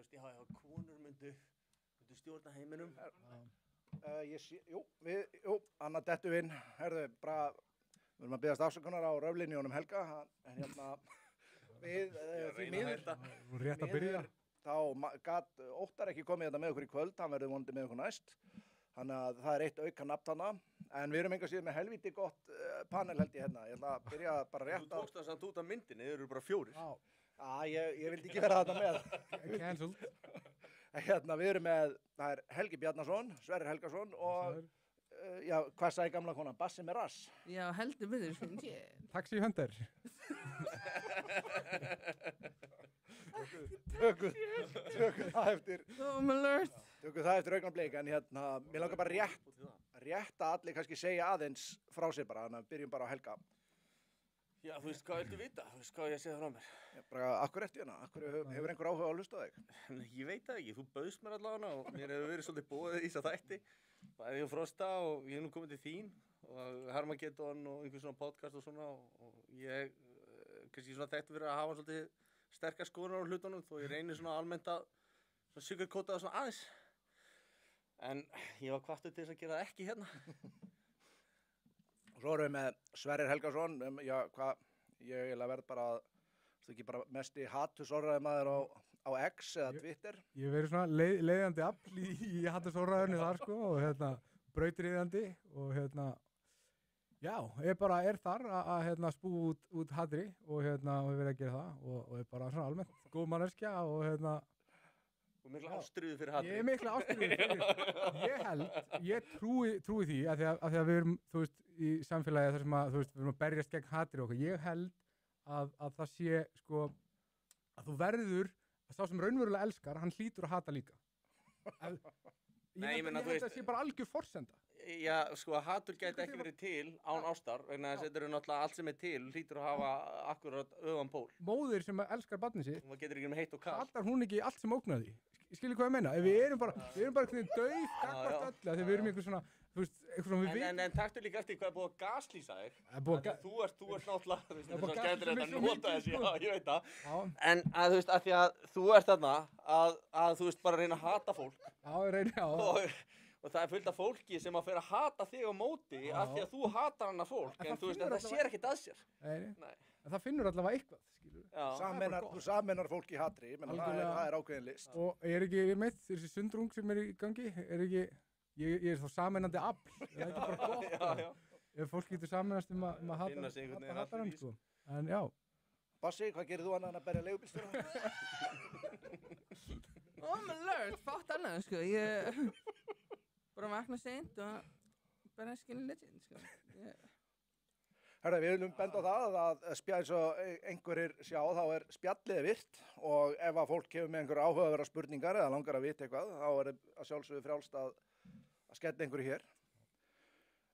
konur myndu stjórna heiminum. Anna dettu inn, herðu, bara, við erum að biðjast afsökunar á röflinjónum Helga, en hérna, við, því miður, rétt að byrja. Þá gat Óttar ekki komið þetta með okkur í kvöld, hann verður vonandi með okkur næst, þannig að það eitt auka nafn hana, en við erum enga síðan með helvíti gott panel held ég hérna, ég ætla að byrja bara rétt Þú tókst það samt út af myndinni, þeir eru bara 4. Ég vildi ekki vera þarna með. Cancelled. Hérna, við erum með, það er Helgi Bjarnason, Sverrir Helgason og, hvað sagði gamla konan, Bassi með rass? Já, heldur við þér, Taxi Hunter. Tökum það eftir. Tökum það eftir augnablik, en hérna, mér langar bara rétt að allir kannski segja aðeins frá sér bara, þannig að byrjum bara á Helga. Já, þú veist hvað viltu vita? Þú veist hvað ég segja frá mér? Bara, akkur eftir hérna? Hefur einhver áhuga á að hlusta á þig? Ég veit það ekki, þú bauðst mér allavega og mér hefur verið svolítið bóðið í þessa þætti. Bæði og Frosta og ég hef nú komið til þín og Harmageddon og einhver svona podcast og svona og ég kannski svona þekkt fyrir að hafa svolítið sterkar skoðunar á hlutunum þó ég reynir svona almennt að sugarcoata það svona aðeins. En ég var hvattur til þess að gera það ekki hérna. Svo erum við með Sverrir Helgason, ég verð bara, þú ekki bara mesti hatursorðræði maður á X eða Twitter. Ég verið svona leiðandi afl í hatursorðræðinu þar sko og brautriðandi og já, ég bara þar að spú út hatri og verið að gera það og bara svona almennt góð manneskja og Og mikla ástríðu fyrir hatri. Ég er mikla ástríðu fyrir, ég trúi því að því að við erum, þú veist, í samfélagi þar sem að, þú veist, við erum að berjast gegn hatri okkur. Ég held að það sé, sko, að þú verður, að sá sem raunverulega elskar, hann hlýtur að hata líka. Ég held að það sé bara algjör forsenda. Já, sko, hatur gæti ekki verið til án ástar, vegna þess að þetta eru náttúrulega allt sem til, hlýtur að hafa akkurat öfan pól. Móðir sem elskar barnið sitt, það getur ekki með heitt og kalt. Hatar hún ekki allt sem ógnar því? Skiljið hvað ég meina? Við erum bara einhvern veginn dauf gagnvart öllu, þegar við erum einhver svona, þú veist, eitthvað svona við vitum. En taktu líka eftir hvað er búið að gaslýsa þig. Þú ert náttúrulega, þú veist, það svo skemmtir þetta að nota þessi, já, ég veit það. Já. En að þú veist, að því að þú ert þarna, að þú veist, bara reyna að hata fólk. Já, ég reyni, já. Og það er fullt af fólki sem að fyrir að hata þig á móti af því að þú hatar hana fólk, en þú veist, það sér ekkert að sér. Nei. En það finnur allavega eitthvað, skilur. Þú sameinar fólk í hatri, það er ákveðin list. Og ekki meitt, þessi sundrung sem er í gangi, ég er þá sameinandi afl, það er ekki bara gott. Ef fólk getur sameinast að hata hann, sko. En já. Bassi, hvað gerir þú annað en að berja leigubílstjóra? I'm alert, fátt annað, sko. Ég bara vakna seint og bara skinni legend, sko. Herra, við viljum benda á það að eins og einhverjir sjá, þá er spjallið virt og ef að fólk hefur með einhver áhugaverðar spurningar eða langar að vita eitthvað, þá er að sjálfsögðu frjálst að skella einhverju hér.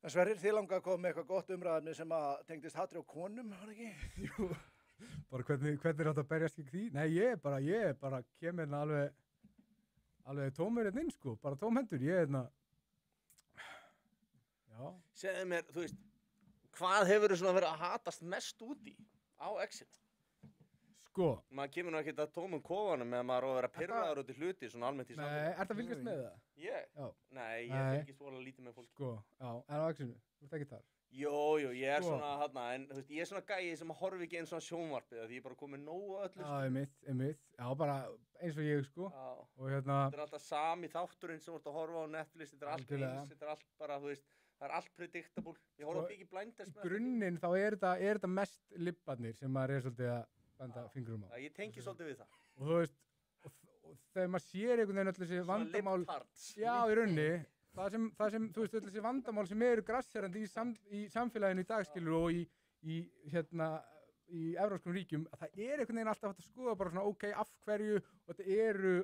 En Sverrir, þið langar að koma með eitthvað gott umræðarni sem að tengdist hatri á konum, var það ekki? Jú, bara hvernig er þetta að berjast ekki því? Nei, ég bara kem hérna alveg tómur hérna inn, sko, bara tómhendur, já. Segðu mér, þú veist, hvað hefur þú svona verið að hatast mest út í á X-inu? Sko. Maður kemur nú ekkert að tómum kofanum með maður að vera pirraður út í hluti svona almennt í samfélagi. Nei, ert að fylgjast með það? Ég? Já. Nei, ég fylgist vola lítið með fólki. Sko, já, en á X-inu, þú ert ekki þar? Jó, ég er svona þarna, en þú veist, ég er svona gæi sem horfi ekki eins svona sjónvarpið því ég er bara komið nógu öllu, sko. Já, einmitt, já, bara eins og ég, sko. Já. Og Þetta er alltaf sami þátturinn sem þú ert að horfa á Netflix, þetta er allt eins, þetta er allt bara, þú veist, það er allt predictable. Ég horfa á Peaky Blinders með. Í grunninn þá er þetta mest libbarnir sem maður er svolítið að benda fingrum á. Ég tengi svolítið við það. Og þú veist, og þegar maður sér einhvern veginn öll þessi vandamál. Já, í rauninni. Það sem, þú veist, öll þessi vandamál sem eru grasserandi í samfélaginu í dag, skilur, og í evrópskum ríkjum, að það er einhvern veginn alltaf hægt að skoða bara svona, ok, af hverju, og þetta eru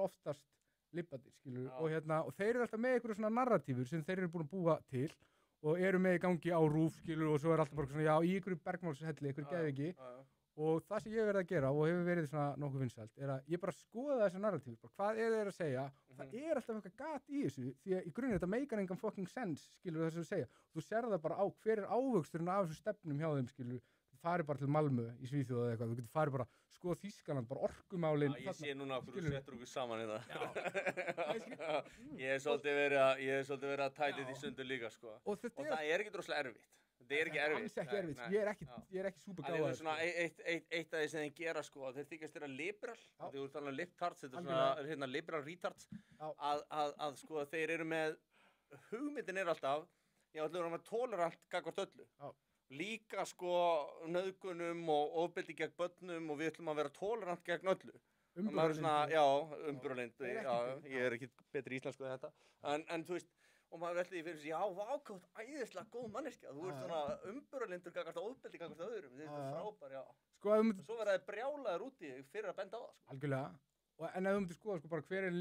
oftast libbarnir, skilur, og þeir eru alltaf með einhverju svona narratífur sem þeir eru búin að búa til og eru með í gangi á RÚV, skilur, og svo er alltaf bara svona, já, í einhverju bergmálshelli, einhverju geðveiki. Og það sem ég hef verið að gera og hefur verið svona nokkuð vinsælt er að ég bara skoða þessu narratífur, bara hvað er þeir að segja og það er alltaf eitthvað gat í þessu því að í grunninn þetta meikar engan fucking sense, skilur það sem þú segja. Þú sér það bara á hver er ávöxturinn af þessu stefnum hjá þeim, skilur. getur farið bara til Malmö í Svíþjóð eða eitthvað, þú getur farið bara, sko Þýskaland, bara orkumálin. Já, ég sé núna okkur þú settur okkur saman í það. Já. Ég hef svolítið verið að tæti því sundur líka, sko. Og Og það er ekki droslega erfitt. Þetta er ekki erfitt. Alls ekki erfitt, Nei, ég er ekki súper Það er gáðar. svona eitt af því sem þeir gera, sko, þeir þykjast vera liberal, þegar þú ert alveg libtards, þetta er Algjörlega. svona liberal retards, Já. að sko þeir eru með, hugmyndin er alltaf, ég ætlum að vera með tolerant gagnvart öllu. Já. Líka sko nauðgunum og ofbeldi gegn börnum og við ætlum að vera tolerant gegn öllu. Og maður er svona, já, umburðarlynd, Ég er já, ekki- ég er ekki betri íslensku en þetta. En þú veist, og maður veldi því fyrir sig, já, vákátt, æðislega góð manneskja. Þú ert svona umburðarlyndur gagnvart ofbeldi gagnvart öðrum. Þetta er frábær, já. Sko, ef þú myndir, Svo verða þið brjálaður út í þig fyrir að benda á það, sko. algjörlega, en ef þú myndir skoða, sko, bara hver er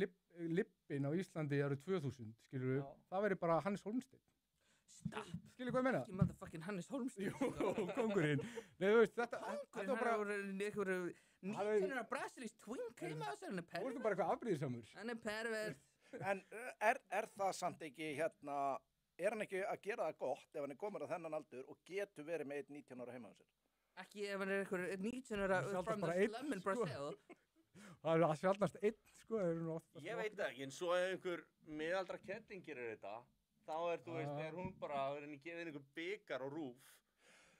lippin á Íslandi árið 2000, skilur við, Já. það væri bara Hannes Hólmsteinn. Stop. Skilur hvað ég meina? Ekki motherfucking Hannes Hólmsteinn. Jú, kongurinn. Nei, þú veist, þetta var Hann bara, er einhverju 19 ára brasilísk twink heima á sér, hann er þú veist pervert. bara eitthvað afbrýðisamur. Hann er pervert. En er það samt ekki hérna, er hann ekki að gera það gott ef hann er komin á þennan aldur og getur verið með einn 19 ára heima á sér? Ekki ef hann er einhverju 19 ára Hann er from bara the einn, slum in sko. Brazil. Það er að sjálfnast einn, sko, það eru nú oftast. Ég veit það ekki, en svo ef einhver miðaldra ketting gerir þetta, þá er, þú veist, er hún bara, er henni gefið einhver byggar á rúf.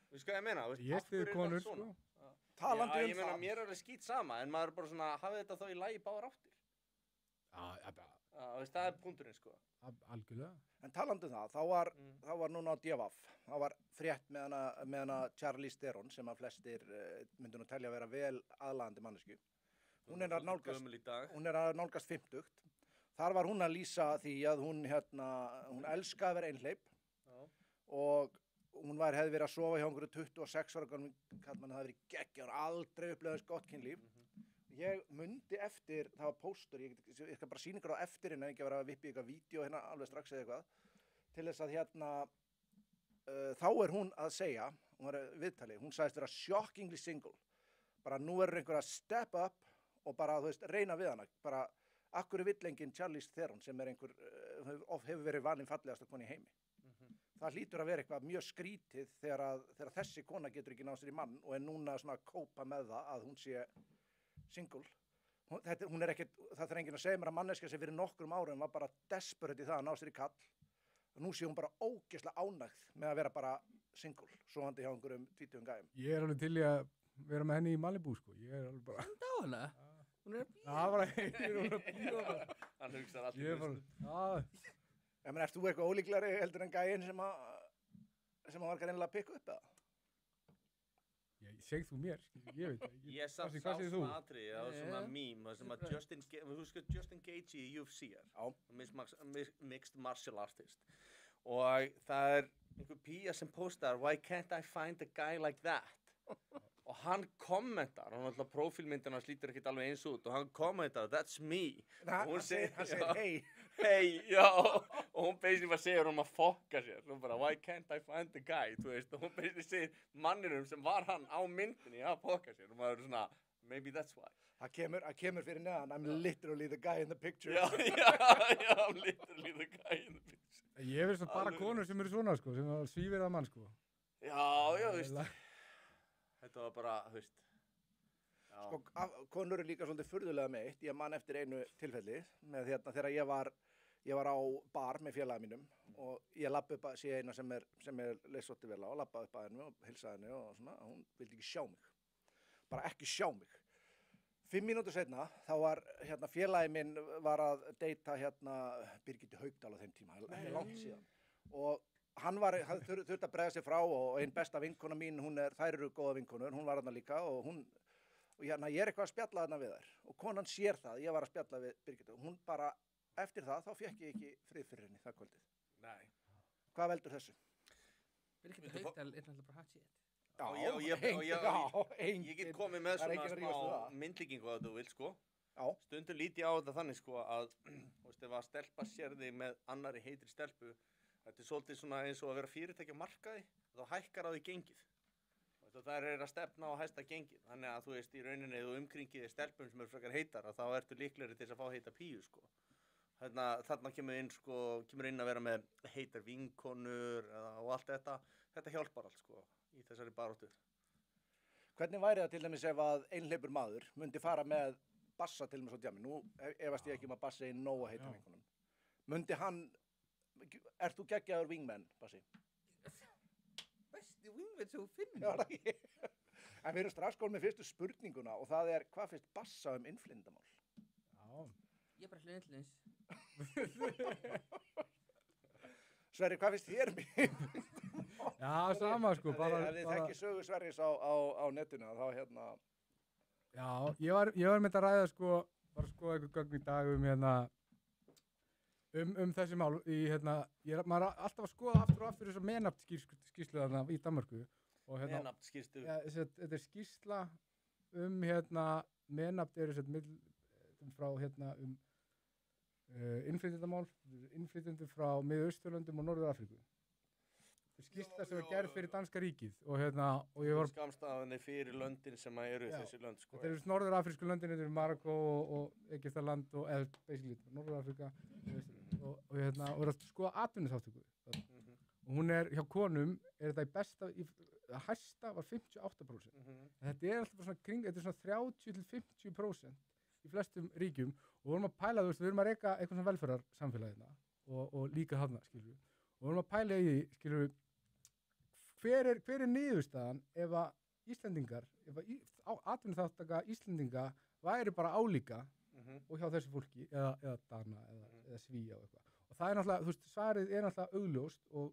Þú veist hvað ég meina? Þú veist, Ég af hverju styður er konur, þetta svona? sko. Talandi Já, um ég meina, það. mér er alveg skýt sama, en maður er bara svona, hafið þetta þá í lagi báðar áttir. Já, Þú veist, það er punkturinn, sko. algjörlega. En talandi um það, þá var núna á DFF, þá var frétt með hana Charlize Theron sem að flestir myndu nú telja að vera vel aðlaðandi mannesku. Hún er að nálgast, Gömul í dag. hún er að nálgast 50. Þar var hún að lýsa því að hún elskaði að vera einhleyp Já. og hún hefði verið að sofa hjá einhverju 26 ára gamlum kallmann, það hefði verið geggja, aldrei upplegðist gott kynlíf. Ég mundi eftir, það var póstur, ég skal bara sýna ykkur á eftir en ekki að vera að vippa í eitthvað vídeo hérna alveg strax eða eitthvað, til þess að þá er hún að segja, hún var viðtali, hún sagðist vera shockingly single, bara nú er einhver að step up og bara, þú veist, reyna við hana, bara, akkur er villengin Charlize Theron sem er einhver, hefur verið valinn fallegasta kona í heimi. Það hlýtur að vera eitthvað mjög skrítið þegar þessi kona getur ekki náð sér í mann og er núna svona að kópa með það að hún sé single. Hún er ekkert, það þarf enginn að segja mér að manneskja sem fyrir nokkrum árum var bara desperate í það að ná sér í kall. Og nú sé hún bara ógeðslega ánægð með að vera bara single, sofandi hjá einhverjum 20 gæjum. Ég er alveg til í að vera með henni í Malibu, sko. Ég er alveg bara... Hann dá hana. Hún er að bíða. Það var að býða. Hann hugsar allt í Ég er bara... hausnum. Ég meina, ert þú eitthvað ólíklari heldur en gæjinn sem að var greinilega að pikka upp eða? Segð þú mér, ég veit það. Ég sá Hvað segir þú? svona atriði, það var svona Já. mím, það sem að þú veist Justin Gaethje í UFC er, Já. mixed martial artist, og það er einhver pía sem postar, why can't I find a guy like that? Og hann kommentar, hann alltaf prófílmyndina slítur ekkert alveg eins út, og hann kommentar, that's me. Og hún Hann segir, hei, hey, já, og hún basically bara segir að fokka sér, hún bara, why can't I find the guy, þú veist, og hún basically segir manninum sem var hann á myndinni að fokka sér, og maður er svona, maybe that's why. það kemur fyrir neðan, I'm literally the guy in the picture. Já, I'm literally the guy in the picture. Ég veist bara Alveg. konur sem eru svona, sko, sem svífir að mann, sko. Já, þú veist, þetta var bara, þú veist, já, Sko, konur eru líka svolítið furðulega með eitt. Ég man eftir einu tilfelli með þegar ég var á bar með félaga mínum og ég lappa upp að sé eina sem er leysótti vel á, lappa upp að henni og heilsa henni og svona, hún vildi ekki sjá mig. Bara ekki sjá mig. 5 mínútur seinna, þá var félagi minn var að deyta Birgitti Haugdal á þeim tíma, langt síðan. Og hann þurfti að bregða sér frá og einn besta vinkona mín, þær eru góða vinkonur, hún var þarna líka og ég er eitthvað að spjalla þarna við þær. Og konan sér það, ég var að spjalla við Birgitti og hún bara, eftir það, þá fekk ég ekki frið fyrir henni það kvöldið. nei. Hvað veldur þessu? Birgitta Haugdal er náttúrulega bara hot shit. Ég get komið með Það er svona enginn að rífast við smá það. myndlíkingu að þú vil, sko. Já, Stundum lít ég á þetta þannig, sko, að, þú veist, ef að stelpa sér þig með annari heitri stelpu, þetta er svolítið svona eins og að vera fyrirtæki á markaði, þá hækkar á því gengið. Það er að stefna á hæsta gengið. Þannig að, þú veist, í rauninni, þú umkringið stelpum sem eru frekar heitar, þá ertu líklegri til þess að fá heita píu, sko. Þarna kemur inn að vera með heitar vinkonur og allt þetta. Þetta hjálpar allt, sko, í þessari baráttu. Hvernig væri það til dæmis ef að einhleipur maður myndi fara með bassa til dæmis á djami? Nú efast ég ekki að bassi er nóg að heita einhvernum. Myndi hann, ert þú geggjaður wingman, Bassi? Besti wingman sem þú finnur. Já, það ekki. En við erum strax komin með fyrstu spurninguna og það er, hvað finnst Bassa innflytjendamál? Já. Ég er bara hlunlins. Sverri, hvað finnst þér mér? Já, sama sko, Ef þið þekki sögu Sverris á netinu, þá hérna... Já, ég var með að ræða sko, bara sko eitthvað gögn í dag þessi mál í maður er alltaf að skoða aftur og aftur þess að menapt skýrslu þarna í Danmörku. Menapt skýrslu? Ja, þetta er skýrsla menapt eru frá innflytjendur frá Mið-Austurlöndum og Norður-Afríku. Þetta er skýrsla sem er gerð fyrir danska ríkið og ég var... Skamstaðinni fyrir löndin sem eru þessi lönd, sko. Þetta eru Norður-Afrísku löndin, þetta eru Marokko og Egyptaland og basically Norður-Afríka og er að skoða atvinnuþátttöku. Og hún er, hjá konum, er þetta í besta, hæsta var 58%. Þetta er alltaf svona þetta er svona 30-50% í flestum ríkjum og við vorum að pæla, við erum að reka eitthvað svona velferðarsamfélagina og líka þarna, skilur við. Og við vorum að pæla í því, skilur við, hver er niðurstaðan ef að Íslendingar, atvinnuþáttaka Íslendinga væri bara álíka og hjá þessu fólki, eða Dana, eða Svía og eitthvað. Og það er náttúrulega, þú veist, svarið er náttúrulega augljóst og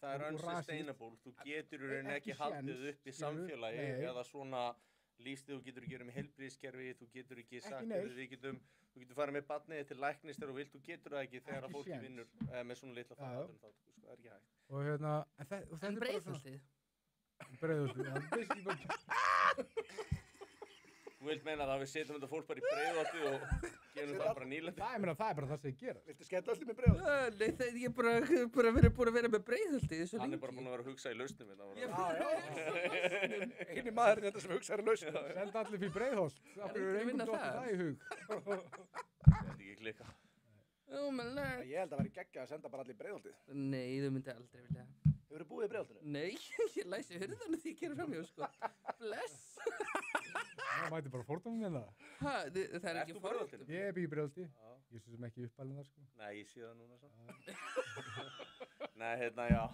það er unsustainable, þú getur í rauninni ekki haldið upp í samfélagi eða svona lífstíð, þú getur ekki verið með heilbrigðiskerfi, þú getur ekki sagt, þú getur farið með barnið til læknis þegar þú vilt, þú getur það ekki þegar að fólki vinnur með svona litla þáttum, sko, það er ekki hægt. Og En Breiðholtið? Breiðholtið, það er basically bara... Þú vilt meina að við setjum þetta fólk bara í Breiðholtið og gefum það bara nýlendi? Það er bara það sem ég gera. Viltu skella allir með Breiðholtið? Nei, ég er bara búin að vera með Breiðholtið svo lengi. Hann er bara búin að vera að hugsa í lausnum. Einu maðurinn þetta sem hugsaður í lausnum. Senda allir fyrir Breiðholt. Það er engum dóttir það í hug. Þetta er ekki klika. Oh my lord. Ég held að vera geggjað að senda bara allir í Breiðholtið. Nei, þú myndi aldrei vilja. Hefurðu búið í Breiðholtinu? Nei, ég læsi hurðarna því ég kemur fram hjá, sko. Bless. Það mæti bara fordómum með það. Það er ekki fordómum. Ég er bygg í Breiðholti. Ég er svo sem ekki uppalinn þar, sko. Nei, ég sé það núna, svo. Nei, já.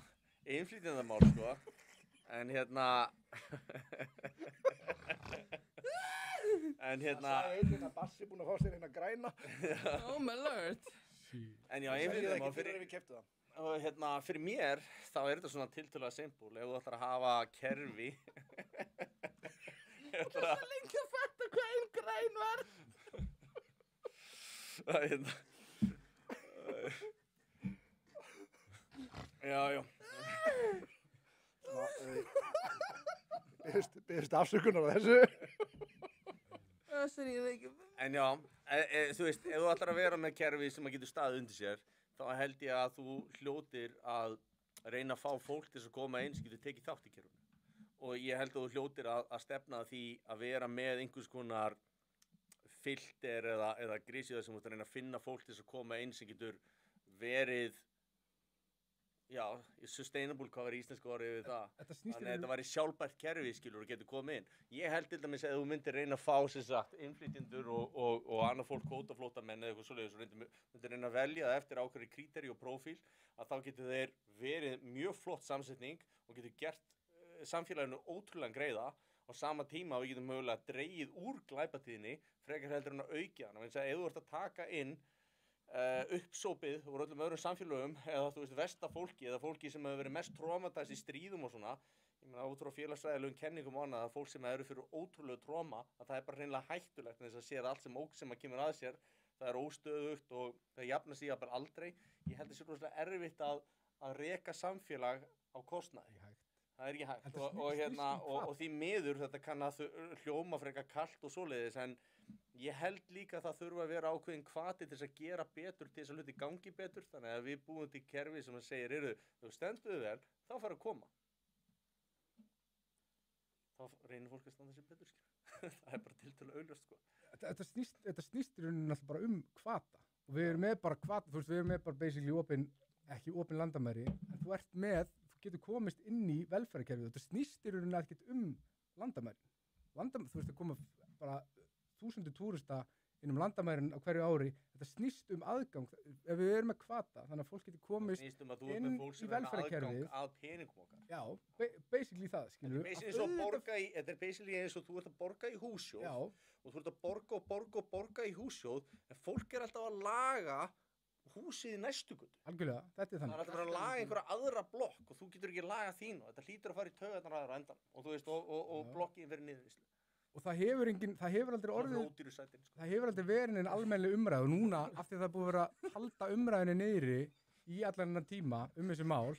Innflytjendamál, sko. En Það sagði einn að Bassi búinn að fá sér græna. Oh my lord. En já, innflytjendamál fyrir mér, þá er þetta svona tiltölulega simpul. Ef þú ætlar að hafa kerfi. Ég er svo lengi að fatta hvað einn græn var. Já. Biðst afsökunar á þessu. En já, þú veist, ef þú ætlar að vera með kerfi sem að getur staðið undir sér, þá held ég að þú hljótir að reyna að fá fólk til að koma inn sem getur tekið þátt í kerfinu. Og ég held að þú hljótir að stefna því að vera með einhvers konar filter eða grísið sem þú ert að reyna að finna fólk til að koma inn sem getur verið, já, sustainable, hvað var íslensku orðið við það? Þannig að þetta var í sjálfbært kerfi, skilur, og getur komið inn. Ég held til dæmis að þú myndir reyna að fá sem sagt innflytjendur og annað fólk, kvótaflóttamenn eða eitthvað svoleiðis, og myndir reyna að velja það eftir ákveðið kríterí og prófíl, að þá getur þeir verið mjög flott samsetning og getur gert samfélaginu ótrúlega greiða á sama tíma og við getum mögulega dregið úr glæpatíðinni frekar heldur en að aukja hana. Ef þú ert að taka inn uppsópið úr öllum öðrum samfélögum eða þú veist versta fólki eða fólki sem hefur verið mest traumatized í stríðum og svona, ég meina út frá félagsfræðilegum kenningum og annað að fólk sem eru fyrir ótrúlegu trauma, að það er bara hreinlega hættulegt en þess að séð allt sem ók sem að kemur að sér, það er óstöðugt og það jafnar sig bara aldrei. Ég held þessi rosalega erfitt að reka samfélag á kostnaði. Það er ekki hægt og því miður þetta kann að hljóma frekar kalt og svoleiðis en ég held líka að það þurfa að vera ákveðin hvati til þess að gera betur, til þess að hluti gangi betur, þannig að við búum til kerfi sem að segir, þú stendur vel, þá fara að koma. Þá reynir fólk að standa sér betur, skilur. Það er bara tiltölulega augljóst, sko. Þetta snýst í rauninni alltaf bara hvata. Og við erum með bara hvata, þú veist, við erum með bara basically ekki opin landamæri, en þú getur komist inn í velferðarkerfið. Þetta snýst í rauninni ekkert landamærin. Þú veist, það koma bara 1000 túrista inn landamærin á hverju ári. Þetta snýst aðgang, ef við erum með hvata, þannig að fólk getur komist snýst að þú inn með fólk í sem er með velferðarkerfið. aðgang að peningum okkar. Já, basically það, skilur. Þetta er basically eins og þú ert að borga í húsjóð Já. og þú ert að borga í húsjóð en fólk er alltaf að laga húsið í næstu götu. Algjörlega, þetta er Það er þannig. alltaf að laga einhverja aðra blokk og þú getur ekki laga þín og þetta hlýtur að fara í taugarnar aðra á endan og þú veist, og blokkin fyrir niðurvíslu. Og það hefur aldrei orðið, Ódýru sætin, sko. það hefur aldrei verið en almennleg umræð og núna, af því að það er búið að vera að halda umræðinni niðri í allan þennan tíma þessi mál.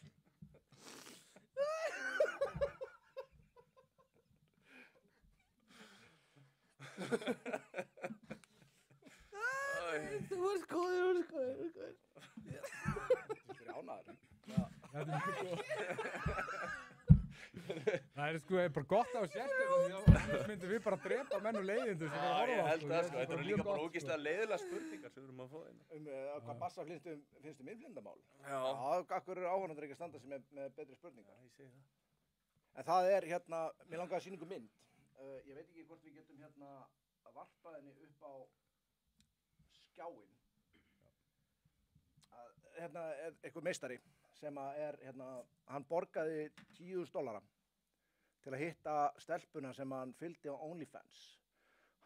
Þú varst góður. Þetta er ánæður. Það er sko bara gott á sérstöðu því að annars myndum við bara drepa menn og leiðindur sem Já, við ég horfa á, held það, sko. er Þetta eru mjög líka bara gott, ógeðslega leiðilega spurningar sem við erum að fá inn. Hvað Bassa finnst innflyndamál? Já. Akkur eru áhorfendur ekki að standa sig með betri spurningar. Ég segi það. En það er mér langaði að sýningu mynd. Ég veit ekki hvort við getum að varpa henni upp á skjáinn. Er einhver meistari sem hann borgaði $10,000 til að hitta stelpuna sem hann fylgdi á OnlyFans.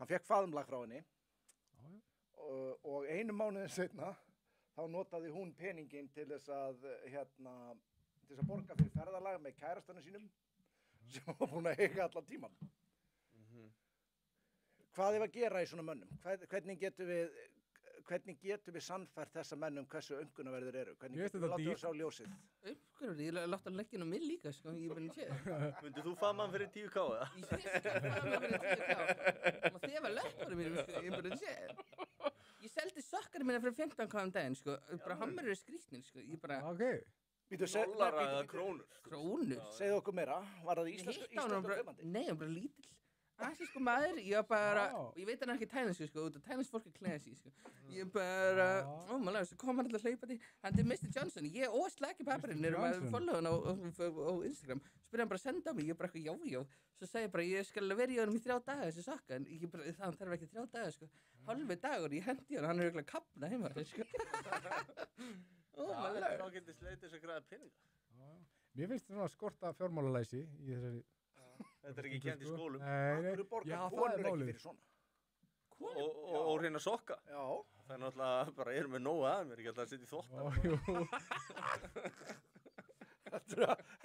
Hann fekk faðumlag frá henni og einu mánuði seinna þá notaði hún peninginn til þess að borga fyrir ferðalag með kærastanum sínum sem var búin að eiga allan tíman. Hvað er að gera í svona mönnum? Hvernig getum við sannfært þessa menn hversu umkunnaverðir eru? Hvernig getum við látið að sjá ljósið? Ég látt að leggja inn á mig líka, sko, ég er bara að sé. Myndið þú faðma hann fyrir 10K eða? Ég sé skemmt að maður fyrir 10K. Og þegar var löpparum mínum, sko, ég er bara að sé. Ég seldi sökkarinn mína fyrir 15K daginn, sko. Bara hammar eru skrýtnir, sko. Ég bara, Dollara eða krónur? krónur. Segðu okkur meira, var það Ég íslensku hitti á hann kaupandi? Nei, hann bara lítill. Asísku maður, ég var bara, ég veit hann ekki tælansku, sko, út af tælans fólk classy, sko. Ég bara, maður, svo kom hann alltaf hlaupandi, hann er Mr. Johnson, ég og Slæki papparinn erum að followa hann á Instagram. Spyrir hann bara að senda á mig, ég bara eitthvað já. Svo segi ég bara, ég skal vera í honum í 3 daga þessi sokka, en það þarf ekki 3 daga, sko. Hálfi dagur, ég hendi hann er örugglega kafna heima, sko. Þá getur sleitið þess að græða peninga. Mér finnst það svona skorta fjármálalæsi í þessari. Þetta er ekki kent í skólum. Akkur borgar konur ekki fyrir svona? Og reyna sokka. Já. Það er náttúrulega bara, erum við nógu aðeins, við erum ekki alltaf að setja í þvottar.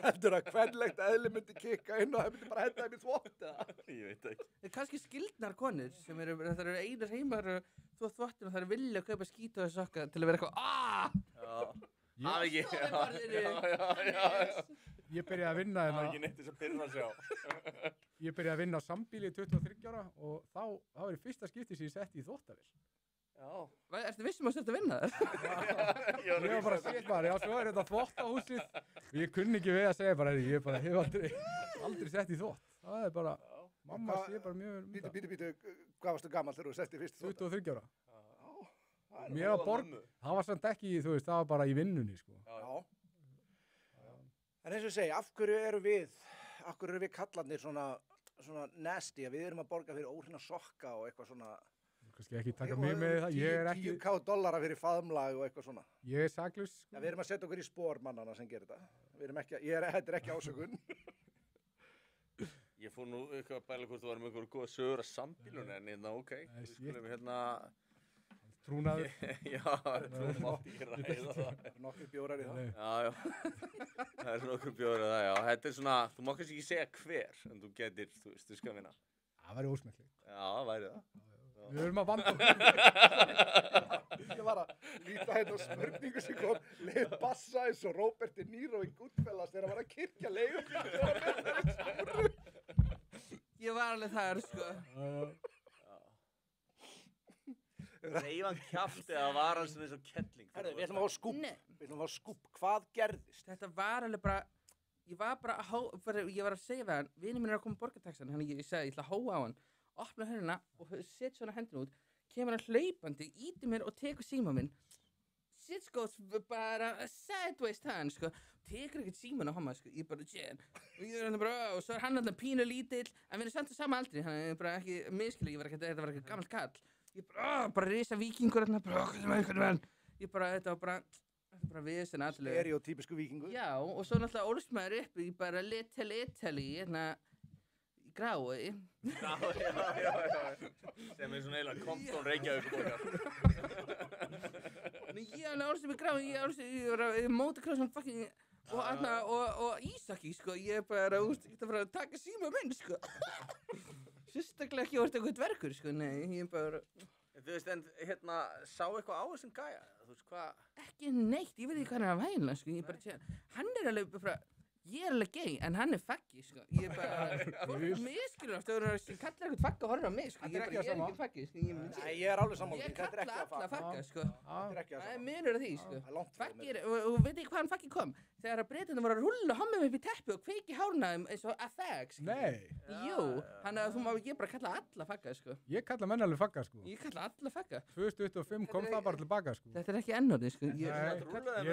Heldur að kvenlegt eðli myndi kikka inn og það myndi bara henda þeim í þvott eða? Ég veit ekki. Það er kannski skildnar konur sem það eru einar heimar þú þvottin og það eru vilja að kaupa skítu og sokka til að vera eitthvað Já. Það er ekki. Já. Ég byrjaði að vinna Það er ekki neitt þess að byrja að sjá. Ég byrjaði að vinna á sambíli 23 ára og þá var í fyrsta skipti sem ég setti í þvottavél. Já. Ertu vissum að þetta vinna þar? Ég var bara að segja bara, já, svo er þetta þvottahúsið og ég kunni ekki við að segja bara, ég bara hef aldrei sett í þvott. Það er bara, mamma sé bara mjög Bítu, hvað varstu gamall þegar þú setti fyrst í þvott? 23 ára. Mér var það var samt ekki, þú veist, það var bara í vinnunni, sko. Já. En eins og ég segi, af hverju eru við kallarnir svona nasty að við erum að borga fyrir óhrina sokka og eitthvað svona Kannski ekki taka mig með það, ég er ekki $10,000 fyrir faðmlag og eitthvað svona. Ég er saklaus, sko. Já, við erum að setja okkur í spor mannana sem gerir þetta. Við erum ekki, þetta er ekki ásökun. Ég fór nú eitthvað að bæla hvort þú varum einhverju góða sögur að sambílunni en hérna, ok, við skulum hérna Trúnaður. Já, trúnaður mátti ekki ræða það. Nokkur bjórar í það. Já. Það er nokkur bjórar í það, já. Þetta er svona, þú má kannski ekki segja hver, en þú getur, þú veist, þú skal vinna. Það væri ósmekklegt. Já, það væri það. Við erum að vanda okkur. Ég var að líta hérna á spurningu sem kom, leið Bassa eins og Robert De Niro í Goodfellas þegar hann var að kyrkja leigubíl. Ég var alveg þar, sko. Reifan kjafti eða var hann svona eins og kettling? Herðu, við ætlum að fá skúpp. Nei. Við ætlum að fá skúpp. Hvað gerðist? Þetta var alveg bara, ég var að segja við hann, vinur minn er að koma borgartaxan, þannig ég sagði, ég ætla að hóa á hann, opna hörnina og set svona hendina út, kemur hann hlaupandi, íti mér og tekur síma minn, shit goes bara sideways hann, sko. Tekur ekkert síman á hann, sko. Ég bara, Jen. Og ég bara, og svo hann pínu lítill, en við erum samt á sama aldri, hann bara ekki miskilega, þetta var ekki gamall kall. Ég bara risa víkingur, bara, hvernig ég bara, þetta var bara vesen allir. Stereotypisku víkingur. Já, og svo náttúrulega ólst maður upp í bara Little Italy, í Grái. Já. Sem svona eiginlega Compton Reykjavíkurborgar. Nei, ég ólst upp í Grái, ég var í motocrossum fucking, og Ísaki, sko, ég bara, ég bara að taka síma minn, sko. Sérstaklega ekki orðið eitthvað dvergur, sko, nei, ég bara... Þú veist, en sá eitthvað á þessum gæja? Þú veist, hvað? Ekki neitt, ég veit ekki hvað hann að væla, sko, ég bara tjena, hann alveg bara, ég alveg gay, en hann faggi, sko, ég bara, fólk miskilur oft, þú kallar eitthvað fagga og horfir á mig, sko, ég er ekki faggi, sko, Nei, ég er alveg sammála því, ég þetta er kalla ekki að alla fagga, sko, Þetta er ekki að það sama. munur af því, sko, Það er langt frá faggi og veit ekki hvaðan faggi kom, þegar að breytandi voru að rulla hommum upp í teppi og kveiki hárnaðum eins og að þeg, sko. Nei, Jú, hann að ég bara kalla alla fagga, sko. ég kalla menn alveg fagga, sko. Ég kalla alla fagga. 2025 kom það bara tilbaka, sko. Þetta er ekki ennórið, sko. Nei, ég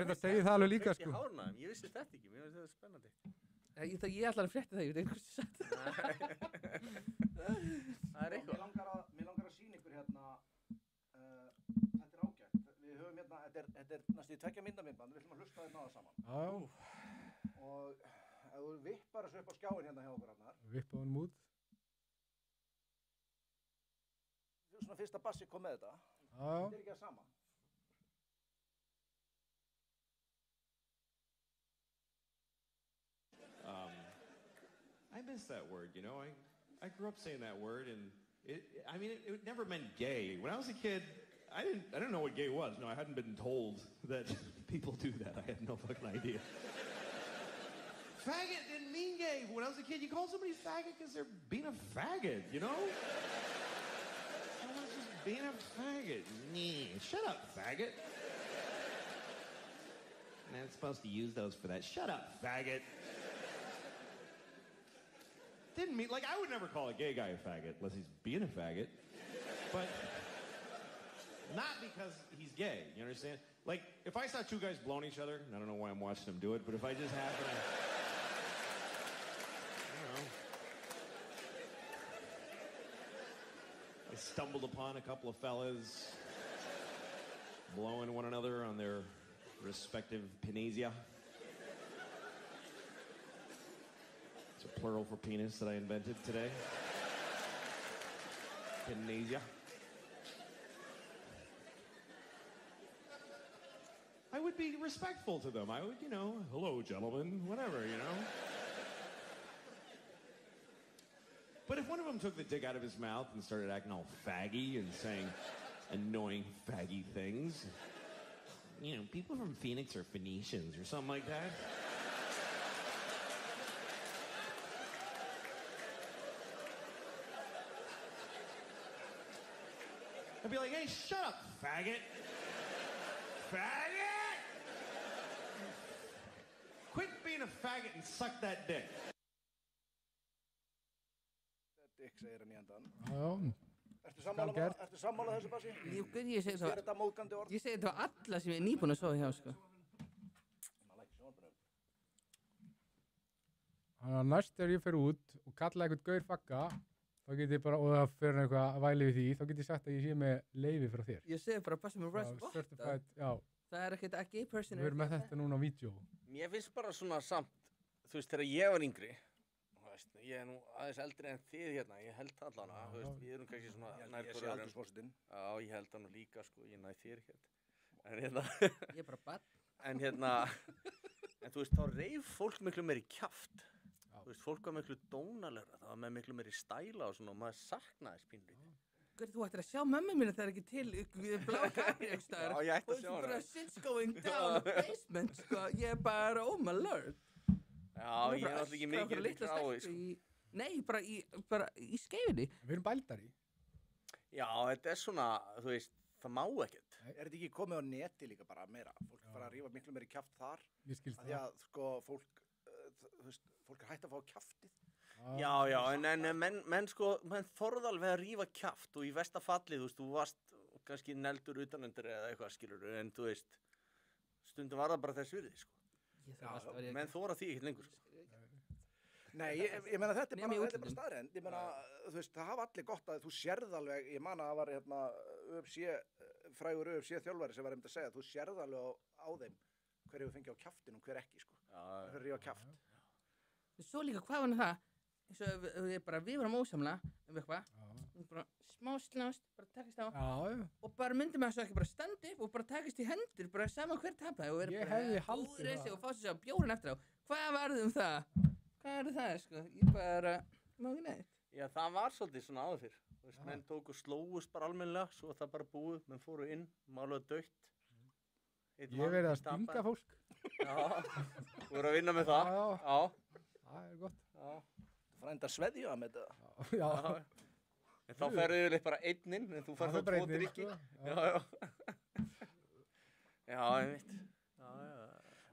er að segja það alveg líka, sko. Ég vissi þetta ekki, mér finnst þetta spennandi. Ég ætla að frétta það, ég veit ekki hvort það Það er eitthvað. Mér langar að sýna ykkur hérna, þetta er ágætt. Við höfum hérna, þetta er næstu 2 mínútna myndband, við ætlum að hlusta þetta á það saman. Já, Og ef þú vippar þessu upp á skjáin hérna hjá okkur Arnar, vippa honum út. þú svona fyrsta bassi kom með þetta, Já, þetta er ekki það sama. I miss that word, you know. I grew up saying that word, and it never meant gay. When I was a kid, I didn't know what gay was. No, I hadn't been told that people do that. I had no fucking idea. Faggot didn't mean gay. When I was a kid, you call somebody faggot because they're being a faggot, you know? Someone's just being a faggot. Shut up, faggot. Man, it's supposed to use those for that. Shut up, faggot. Didn't mean, like, I would never call a gay guy a faggot unless he's being a faggot. But not because he's gay, you understand? Like, if I saw 2 guys blowing each other, and I don't know why I'm watching them do it, but if I just happen to, I don't know, I stumbled upon a couple of fellas blowing one another on their respective panasia. It's a plural for penis that I invented today. Panasia. I would be respectful to them. I would, you know, hello, gentlemen, whatever, you know. But if one of them took the dick out of his mouth and started acting all faggy and saying annoying faggy things, you know, people from Phoenix are Phoenicians or something like that. I'd be like, hey, shut up, faggot. Faggot! Quit being a faggot and suck that dick. Dick segir hann í endan. já, Ertu sammála þessu bassi? Ég segi Er það, þetta móðgandi orð? ég segi þetta var alla sem ég er nýbúin að sofa hjá, sko. þannig að næst þegar ég fer út og kalla eitthvað gaur fagga, þá get ég bara, og það fer eitthvað að væli við því, þá get ég sagt að ég sé með leyfi frá þér. Ég segi bara, passa með Já, Russ Votta. certified, já, Það er ekkert að gay person. við erum með þetta núna á vídeo. Mér finnst bara svona samt, þú veist, þegar ég var yngri, þú veist, ég er nú aðeins eldri en þið hérna, ég held allana, þú veist, við erum kannski svona nær Ég sé hvor öðrum. aldursforsetinn. Já, ég held það nú líka, sko, ég næ þér ekkert. En hérna, Ég er bara barn. en þú veist, þá reif fólk miklu meiri kjaft. Þú veist, fólk var miklu dónalegra, það var með miklu meiri stæla og svona, og maður saknaði spínlítið. Guð, þú ættir að sjá mömmu mínu þegar ekki til blá kaprikstar. Já, ég ætti að sjá hana. Bara shit's going down basement, sko. Ég er bara, oh my lord. Já, ég er alltaf ekki mikið litla grái, stelpu sko. Nei, bara í skeifinni. Við erum bældari. Já, þetta er svona, þú veist, það má ekkert. Er þetta ekki komið á neti líka bara meira? Fólk fara að rífa miklu meiri kjaft þar. Ég skilst Af Því það. að sko fólk, þú veist, fólk er hægt að fá kjaftið. Já, en menn þorða alveg að rífa kjaft og í versta falli, þú veist, þú varst kannski neldur utanundir eða eitthvað, skilurðu, en þú veist, stundum var það bara þess virði, sko. Ég þarf alltaf að vera Menn þóra því ekkert lengur, sko. Nei, ég meina þetta er Nema í bara útlöndum. staðreynd. Ég meina, þú veist, það hafa allir gott að þú sérð alveg, ég man að það var hérna frægur UFC þjálfari sem var einmitt að segja, þú sérð alveg á þeim hver hefur fengið á kjaftin og hver ekki, sko. Hver rífa kjaft. Svo líka, hvað var nú það? Eins og við vorum ósamla eitthvað, bara smá slást, bara takast á og bara myndi maður svo ekki bara standa upp og bara takast í hendur, bara sama hver tapaði og Ég vera hefði bara haldið góður í sig það. og fá sér svo bjórinn eftir á. Hvað varðum það? Hvað er það, sko? Ég bara, má ekki neitt. Já, það var svolítið svona áður fyrr. Þú veist, menn tóku slóust bara almennilega, svo var það bara búið, menn fóru inn, máluðu dautt. Ég verið að stinga fólk. Já, þú voru að vinna með það. Já, Það er gott. já. Þú fara enda að sveðja með þetta. Já. En þá ferðu yfirleitt bara einn inn, en þú Það ferð fer þá bara tvo einn inn, drykki. sko. Já, já. Já, einmitt. Já, já.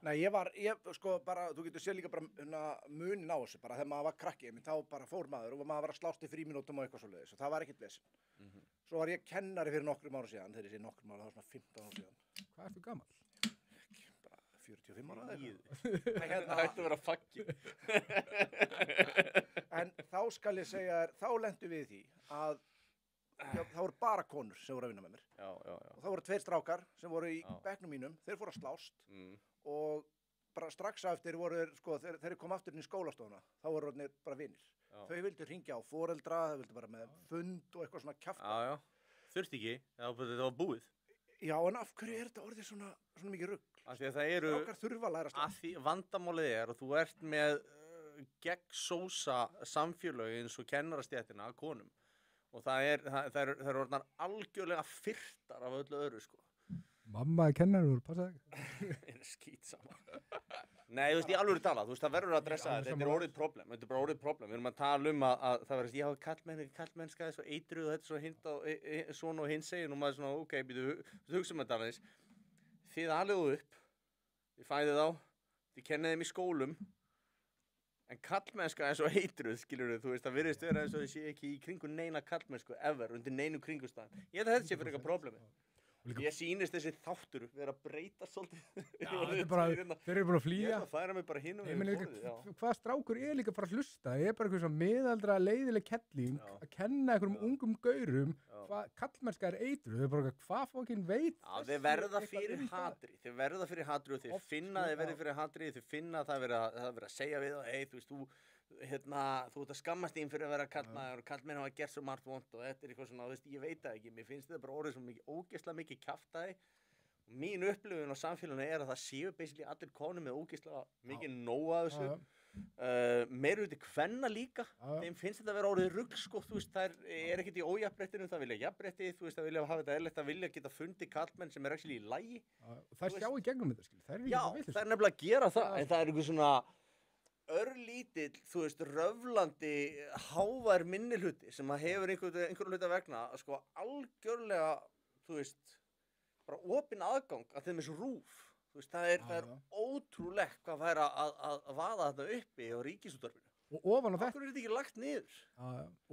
Nei, sko, bara, þú getur séð líka bara munin á þessu, bara þegar maður var krakki, þá bara fór maður og maður var að slást í frímínútum og eitthvað svoleiðis og það var ekkert vesen. Svo var ég kennari fyrir nokkrum ára síðan, þegar ég sé nokkrum ára, það var svona 15 ára síðan. Hvað ertu gamall? Bara 45 ára eða Íðu. eitthvað. Það ætti að vera faggi. En þá skal ég segja þér, þá lentum við í því að það voru bara konur sem voru að vinna með mér. Já, já, já. Og það voru 2 strákar sem voru í Já. bekknum mínum, þeir fóru að slást Mm. og bara strax eftir voru þeir, sko, þegar þeir kom aftur inn í skólastofuna, þá voru þeir bara vinir. Já. Þau vildu hringja á foreldra, þau vildu bara með fund og eitthvað svona kjafta. Já, já. Þurfti ekki, það var búið. Já, en af hverju er þetta orðið svona mikið rugl? Af því að það eru, Strákar þurfa að læra að slást. því vandamálið er að þú ert með gegnsósa samfélög eins og kennarastéttina að konum. Og það er orðnar algjörlega fyrtar af öllu öðru, sko. Mamma er kennari, passaði ekki. Það er skýt saman. Nei, þú veist, ég alveg tala, þú veist, það verður að dressa alveg þetta, þetta er sammála. orðið problem, þetta er bara orðið problem. Við erum að tala um að það verður, já, kallmennska er svo eitruð og þetta er svo hint og svona og hins segin og maður svona, ok, þú hugsa um þetta aðeins. Þið alveg upp, þið fæðið á, þið kennið þeim í skólum, en kallmennska er svo eitruð, skilur þú veist, það virðist vera eins og þið sé ekki í kringu neina kallmennsku, ever, undir neinu kringustæðan. Ég held að þetta sé fyrir eitthvað problemi. Ég sýnist þessi þáttur vera að breyta svolítið. Já, þetta er bara, þeir eru búin að Ég flýja. ætla að færa mig bara hinum Ég meina líka, hvað strákur er líka bara að hlusta? Ég er bara eitthvað svona miðaldra leiðileg kettling Já. að kenna einhverjum ungum gaurum Já. hvað kallmennska er eitruð. Þau er bara eitthvað, hvað fókinn veit Já, þessi þið verða eitthvað fyrir um það? hatri. Þið verða fyrir hatri og þið Oft, finna sko, þið verði já. fyrir hatri. Þið finna að það er verið að segja við og hei, þú veist, þú ert að skammast þín fyrir að vera kallmaður og kallmenn hafa gert svo margt vont og þetta er eitthvað svona, þú veist, ég veit það ekki. Mér finnst þetta bara orðið svo mikið, ógeðslega mikið kjaftaði. Mín upplifun á samfélaginu er að það séu basically allir konur með ógeðslega mikið nóg af þessu. Meira út í kvenna líka. Já. Þeim finnst þetta að vera orðið rugl, sko, þú veist, það er ekkert í ójafnréttinu, það vilja jafnrétti, þú veist, það vilja hafa þetta eðlilegt, það vilja geta fundið kallmenn sem er actually í lagi. Það sjá í gegnum þetta, skil. Það er Já, ekki það er nefnilega að gera það, en það er einhver svona örlítill, þú veist, röflandi, hávær minnihluti sem að hefur einhverju hluta vegna, sko, algjörlega, þú veist, bara opinn aðgang að þeim þessu rúf. Þú veist, það er ótrúlegt hvað fær að vaða þetta uppi á ríkisútvarpinu. Og ofan á þetta, Akkur er þetta ekki lagt niður?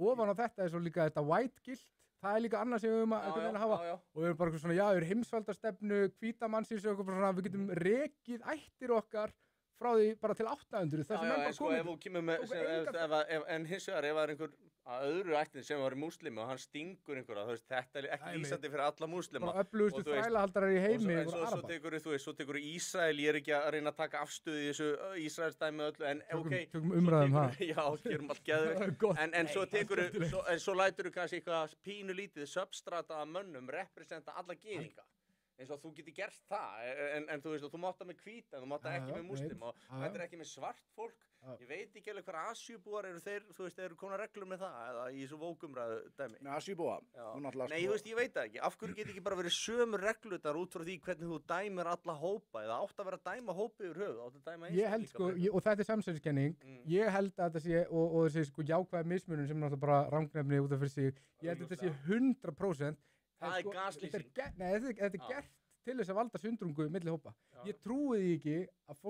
ofan á þetta er svo líka þetta white guilt. Það er líka annað sem við höfum að einhvern veginn að hafa. já. Og við erum bara eitthvað svona, já, við erum heimsvaldastefnu, hvítamannsins og eitthvað bara svona, við getum rekið ættir okkar frá því bara til 800. Það sem Já, er en bara sko, ef komið. þú kemur með, Tóku enga- en hins vegar, ef það er einhver að öðru ættin sem var í múslimi og hann stingur einhverja, þú veist, þetta er ekki Æ, lýsandi fyrir alla múslima. Bara öflugustu Og þú veist- þrælahaldarar í Og heimi svo, voru svo arabar. tekur þú veist, svo tekur Ísrael, ég er ekki að reyna að taka afstöðu í þessu Ísraelsdæmi öllu, en ok. Tökum svo umræðu um tekurðu- það. Já, gerum allt geðveikt. Gott. En svo Nei, það er tekur skemmtilegt. en svo lætur þú kannski eitthvað pínu lítið substrata af mönnum representa alla gyðinga. Eins og þú getur gert það, en þú veist, og þú mátt það með hvíta, þú mátt það Já, ekki já, með múslim og já, þetta já. er ekki með svart fólk. Já. Ég veit ekki alveg hvað Asjubúar eru þeir, þú veist, eru konar reglur með það, eða í þessu vókumræðu dæmi. Með Asjubúa, Já. hún náttúrulega Nei, þú veist, ég veit það ekki. Af hverju get ekki bara verið sömu reglutar út frá því hvernig þú dæmir alla hópa, eða átt að vera að dæma hópa yfir höfuð, átt að dæma Ég held sko, og þetta er samsæðiskenning, ég held að þetta sé, og þessi sko jákvæða mismunum sem er náttúrulega bara rangnefni út af fyrir sig, ég held að þetta sé 100%. Það er sko, gaslýsing. Nei, þetta er Já. gert til þess að valda sundrungu milli hópa. Já. Ég trúi því ekki að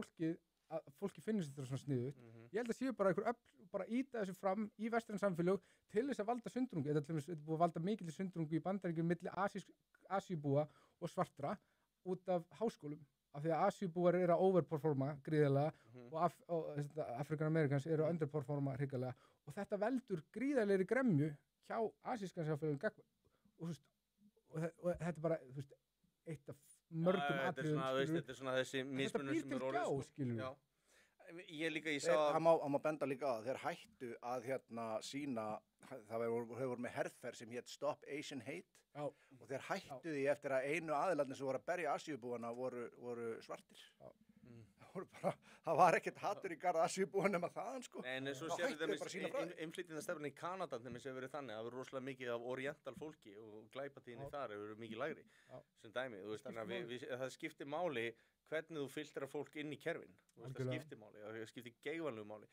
fólki finnist þetta svona sniðugt. Ég held að séu bara einhver öll bara íta þessu fram í vestræn samfélög til þess að valda sundrungu. Þetta er búið að valda mikil sundrungu í Bandaríkjum milli Asíubúa og svartra út af háskólum. af því að Asíubúar eru að overperforma gríðarlega og Afrikan-Amerikans eru að underperforma hrikalega og þetta veldur gríðarlegri gremju hjá asískan samfélagum og þetta er bara eitt af mörgum atriðum þetta er svona þessi mismunur sem er orðið skilur ég sá það má benda líka á þeir hættu að sína það hefur með herferð sem hét Stop Asian Hate og þeir hættu því eftir að einu aðilarnir sem voru að berja Asíubúana voru svartir það var ekkert hattur í garð Asíubúana nema þaðan sko en svo sér þetta innflytjendastefnan í Kanada sem hefur verið þannig að það verið rosalega mikið af oriental fólki og glæpatíðinni þar hefur verið mikið lægri sem dæmi þannig að það skiptir máli hvernig þú filtrar fólk inn í kerfin það skiptir máli, það skiptir geigvænlegu máli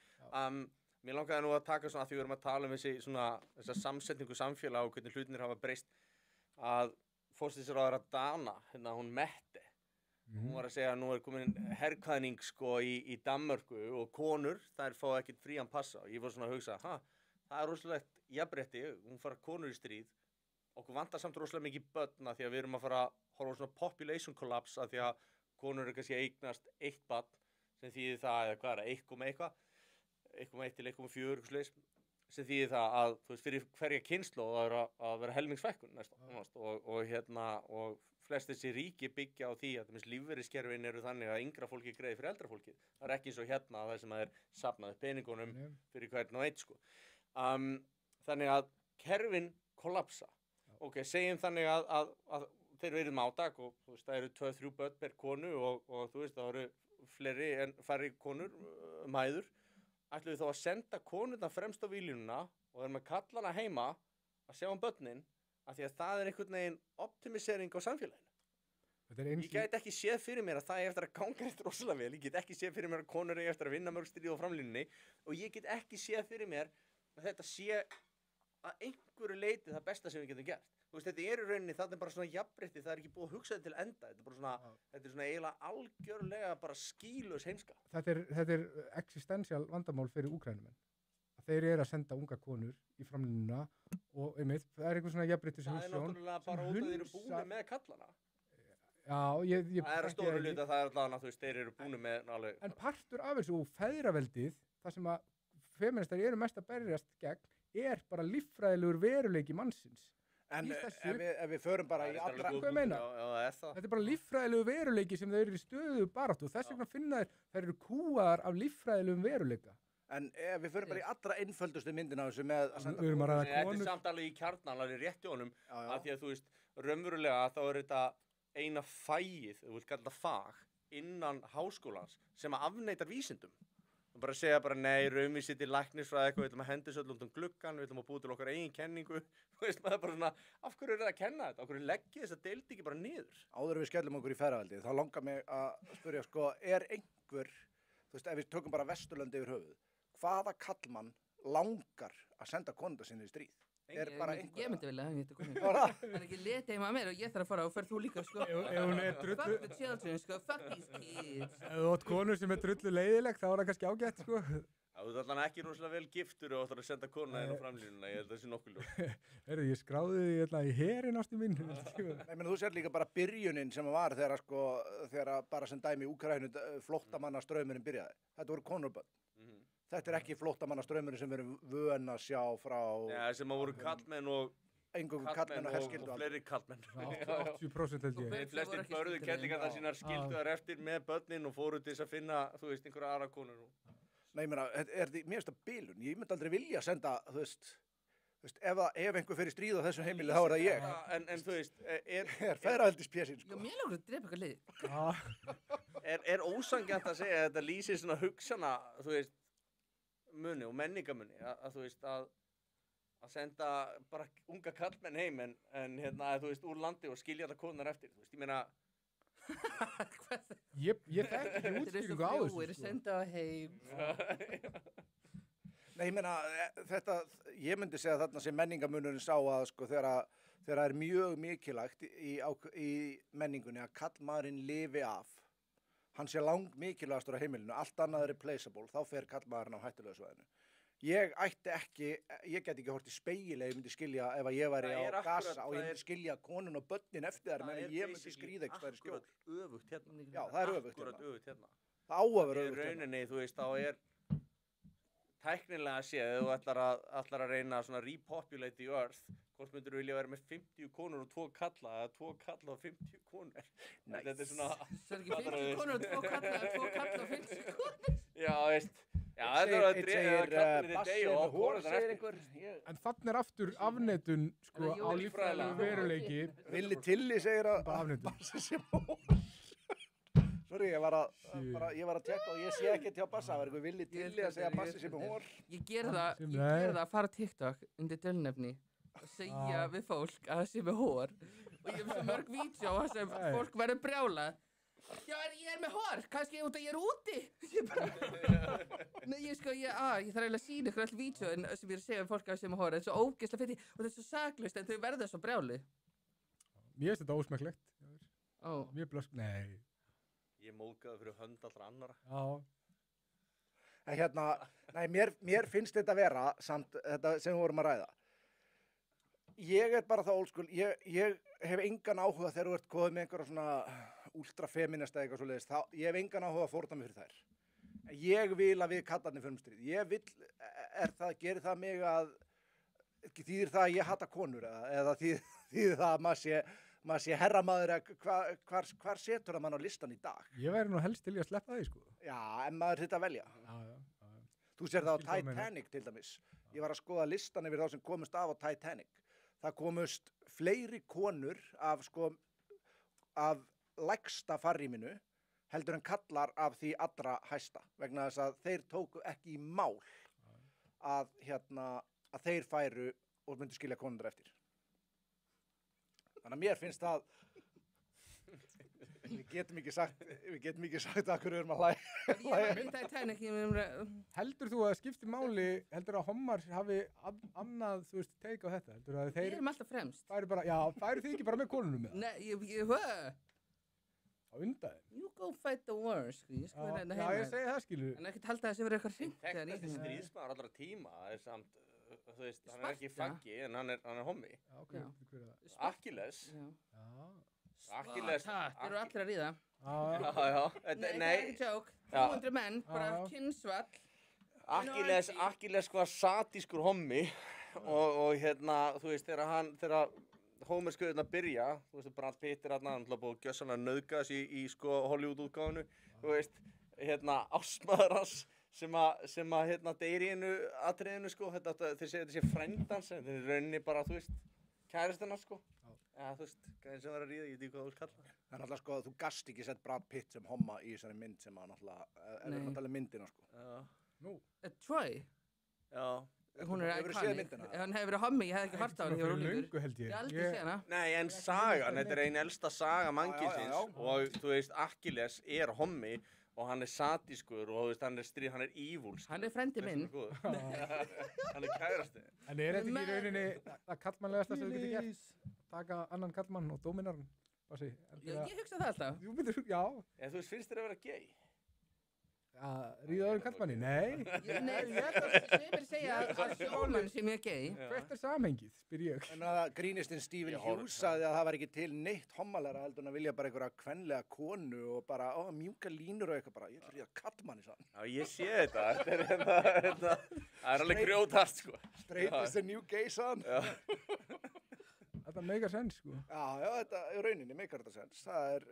mér langaði nú að taka svona að því við erum að tala um þessa samsetningu samfélag og hvernig hlutinir hafa breyst að forsætisráðherra Dana hún Mette hún var að segja að nú komin herkvæðning sko í Danmörku og konur þær fá ekkert frían passa og ég var svona að hugsa það er rosalegt jafnrétti hún fara konur í stríð okkur vantar samt rosalega mikið börn því að við erum að fara að horfa á svona population collapse því að konur eru kannski að eignast eitt barn sem þýðir það eða hvað er 1,1 til 1,4 sem þýðir það að þú veist fyrir hverja kynslóð að vera helmingsfækkun og flest þessi ríki byggja á því að lífeyriskerfin eru þannig að yngra fólki greiði fyrir eldra fólkið það er ekki eins og það sem er safnað peningunum fyrir hvern og einn sko þannig að kerfin kollapsa segjum þannig að þeir verið mátak og þú veist það eru 2-3 börn per konu og þú veist það eru fleiri en færri konur mæður ætlum við þá að senda konurna fremst á vílínuna og erum að kalla hana heima að sjá börnin af því að það er einhvern veginn optimisering á samfélaginu ég get ekki séð fyrir mér að það er eftir að ganga eftir rosalega vel ég get ekki séð fyrir mér að konur er eftir að vinna mörg stríð á framlínunni og ég get ekki séð fyrir mér að þetta sé að einhverju leyti það besta sem við getum gert þú veist þetta er í rauninni það er bara svona jafnrétti það er ekki búið að hugsa þetta til enda þetta er bara svona þetta er svona eiginlega algjörlega bara skýlaus heimska þetta er existential vandamál fyrir Úkraínumenn þeir eru að senda unga konur í framlínuna og einmitt það er einhver svona jafnréttis það er náttúrulega bara út að þeir eru búin með kallana það er að stóru hluta það er allavega þú veist þeir eru búin með alveg en partur af þessu feðraveldið það sem að feministar eru mest að berjast gegn er bara líffræðilegur veruleiki mannsins en ef við förum bara í allra þetta er bara líffræðilegu veruleiki sem þau eru í stöðu baráttu og þess vegna finna þær eru kúaðar af líffræðilegum veruleika en ef við förum bara í allra einföldustu myndina þessu með að senda þetta er samt alveg í kjarnan alveg rétt í honum af því að þú veist raunverulega þá er þetta eina fæið þú vilt kalla þetta fag innan háskólans sem að afneitar vísindum og bara segja bara nei, raunvísindi, læknisfræði eitthvað, við ætlum að henda þessu öll út gluggann, við ætlum að búa til okkar eigin kenningu, þú veist maður bara svona, af hverju er það að kenna þetta, af hverju leggja þess að deildi ekki bara niður? Áður við skellum okkur í feðraveldið, þá langar mig að spyrja sko, er einhver, þú veist, ef við tökum bara Vesturlönd yfir höfuð, hvaða kallmann langar að senda konunda sinni í stríð? Ég myndi vilja að þetta komið það er ekki leti heima að mér og ég þarf að fara og fer þú líka sko fuck the children sko, fuck these kids ef þú átt konur sem er drullu leiðilegt þá er það kannski ágætt sko þú ert allan ekki rosalega vel giftur og ætlar að senda konuna inn á framlínuna ég held að það sé nokkuð ljóst ég skráði því í herinn ástu mín þú sér líka bara byrjunin sem var þegar bara sem dæmi í Úkraínu flóttamannastraumurinn byrjaði þetta voru konurbönn þetta er ekki flóttamannastraumurinn sem við erum vön að sjá frá sem að voru kallmenn og fleiri kallmenn 80% held ég flestir börðu kellingar það sínar skilduðar eftir með börnin og fóru til þess að finna þú veist einhverja aðra konur Nei, ég meina, mér finnst það bilun ég myndi aldrei vilja senda þú veist, ef einhver fer í stríð á þessu heimili þá er það ég en þú veist er feðraveldispjesinn sko. mér langar að drepa eitthvað lið er ósanngjarnt að segja að þetta lýsir svona hugsana þú veist muni og menningamunni að þú veist að senda bara unga kallmenn heim en þú veist úr landi og skilja þetta konar eftir þú veist ég meina ég þekki ekki útskýringu á þessu sko. Senda heim Nei, ég meina ég myndi segja þarna sem menningamunurinn sá að sko þegar það er mjög mikilvægt í menningunni að kallmaðurinn lifi af hann sé lang mikilvægastur á heimilinu allt annað er replaceable þá fer kallmaðurinn á hættulegu svæðinu Ég ætti ekki, ég get ekki hort í spegil ef ég myndi skilja, ef að ég væri Það er á akkurat, gasa og ég myndi skilja konun og börnin eftir þær, menn ég myndi skríða ekki stæðir skjól. öfugt hérna. Já, það er öfugt Akkurat hérna. öfugt hérna. Það á að vera Í öfugt hérna. rauninni, þú veist, þá tæknilega séð, ef þú ætlar að reyna svona repopulate the earth, hvort myndir vilja vera með 50 konur og 2 kalla, eða 2 kalla og 50 konur. Nice. Þetta er svona... Það er ekki 50 konur og 2 kalla og 50 konur. Já, veist. Já, þetta er að Einn drefa segir kallinni bassi degi með og hór, konurnar segir eftir. einhver. En þannig aftur afneitun, sko, Jú, á líffræðilegu veruleiki. Villi Tilli segir að Bara afneitun. bassi sé hór. Sorry, ég var að tjekka og ég sé ekki hjá bassa, það var einhver Villi Tilli að segja að bassi sé með hór. Ég ger það að fara á TikTok undir dölnefni og segja við fólk að það sé með hór. Og ég hef svo mörg vídeo sem fólk verður brjálað. Já, ég er með hår, kannski út að ég er úti. Ég bara... Nei, ég þarf eiginlega að sýna ykkur all vídeoin sem ég er að segja fólk að það sé með hår. Það er svo ógeðslega fyndið og það er svo saklaust en þau verða svo brjálið. Mér finnst þetta ósmekklegt. Ó. Mér blösk, nei. Ég móðgaði fyrir hönd allra annara. Já. En hérna, nei, mér finnst þetta vera, samt þetta sem við vorum að ræða. Ég er bara það old school, ég hef engan áhuga þegar þú ert komið með einhverja svona ultrafeminista eitthvað svoleiðis, ég hef engan áhuga að fórna mig fyrir þær. Ég vil að við kallarnir fyrir stríð. Ég vil, gerir það mig að, þýðir það að ég hata konur eða þýðir það að maður sé herramaður, hvar setur það mann á listan í dag? Ég væri nú helst til í að sleppa því, sko. Já, en maður þetta velja. Já. Þú sér það á Skil hvað þú meinar. Titanic til dæmis. Ég var að skoða listan yfir þá sem komust af á Titanic. Það komust fleiri konur af lægsta farrýminu heldur en kallar af því allra hæsta vegna þess að þeir tóku ekki í mál að þeir færu og myndu skilja konur eftir. Þannig að mér finnst það við getum ekki sagt að hverju við erum að hlæja. Ég var í Titanic, Heldur þú að skipti máli, heldur að hommar hafi annað, þú veist, teik á þetta? Heldur að við þeir erum alltaf fremst. færu þið ekki bara með konunum með það? Nei, Á undan þeim? you go fight the war, sko. Ég sko hérna Já, heima. ég segi það, skilu. En ekkert halda þessi verið eitthvað hreint þegar ég Þekktasti stríðsmaður allra tíma er samt, þú veist, hann er ekki Sparta. faggi en hann er hommi. Já, ok, Já. hver er það? Achilles. Já. Achilles. Þeir eru allir að ríða. Já. Nei, það er ekki joke. Já. 300 menn, bara Já. kynnsvall. Achilles var satískur hommi og þú veist, þegar Homer-skauðurna byrja, þú veist, Brad Pitt er hann ætla búið að gjössanlega nauðga þessi í Hollywood-útgáfunu, þú veist, ástmaður hans sem deyr í einu atriðinu, sko, þeir segja þetta sé frændans, en þeir rauninni bara, þú veist, kærist hennar, sko. Já, þú veist, gæðin sem var að ríða, ég veit ekki hvað þú kalla. Það er náttúrulega sko að þú gast ekki sett Brad Pitt sem homma í þessari mynd sem að náttúrulega náttúrulega myndina, sko. Já. Troy, Já. hún er Hefurðu séð iconic. myndina? Hann hefur verið hommi, ég hef ekki hort á hann, ég var Fyrir úlingur. löngu, held Ég ég. hef aldrei séð hana. Nei, en sagan, þetta er ein elsta saga mannkynsins Já. og þú veist, Achilles er hommi og hann er satískur og þú veist, hann er evil. Hann er frendi minn. Hann er kærasti. En er þetta ekki í rauninni að kallmannlegasta sem þú getur gert? Taka annan kallmann og dóminar hann? Ég hugsa það alltaf. Þú myndir, já. En þú veist, finnst þér að vera gay? Ríða öðrum kallmanni? Nei. Nei, ég held að Sveimir segja að sjómann sé mjög gay. Hvert er samhengið, spyr ég. En að grínistinn Stephen Hughes sagði að það var ekki til neitt hommalega heldur en að vilja bara einhverja kvenlega konu og bara, mjúka línur og eitthvað bara, ég ætla að ríða kallmanni sann. Já, ég sé þetta. Það er alveg grjótart, sko. Straight is the new gay son. Þetta meikar sens, sko. Já, þetta er rauninni, meikar þetta sens. Það er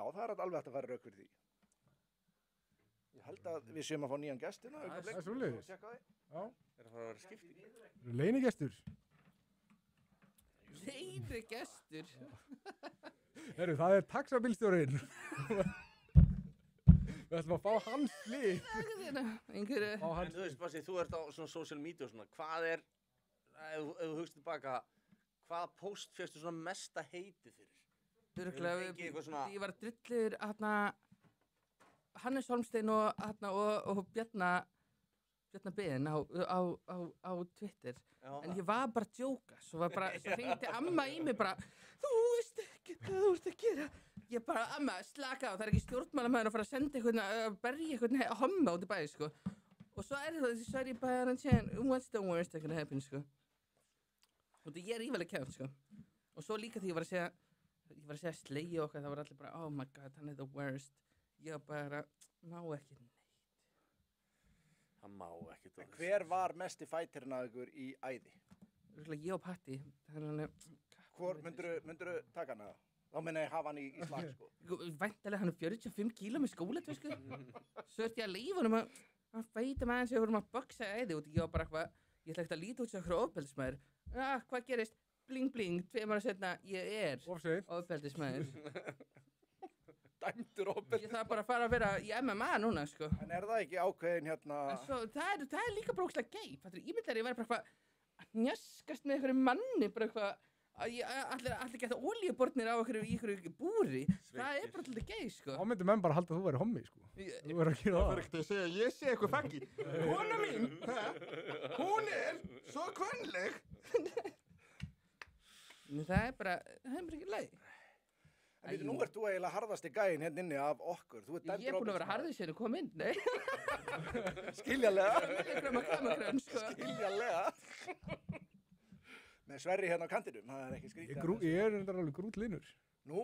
alveg hægt að fara rauk fyrir því. Ég held að við séum að fá nýjan gestina. Það er svoleiðis. Tjekka því. Já. Er það að fara að vera skipting? Leinigestur. Leinigestur. Herru, það er taxabílstjórinn. Við ætlum að fá hans lið. Einhverju. En þú veist, Bassi, þú ert á svona social media og svona, hvað er, ef þú hugst tilbaka, hvaða post fyrstu svona mesta heiti fyrir? Örugglega, Hefur fengið eitthvað svona- ég var drullir Hannes Holmstein og Bjarna Ben á Twitter. Já. En ég var bara að djóka, svo hringdi amma í mig bara, þú veist ekki hvað þú ert að gera. Ég bara, amma, slaka á, það er ekki stjórnmálamæður að fara að senda einhvern að berja einhvern að homma út í bæði, sko. Og svo er ég bara að segja, what's the worst that can happen, sko. Og það ég rífalega kjátt, sko. Og svo líka því ég var að segja Slay okkar, það var allir bara, oh my god, hann the worst. Ég bara, má ekki neitt. Hann má ekki það. Hver var mesti fætirinn af ykkur í æði? Ég og Patti, það alveg... Hvor myndirðu taka hana? Þá meina ég hafa hann í slag, sko. Væntalega hann 45 kíló með skólatösku. Svo ég að leifa honum að feita með hans, við vorum að boksa æði út. Ég var bara eitthvað, ég ætla ekkert að líta út sem okkur ofbeldismæður. Hvað gerist? Bling bling, 2 mánuðir seinna, ég er ofbeldismæður. Dæmdur ofbeldismæður. Ég þarf bara að fara að vera í MMA núna, sko. En er það ekki ákveðin hérna... En svo, það er líka brókslega gay. Ég myndi að ég væri bara eitthvað að njaskast með einhverju manni, bara eitthvað allir geta olíubornir á einhverju búri. Það er bara alltaf gay, sko. Þá myndi menn bara halda að þú væri hommi, sko. Þú verður að gera það. Það fyrir ekkert að segja, ég sé eitthvað faggi. Kona mín, hún er svo kvennleg. Það er bara ekki leið. En veitu, nú ert þú eiginlega harðasti gæinn hérna inni af okkur. Þú ert Ég er búin að vera harður sér að koma inn, nei. Skiljanlega. Milligram, sko. Skiljanlega. Með Sverri hérna á kantinum, það er ekki skrítið. Ég er alveg grútlinur. Nú?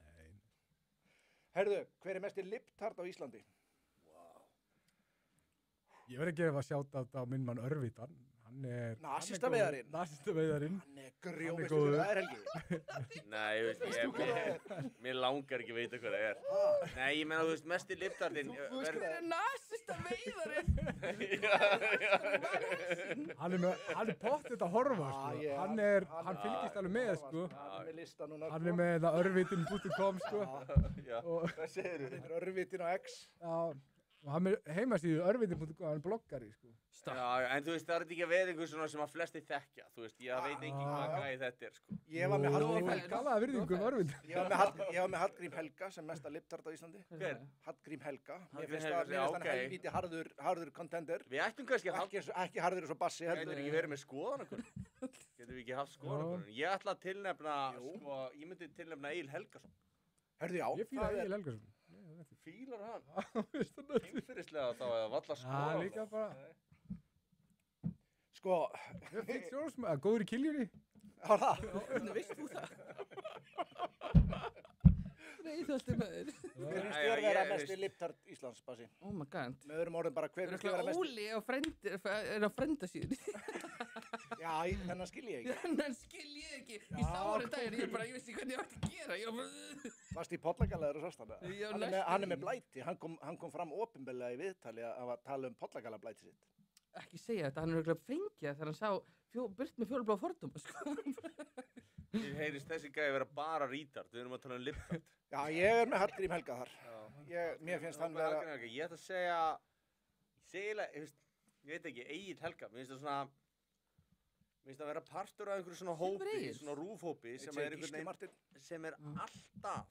Nei. Herðu, hver er mestir liptard á Íslandi? Ég verði að gefa sjátt á minn mann Örvitan. Hann er... Nasistaveiðarinn. Nasistaveiðarinn. Hann er grjóð, veistu hvað það er, Helgi? Nei, mér langar ekki að vita hvað það er. Nei, ég meina, þú veist, mesti liptardinn... Þú veist hvað það er? Nasistaveiðarinn! Hann er pottið að horfa, sko. Hann fylgist alveg með, sko. Hann er með lista núna, Hann er með örvitin.com, sko. Hvað segir þú? Hann er örvitin á X. Já. Og hann er heimasíðu örvitin.com, hann er bloggari, sko. Já, en þú veist, það er ekki að veða einhver svona sem að flesti þekkja, þú veist, ég veit ekki hvað gæði þetta er, sko. Ég var með Hallgrím Helga. Galaða virðingu örvitin. Ég var með Hallgrím Helga sem mesta liptard á Íslandi. Hver? Hallgrím Helga. Mér Hallgrím finnst Helga, hann ok. helvíti harður contender. Við ættum kannski að Ekki harður eins og Bassi heldur. Getum við ekki verið með skoðanakonun? Getum við ekki haft skoðanakonun? Ég ætla að tilnefna, sko, ég myndi tilnefna Egil Helgason. Herðu, já. Ég fíla Egil Helgason. Fílar hann? Kynferðislega þá eða valla skoða? Já, líka bara. Sko. Fyrst sjónsmaður, góður í kiljunni. Á það? Hvernig veist þú það? Reiðholti maður. Hver finnst þér vera mesti liptard Íslands, Bassi? Oh my god. Með öðrum orðum bara, hver finnst þér vera mesti? Óli er á frendasíðunni. Já, þennan skil ég ekki. Þennan skil ég ekki. Ég sá hann daginn, ég veist ekki hvernig ég átti að gera. Varst í pollagalaður og sást hann? Já, Hann er með blæti. Hann kom fram opinberlega í viðtali að tala pollagalablæti sitt. Ekki segja þetta, hann er örugglega fengið þegar hann sá burt með fjólblá fordóma, sko. Ég heyrist þessi gæði vera bara retard, við erum að tala um liptard. Já, ég er með Hallgrím Helga þar. Mér finnst hann vera... Ég ætla að segja, ég veit ekki, Egil Helga, mér finnst það svona, mér finnst það vera partur af einhverju svona hópi, svona rúfhópi sem er einhvern veginn, sem er alltaf,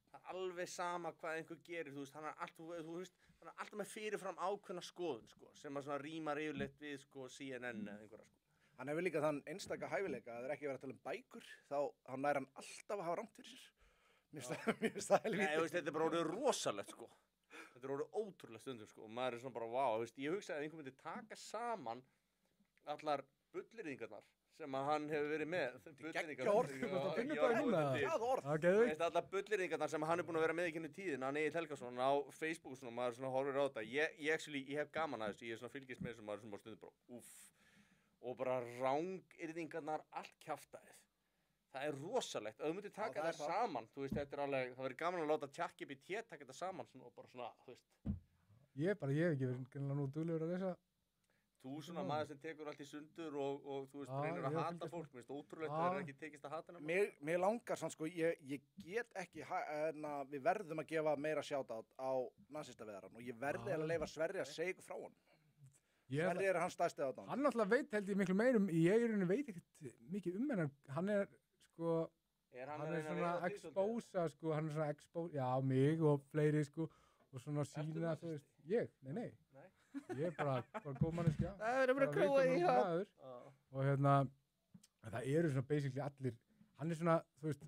það er alveg sama hvað einhver gerir, þú veist, hann er alltaf með fyrirfram ákveðna skoðun, sko, sem að svona rýmar yfirleitt við, sko, CNN eða einhverja, sko. Hann hefur líka þann einstaka hæfileika að það er ekki verið að tala um bækur, þá nær hann alltaf að hafa rangt fyrir sér. Mér finnst það helvítið. Nei, þú veist, þetta er bara orðið rosalegt, sko. Þetta er orðið ótrúlega stundum, sko, og maður er svona bara, vá, þú veist, ég hugsaði að einhver myndi taka saman allar bullyrðingarnar sem að hann hefur verið með. Geggjaorð. Það finnur bara núna. Það geður ekki. Allar bullyrðingarnar sem hann er búin að vera með í kynnu tíðin, hann Egil Helgason á Facebook, svona, maður svona horfir á þetta. Ég hef gaman að þessu, ég er svona fylgist með þessu, maður er svona bara stundum bara, úff. Og bara rangyrðingarnar, allt kjaftaðið. Það er rosalegt, ef þú myndir taka það saman, þú veist, þetta er alveg, það verður gaman að láta ChatGPT taka þetta saman svona, og bara svona, þú veist. Ég hef ekki verið gennilega nú duglegur að lesa. Þú svona maður sem tekur allt í sundur og þú veist, reynir að hata fólk, mér finnst ótrúlegt að það er ekki tekist að hata hana. Mér langar sann, sko, ég get ekki, við verðum að gefa meira shoutout á nasistaveiðarann og ég verði að leyfa Sverri að segja ykkur frá honum. Sverri er hans stærsti aðdáandi. Hann náttúrulega veit held ég miklu meirum, ég veit ekkert mikið hennar, hann er sko, hann er svona expósa sko, hann er svona expósa, já mig og fleiri sko, og svona sína, þú veist, nei. Ég er bara góð manneskja. Það er bara að króa í það. Og það eru svona basically allir, hann er svona, þú veist,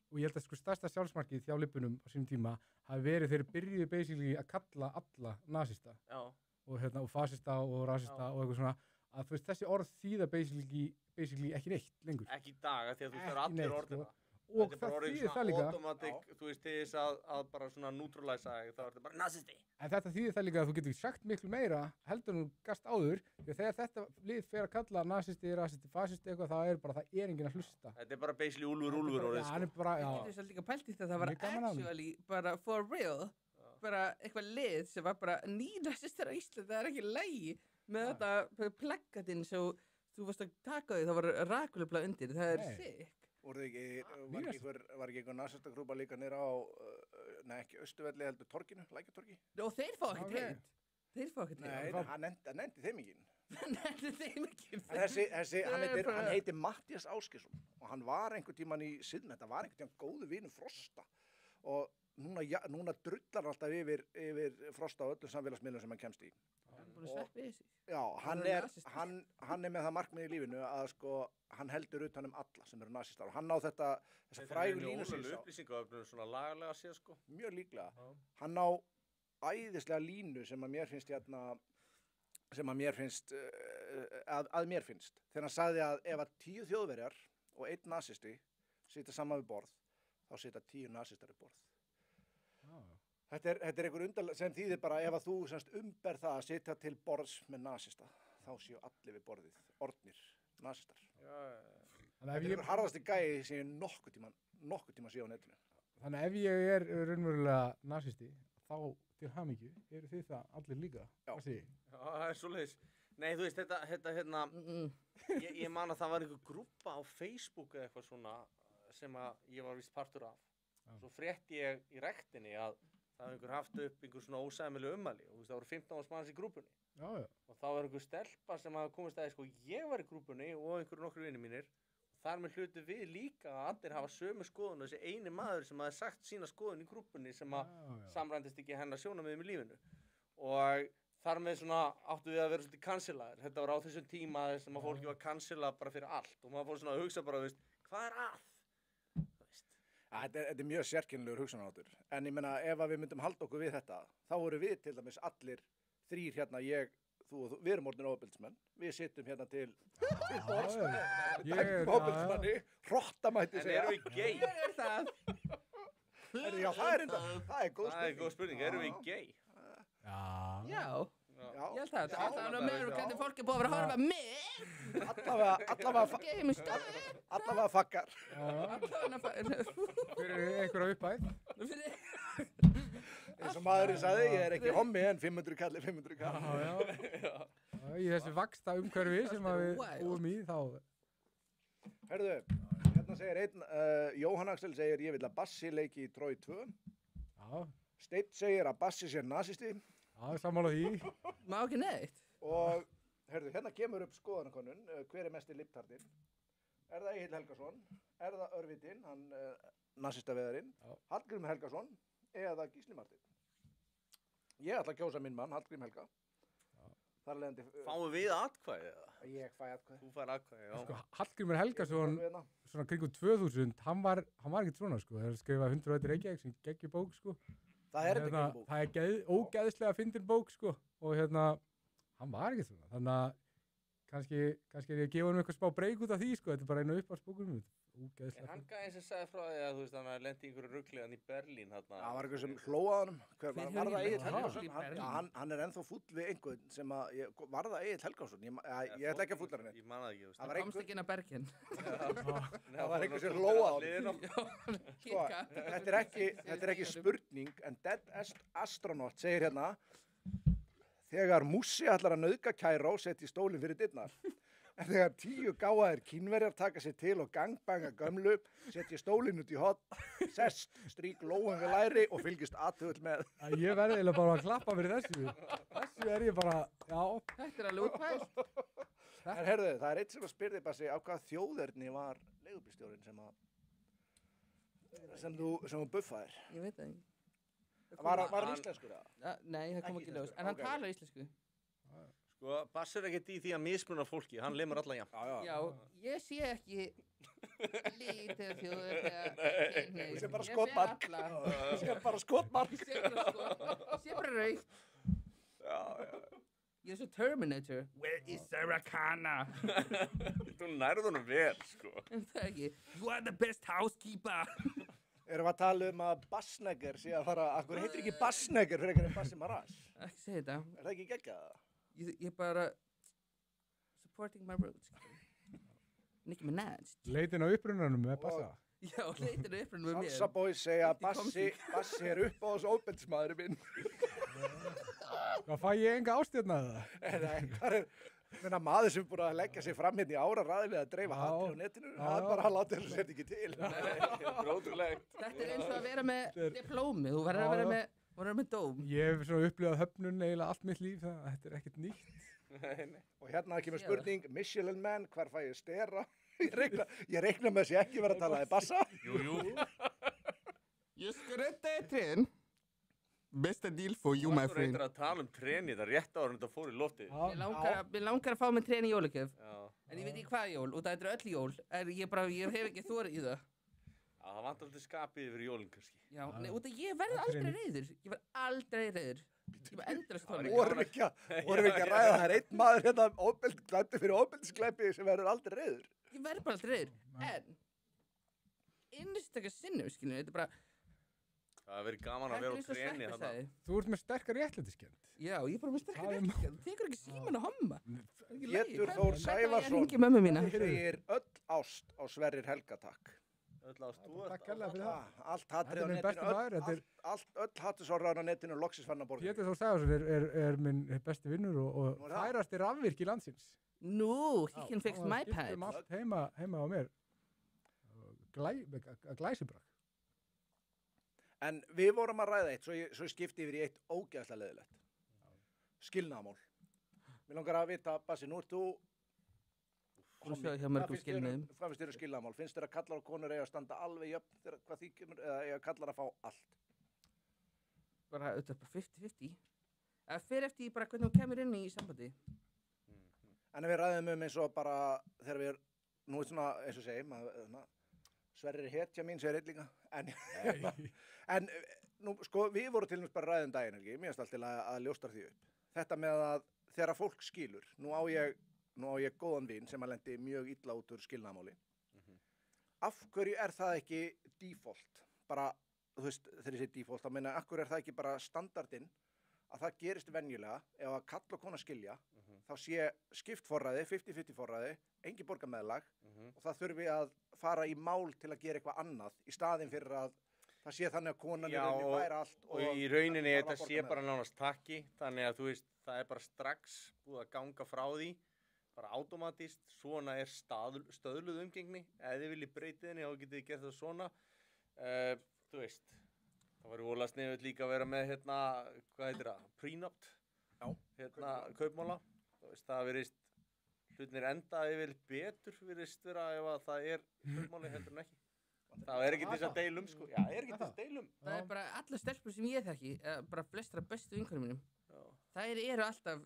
og ég held að sko stærsta sjálfsmarkið hjá Lippunum á sínum tíma hafi verið þeir byrjuðu basically að kalla alla nasista. Já. og fasista og rasista og eitthvað svona, að þú veist, þessi orð þýða basically ekki neitt lengur. Ekki í dag, af því að þú veist, það eru allir orðina. Og það þýðir það líka. Automatic, þú veist, til þess að bara svona neutralæsa, þá er þetta bara nazisti. En þetta þýðir það líka að þú getur sagt miklu meira heldur en þú gast áður, því að þegar þetta lið fer að kalla nazisti, rasisti, fasisti eitthvað, það er enginn að hlusta. Þetta er bara basically úlfur orðið, sko. Hann er bara, já. Ég getur líka pælt í það var actually bara for real, bara eitthvað lið sem var bara nýnasistar á Íslandi, það er ekki lægi með þetta plakatinn svo þú varst að taka því, það var rakuleblað undir, það er sick. Var ekki einhver nasista-grúpa líka niður á, ekki Austurvelli heldur torginu, Lækjartorgi? Og þeir fá ekkert heit. Þeir fá ekkert heit. Nei, hann nefndi þeim ekki. Hann nefndi þeim ekki. Hann heitir Matthías Ásgeirsson og hann var einhvern tímann í Siðmenn, það var einhvern tímann góðu vinur Frosta og núna drullar hann alltaf yfir Frosta á öllum samfélagsmiðlum sem hann kemst í. Já, hann er með það markmið í lífinu að sko, hann heldur utan alla sem eru nasistar og hann á þessa frægu línu sem Þetta er upplýsingaöfnum svona lagalega séð sko. Mjög líklega. Hann á æðislega línu sem að mér finnst að mér finnst þegar hann sagði að ef að 10 Þjóðverjar og 1 nasisti sitja saman við borð, þá sitja 10 nasistar við borð. Þetta er einhver undarlega sem þýðir bara ef að þú umber það að sitja til borðs með nasista, þá séu allir við borðið, orðnir nasistar. Þetta er einhver harðasti gæi sem ég nokkuð tíma sé á netinu. Þannig ef ég er raunverulega nasisti, þá til hamingju, eru þið það allir líka? Já. Já, það er svoleiðis. Nei, þú veist, þetta hérna, ég man að það var einhver grúppa á Facebook eða eitthvað svona sem að ég var vist partur af. Svo frétti ég í rektinni að það var einhver haft upp einhver svona ósæmileg ummæli og það voru 15 manns í grúpunni. Já. Og þá var einhver stelpa sem hafði komist að sko, ég var í grúpunni og einhverju nokkru vinir mínir og þar með hlutu við líka að allir hafa sömu skoðun og þessi eini maður sem hafði sagt sína skoðun í grúpunni sem að samrændist ekki hennar sjónarmiðum í lífinu. Og þar með svona áttu við að vera svolítið cancelaðir. Þetta var á þessum tíma sem að fólki var cancelað bara fyrir allt og maður fór svona að hugsa bara, veist, hvað er að? Þetta er mjög sérkennilegur hugsanaháttur, en ég meina ef við myndum halda okkur við þetta, þá voru við til dæmis allir 3 hérna, ég, þú og þú, við erum orðnir ofbeldismenn, við sittum hérna til borðs, dæmum ofbeldismanni, hrottamætti segja. En erum við gay? Ég er það. Já, það er góð spurning. Það er góð spurning, erum við gay? Já. Ég held það, allavega meður hvernig fólk er búið að vera að horfa með. Allavega fakkar. Fyrir einhverja uppæð. Eins og maðurinn sagði, ég er ekki hommi en 500 kalli. Já. Í þessu vaxta umhverfi sem við búum í þá. Herðu, hérna segir einn, Jóhann Axel segir ég vil að Bassi leiki í Trói 2. Já. Steinn segir að Bassi sé nasisti. Já, sammála því. Má ekki neitt. Og, herðu, hérna kemur upp skoðanakönnun, hver er mesti libtardinn? Er það Egill Helgason? Er það Örvitinn, hann nasistaveðarinn? Hallgrímur Helgason? Eða Gísli Marteinn? Ég ætla að kjósa minn mann, Hallgrím Helga. Þar leiðandi... Fáum við atkvæði eða? Ég fæ atkvæði. Þú fær atkvæði, já. Sko, Hallgrímur Helgason, svona kringum 2000, hann var ekkert svona, sko. Það er skrifað 100 rauðir Reykjavík sem geggjur bók, sko. Það er þetta ekki bók. Það er ógeðslega fyndin bók, sko. Og hann var ekki svona. Þannig að kannski er ég að gefa hann eitthvað smá breyk út af því, sko. Þetta er bara einu uppáhaldsbókunum. En hann gæði sem sagði frá því að þú veist hann að lendi í einhverju rugli í Berlín þarna. Það var eitthvað sem hlóaði honum. Var það Egill Helgason? Hann er ennþá fúll við einhvern sem að, var það Egill Helgason? Ég ætla ekki að fúlla hann. Ég man það ekki, veist. Það komst ekki inn að Bergin. Það var einhver sem hlóaði honum. Sko, þetta er ekki spurning, en Dead Astronaut segir hérna, þegar Mussi ætlar að nauðga Kæró, setji stólinn fyrir dyrnar. En þegar 10 gáðir Kínverjar taka sér til og gangbanga gömlu, setja stólinn út í hotn, sest, strík lóðum við læri og fylgist aðtöðl með. Ég verði eiginlega bara að klappa fyrir þessu. Þessu er ég bara, já. Þetta er alveg útpælt. En herðu, það er eitt sem að spyrði bara sig á hvaða þjóðerni var leigubílstjórinn sem þú buffaðir. Ég veit það ekki. Var hann íslenskur eða? Nei, það kom ekki ljós. En hann talar íslensku. Sko, Bass er ekkert í því að mismuna fólki, hann lemur alla jafn. Já, ég sé ekki lítið þjóður Þú sé bara skotmark. Þú sé bara skotmark. Ég sé bara raukt. Já. Ég er svo Terminator. Where is Sarah Connor? Þú nærðu honum vel, sko. Það ekki. You are the best housekeeper. Erum við að tala um að Bassnegger sé að fara, akkur heitir ekki Bassnegger fyrir einhverjum Bassi Maras? Ekki segja þetta. Er það ekki geggjað það? Ég bara supporting my roots. Nicki Minaj. Leitin á upprunanum með Bassa. Já, leitin upprunum með mér. Salsa Boys segja að Ég Bassi er upp á þessu óbeldsmaðurinn minn. Hvað fæ ég enga ástjörnaði það? Nei, hvað er, menna maður sem er búin að leggja sig fram hérna í ára raði við að dreifa Já. hatri á netinu, Já. það er bara að láta þess að setja ekki til. Þetta er ótrúlegt. Þetta er eins og að vera með diplómi. Þú verður að vera með dóm. Ég hef svona upplifað höfnun eiginlega allt mitt líf, það þetta er ekkert nýtt. Nei. Og hérna kemur spurning, Michelin Man, hvar fæ ég stera? Ég reikna með þess að ég ekki vera að tala í Bassa. Jú. Ég skal redda þér trén. Besta deal for you, my Þú friend. reyndar að tala um tréni það rétt áður en þetta fór í loftið. Mér langar að fá mig trén í jólagjöf. Já. En ég veit ekki hvað jól, og það er öll jól. En ég hef ekki þorið í það. Já, það vantar alltaf skapið yfir jólinn kannski. Já, nei, út af ég verð aldrei reyður. Ég verð aldrei reyður. Ég verð endalast tónleika. Vorum við ekki að ræða það er einn maður hérna glæpti fyrir óbeldisglæpi sem verður aldrei reyður. Ég verð bara aldrei reyður. En, einstakar sinnum, skiljum, þetta er bara, Það hefur verið gaman að vera á tréni Sveppi þarna. sagði. Þú ert með sterkar réttlætiskend. Já, ég er bara með sterkar Það er réttingar. Þú tekur ekki síman að homma. Pétur Þór Sævarsson Hringi mömmu mína. segir öll ást á Sverrir Helga takk. Öll ást, þú Takk ert kærlega fyrir það. Allt hatrið Þetta á er minn besti maður, þetta netinu, er- öll hattusorraðan á netinu loksins fann að borga. Pétur Þór Sævarsson er minn besti vinnur og Nú er það. færasti rafvirki landsins. Nú, he can fix Hann my skiptir um pipes. allt heima á mér. Glæsibrak. En við vorum að ræða eitt, svo ég skipti yfir í eitt ógeðslega leiðilegt. Skilnaðamál. Mér langar að vita, Bassi, nú ert þú... Þú sjáðu hjá mörgum skilnaðum. Hvað finnst þér skilnaðamál? Finnst þér að kallar og konur eiga að standa alveg jöfn þegar hvað því kemur, eða eiga kallar að fá allt? Bara, þetta er bara 50-50. Það fer eftir í bara hvernig þú kemur inn í sambandi. En við ræðum eins og bara þegar við nú er svona, eins og segjum, Sverrir hetja mín, segir einn líka. En nú, sko, við vorum til dæmis bara ræðum daginn, ekki? Mér finnst allt til að ljóstra því upp. Þetta með að þegar fólk skilur, nú á ég góðan vin sem að lendi mjög illa út úr skilnaðamáli. Af hverju er það ekki default? Bara, þú veist, þegar ég segi default, þá meina, af hverju er það ekki bara standardinn að það gerist venjulega ef að kall og kona skilja, þá sé skipt forræði, 50-50 forræði, engin borgarmeðlag og það þurfi að fara í mál til að gera eitthvað annað í staðinn fyrir að það sé þannig að konan í rauninni færa allt og í rauninni þarf að þetta borga sé með bara nánast takki, þannig að þú veist, það er bara strax búið að ganga frá því, bara automatist, svona er stöðluð umgengni, ef þið viljið breytið henni, þá getið þið gert það svona, þú veist, það var voðalega sniðugt líka að vera með, hérna, hvað heitir það, prenup, hérna, kaupmála, þú veist, það verist, hlutinir enda yfir betur virðist vera ef að það er kaupmáli heldur en ekki. Það er ekki til þess að deilum, sko. Já, það er ekki til þess að deilum. Það er bara allar stelpur sem ég þekki, bara flestra bestu vinkonum mínum. Þær eru alltaf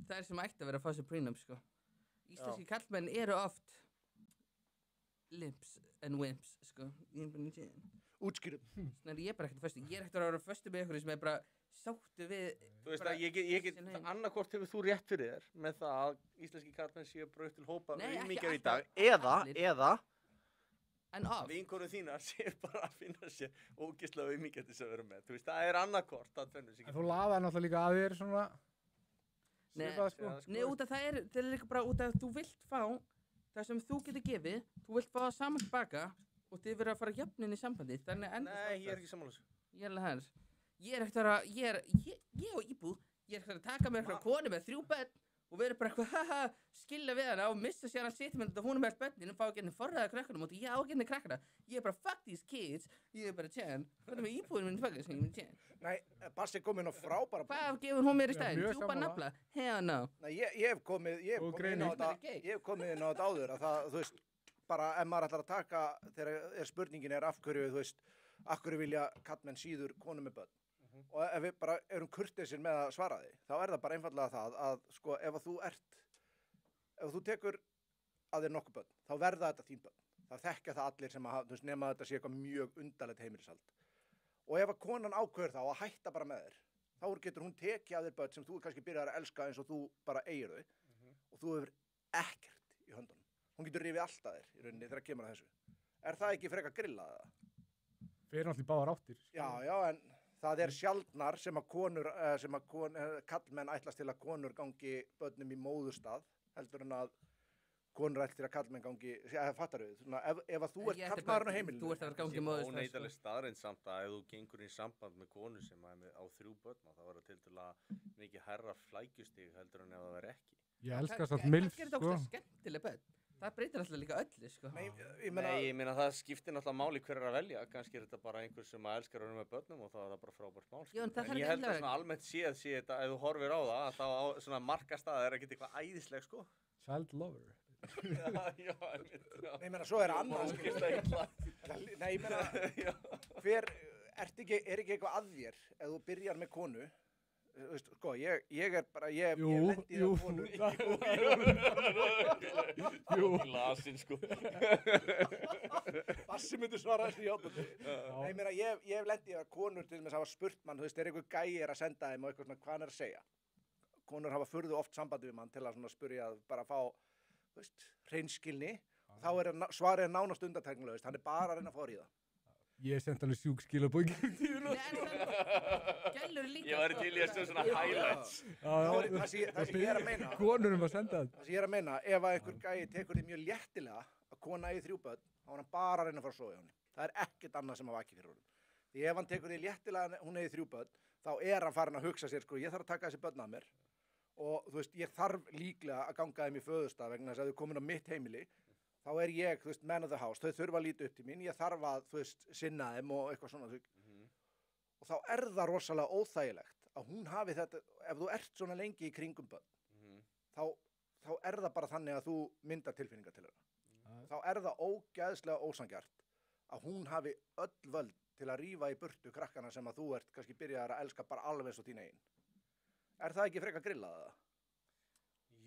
þær sem ætti að vera að fá sér prenup, sko. Íslenski kallmenn eru oft limps and wimps, sko. Útskýrum. Þannig ég er bara ekkert föstu. Ég er ekkert að vera föstu með ykkur sem er bara sáttu við... Þú veist að ég get annarkvort hefur þú rétt fyrir þér með það að íslenski karlmenn séu bara upp til hópa auðmíkjar í dag eða en of. Vinkonur þínar séu bara að finna sér ógeðslega auðmíkjar til þess að vera með. Þú veist, það er annarkvort að tvennu sig. En þú laðar náttúrulega líka að þér svona svipað, sko. Nei, út af það er líka bara út af að þú vilt fá það sem þú getur gefið, þú vilt fá það saman tilbaka og þið verður að fara jöfnin í sambandi. Nei, ég er ekki sammála þessu. Ég er alveg hans. Ég er ekkert að, ég á íbúð, ég er ekkert að taka með eitthvað konu með 3 börn og verður bara eitthvað, skilja við hana og missa sér hann sittiminn og hún er með börnin og fá ekki henni forræða krakkanum og ég á ekki henni krakkana. Ég er bara, fuck these kids, ég er bara tjén, hvernig með íbúðinu minni fuckast sem ég myndi tjén. Nei, Bassi kom inn á frábæra... Hvað gefur hún mér í stæðin? mjög Djúpa sammála. nafla? Hell no. Nei, ég hef komið inn á þetta áður að það, þú veist, bara ef maður ætlar að taka, þegar spurningin er af hverju, þú veist, af hverju vilja kallmenn síður konu með börn. Og ef við bara erum kurteisir með að svara því, þá er það bara einfallega það að, sko, ef þú tekur að þér nokkuð börn, þá verða þetta þín börn. Það þekkja það allir sem að, þú veist, nema þetta sé eitthvað mjög undarlegt heimilishald. Og ef að konan ákveður þá að hætta bara með þér, þá getur hún tekið af þér börn sem þú kannski byrjar að elska eins og þú bara eigir þau og þú hefur ekkert í höndunum. Hún getur rifið allt að þér í rauninni þegar kemur að þessu. Er það ekki frekar grillað það? Fyrir náttúrulega í báðar áttir. Já, en það er sjaldnar sem að kallmenn ætlast til að konur gangi börnum í móðurstað heldur en að konur ætlast til að kallmenn gangi, fattar við, svona, ef að þú ert kallmaðurinn á heimilinu. Þú ert að vera gangi móðurstað. Óneitanleg staðreynd samt að ef þú gengur í samband með konu sem er á 3 börn, þá er það tiltölulega mikið hærra flækjustig heldur en ef það verður ekki. Ég elska samt milf, Það gerir þetta ógeðslega skemmtileg börn. Það breytir alltaf líka öllu, sko. Nei, ég meina það skiptir náttúrulega máli hver að velja. Kannski er þetta bara einhver sem elskar að vera með börnum og þá er það bara frábært mál. Já, en það þarf En ég ekki held að endilega svona almennt séð sé þetta, ef þú horfir á það, þá á svona markastað er ekkert eitthvað æðisleg, sko. Child lover. Já, einmitt. Nei, ég meina, svo er annað. Nei, ég meina, er ekki eitthvað að þér ef þú byrjar með konu? Þú veist, sko, ég er bara, ég lendi í það konu. Jú. Glasin, sko. Bassi myndi svara þessi játandi. Nei, ég meina, ég hef lendi í það konur til þess að hafa spurt mann, þú veist, einhver gæi að senda þeim og eitthvað svona, hvað hann að segja? Konur hafa furðu oft sambandi við mann til að svona spyrja að bara fá, þú veist, hreinskilni. Þá svarið nánast undantekningarlaust, hann er bara að reyna að fá ríða. Ég sendi alveg sjúk skilabóð í tíðinu. Gællur líka. Ég var til í að segja svona highlights. Það sem ég er að meina. Konurum að senda það. Það sem ég er að meina, ef að einhver gæi tekur því mjög léttilega að kona eigi 3 börn, þá er hann bara að reyna að fara að sofa í honum. Það er ekkert annað sem að vaki fyrir honum. Því ef hann tekur því léttilega að hún eigi 3 börn, þá er hann farin að hugsa sér, sko, ég þarf að taka þessi börn að mér. Og þú veist, ég þarf líklega að ganga þeim í föðustaf vegna þess að þau komin á mitt heimili. Þá er ég, þú veist, man of the house, þau þurfa að líta upp til mín, ég þarf að, þú veist, sinna þeim og eitthvað svona. Og þá er það rosalega óþægilegt að hún hafi þetta, ef þú ert svona lengi í kringum börn, þá er það bara þannig að þú myndar tilfinningar til þeirra. Þá er það ógeðslega ósangjart að hún hafi öll völd til að rífa í burtu krakkana sem að þú ert kannski byrjaðar að elska bara alveg eins og þín eigin. Er það ekki frekar grillað það?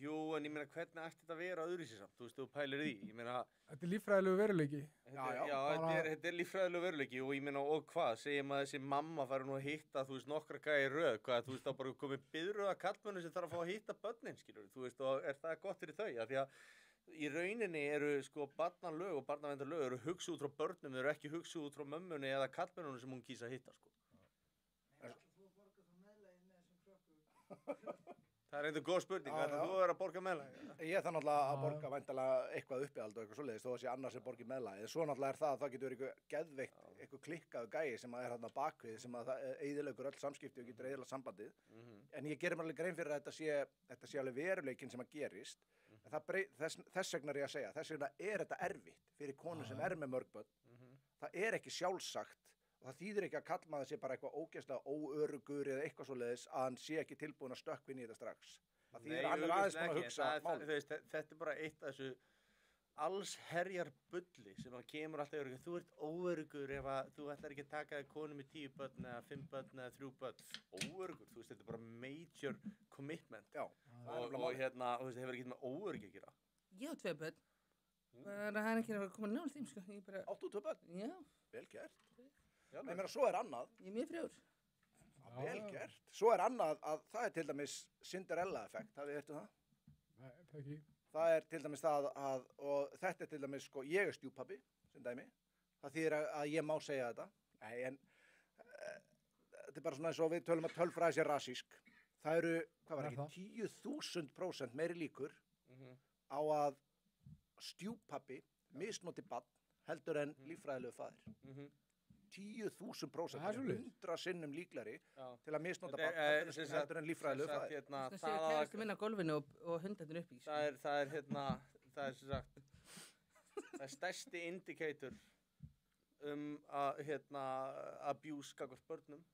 Jú, en ég meina, hvernig ætti þetta að vera öðruvísi samt? Þú veist, þú pælir í, ég meina... Þetta er líffræðilegu veruleiki. Þetta er líffræðilegu veruleiki og ég meina, og hvað? Segjum að þessi mamma fari nú að hitta, þú veist, nokkra gæi röð, hvað, þú veist, þá bara komið biðröða kallmönnu sem þarf að fá að hitta börnin, skilur, þú veist, og er það gott fyrir þau? Því að í rauninni eru, sko, barnalög og barnaverndarlög eru hugsa út frá börnum, þau eru ekki hugsa út frá mömmunni eða kallmönnunum sem hún kýsa að hitta, sko. Það er eitthvað góð spurning, þú verður að borga meðlagið? Ég þarf náttúrulega að borga væntanlega eitthvað uppihald og eitthvað svoleiðis, þó að sé annars er borgið meðlagið. Svo náttúrulega er það getur eitthvað geðveikt, eitthvað klikkaðu gæi sem er þarna bakvið, sem að það eyðileggur öll samskipti og getur eyðilega sambandið. En ég gerir mér alveg grein fyrir að þetta sé alveg veruleikinn sem að gerist. En þess vegna er ég að segja, þess vegna er þetta erfitt fyrir konu sem er með mörg börn. Það er ekki sjálfsagt. Og það þýðir ekki að kallmaður sé bara eitthvað ógeðslega óörugur eða eitthvað svoleiðis að hann sé ekki tilbúin að stökkva inn í þetta strax. Það þýðir að hann er aðeins búin að hugsa málum. Þetta er bara eitt af þessu allsherjar bulli sem að kemur alltaf yfir. Þú ert óörugur ef að þú ætlar ekki að taka þér konu með 10 börn eða 5 börn eða 3 börn. Óörugur, þú veist, þetta er bara major commitment. Já. Og hérna, þú veist, það hefur ekki með óöryggi að gera. Ég á 2 börn. Það er ekki að koma nála þeim, sko. Áttu 2 börn? Já. Vel gert. Ég meina, svo er annað. Ég er mjög frjór. Vel gert. Svo er annað að það er til dæmis Cinderella-effekt, hafið þið hértu það? Nei, ekki. Það er til dæmis það að, og þetta er til dæmis, sko, ég er stjúpabbi, sem dæmi. Það þýðir að ég má segja þetta. Nei, en þetta er bara svona eins og við tölum að tölfræði sé rasísk. Það eru, hvað var ekki, 10.000% meiri líkur á að stjúpabbi misnoti barn heldur en líffræðilegu faðir. 10.000%, 100 sinnum líklari til að misnota barn heldur en líffræðilegu faðir. Það séu kærastu minna á gólfinu og hundarnir upp í. Það er sem sagt, það er stærsti indikator að abuse gagnvart börnum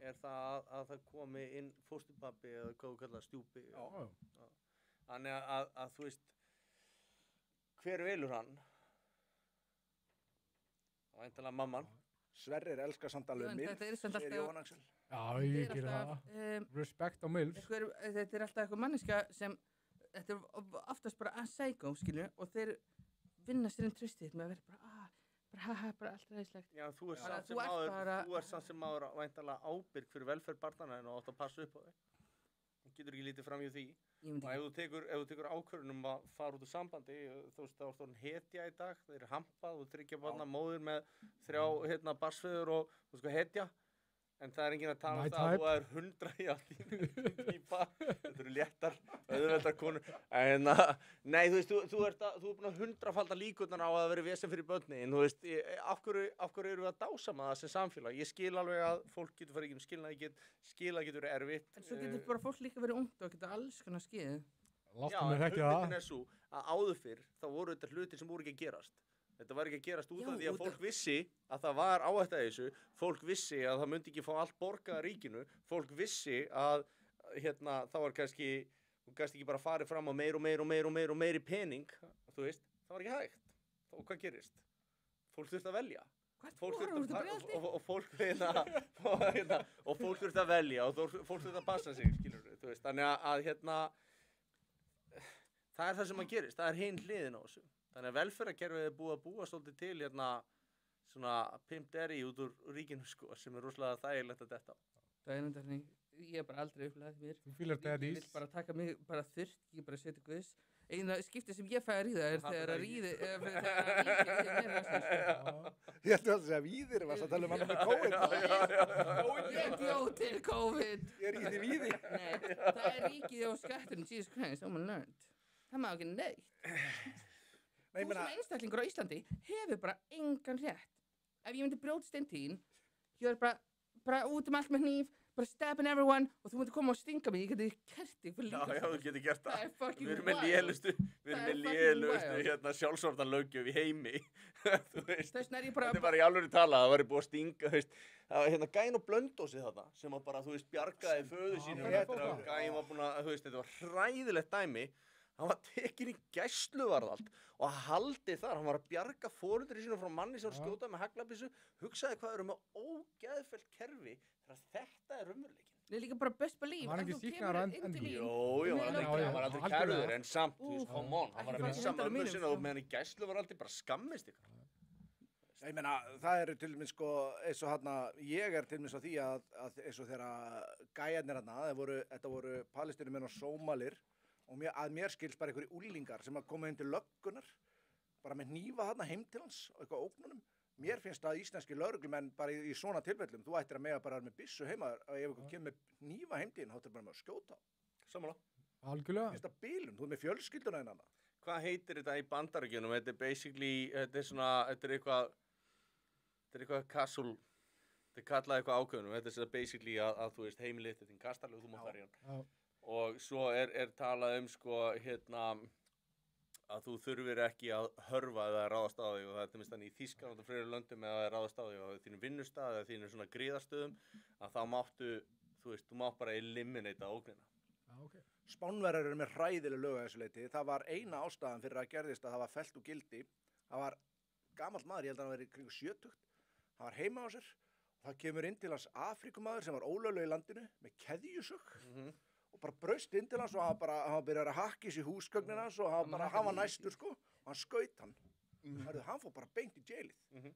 er það að það komi inn fósturpabbi eða hvað þú kallar stjúpi. Þannig að þú veist, hver velur hann? Væntanlega mamman. Sverrir elskar samt alveg MILF, segir Jóhann Axel. Já, ég gerir það. Respect á MILF. Þetta er alltaf eitthvað manneska sem, þetta er oftast bara að psycho, skilju, og þeir vinna sér tröstið með að vera bara, bara haha, bara allt ræðislegt. Já, þú ert Bara, samt þú sem ert áður, bara- þú ert samt sem áður væntanlega ábyrg fyrir velferð barnanna þinna og átt að passa upp á þig. Þú getur ekki lítið fram í því. Ég myndi Og ef þú tekur ákvörðun að fara út úr sambandi, þú veist, þá er stóðan hetja í dag, þeir eru hampað og 3 barna móðir með 3 barsfeður og þú veist hvað hetja. En það er enginn að tala My um það að type. þú er 100 í þín típa, þetta eru léttar, auðveldar konur. En nei, þú veist, þú ert búin að 100-falda líkurnar á að það veri vesen fyrir börni. En þú veist, af hverju eru við að dásama það sem samfélag? Ég skil alveg að fólk getur farið ekki um skilnað, skilað getur verið erfitt. En svo getur bara fólk líka verið ungt og getur alls konar skeið. Láttu mig þekkja hugmyndin það. er svo að áður fyrr þá voru þetta hlutir sem voru ekki að gerast. Þetta var ekki að gerast út Já, af því að út af- fólk vissi að það var áhætta í þessu, fólk vissi að það myndi ekki fá allt borgað af ríkinu, fólk vissi að þá var kannski, þú gæst ekki bara farið fram á meiri pening, þú veist, það var ekki hægt. Og hvað gerist? Fólk þurfti að velja. Hvað Fólk voru þurfti þetta að bregðaldi? og fólk þurfti að velja og fólk þurfti að passa sig, skilur þú veist. Þannig að það er það sem að gerist, það er hinn hliðin á þessu. Þannig að velferðarkerfið er búið að búa svolítið til svona pimp daddy út úr ríkinu sko, sem er rosalega þægilegt að detta á. Það er enda þannig, ég hef bara aldrei upplegað mér. Þú fílar Ég daddies. vil bara taka mig bara þurrt, ég bara setja guðs. Eina skipti sem ég fæ að ríða er Hatar þegar það að ekki. ríði, þegar að ríði mér er sko. Ég ætti að segja víðir, varst að tala um hann með COVID. Ég bjóð til COVID. Ég er í því víði. Nei, það er ríkið og skatturinn, Jesus Christ, oh my lord. Það má ekki neitt. Nei, Þú sem einstaklingur á Íslandi hefur bara engan rétt. Ef ég myndi brjótast inn til þín, ég er bara út um allt með hníf, bara stabbing everyone og þú myndi koma og stinga mig, ég geti kert þig fyrir líka. Já, þú getur gert Það það. er fucking Við erum með wild. lélustu, Það er fucking wild. sjálfsvartanlöggjöf í heimi. Þú veist. Þess vegna er ég bara, Þetta er bara í alvöru talað, það var búið að stinga, þú veist, það var Gæn og Blöndósi þarna, sem var bara, þú veist, bjargaði föðu sínum, já, eftir að Gæn var búin að, þú veist, þetta var hræðilegt dæmi, hann var tekinn í gæsluvarðhald og haldið þar, hann var að bjarga foreldri sínum frá manni sem skjótaði með haglabyssu, hugsaði hvað eru með ógeðfellt kerfi, þegar þetta er raunveruleikinn. ég er líka bara best believe. Var hann ef ekki þú sýknaður kemur en- inn til endilega? mín Jó, með hann lögreglu- var aldrei algjörlega. kærður, en samt, þú veist, Úff, come on, hann ekki var að fara missa til hendur á mömmu mínum, sinna sko. og með hann í gæsluvarðhaldi, bara skammist ykkur. Ég meina, það eru til dæmis sko, eins og hérna, ég er til dæmis á því að eins og þegar gæjarnir hérna, þetta voru palestínumenn og sómalir og að mér skils bara einhverju úlingar sem að koma heim til löggunar, bara með hnífa hérna heim til hans og eitthvað ógnunum. Mér finnst að íslenski lögreglumenn bara í svona tilfellum, þú ættir að mega bara með byssu heima og ef eitthvað kemur með hnífa heim til þín, þá ættir bara með að skjóta. Sammála. Algjörlega. Finnst það bílun, þú er með fjölskylduna hennan. Hvað heitir þetta í Bandaríkjunum? Þetta er basically, þetta er eitthvað castle, þetta er kallað eitthvað ákveðnum, þetta er svona basically að þú veist heimilið þetta er þinn kastarli og þú mátt fara í hann. Já. Og svo er talað sko, að þú þurfir ekki að hörfa eða ráðast á þig og það er til dæmis þannig í Þýskalandi og fleiri löndum eða að ráðast á þig og þínu vinnustað eða þínu svona gríðastöðum að þá máttu, þú veist, þú mátt bara eliminata ógnina. Já, ok. Spánverjar eru með hræðileg lög að þessu leyti. Það var eina ástæðan fyrir að gerðist að það var fellt úr gildi. Það var gamalt maður, ég held að hann verið kringu 70. Það var heima á sér og það kemur inn til hans Afrikumaður sem var ólögleg í landinu með keðjusögg og bara braust inn til hans og hann byrjar að hakkis í húsgögnin hans og hann var næstur sko og hann skaut hann. Hann fór bara beint í jailið.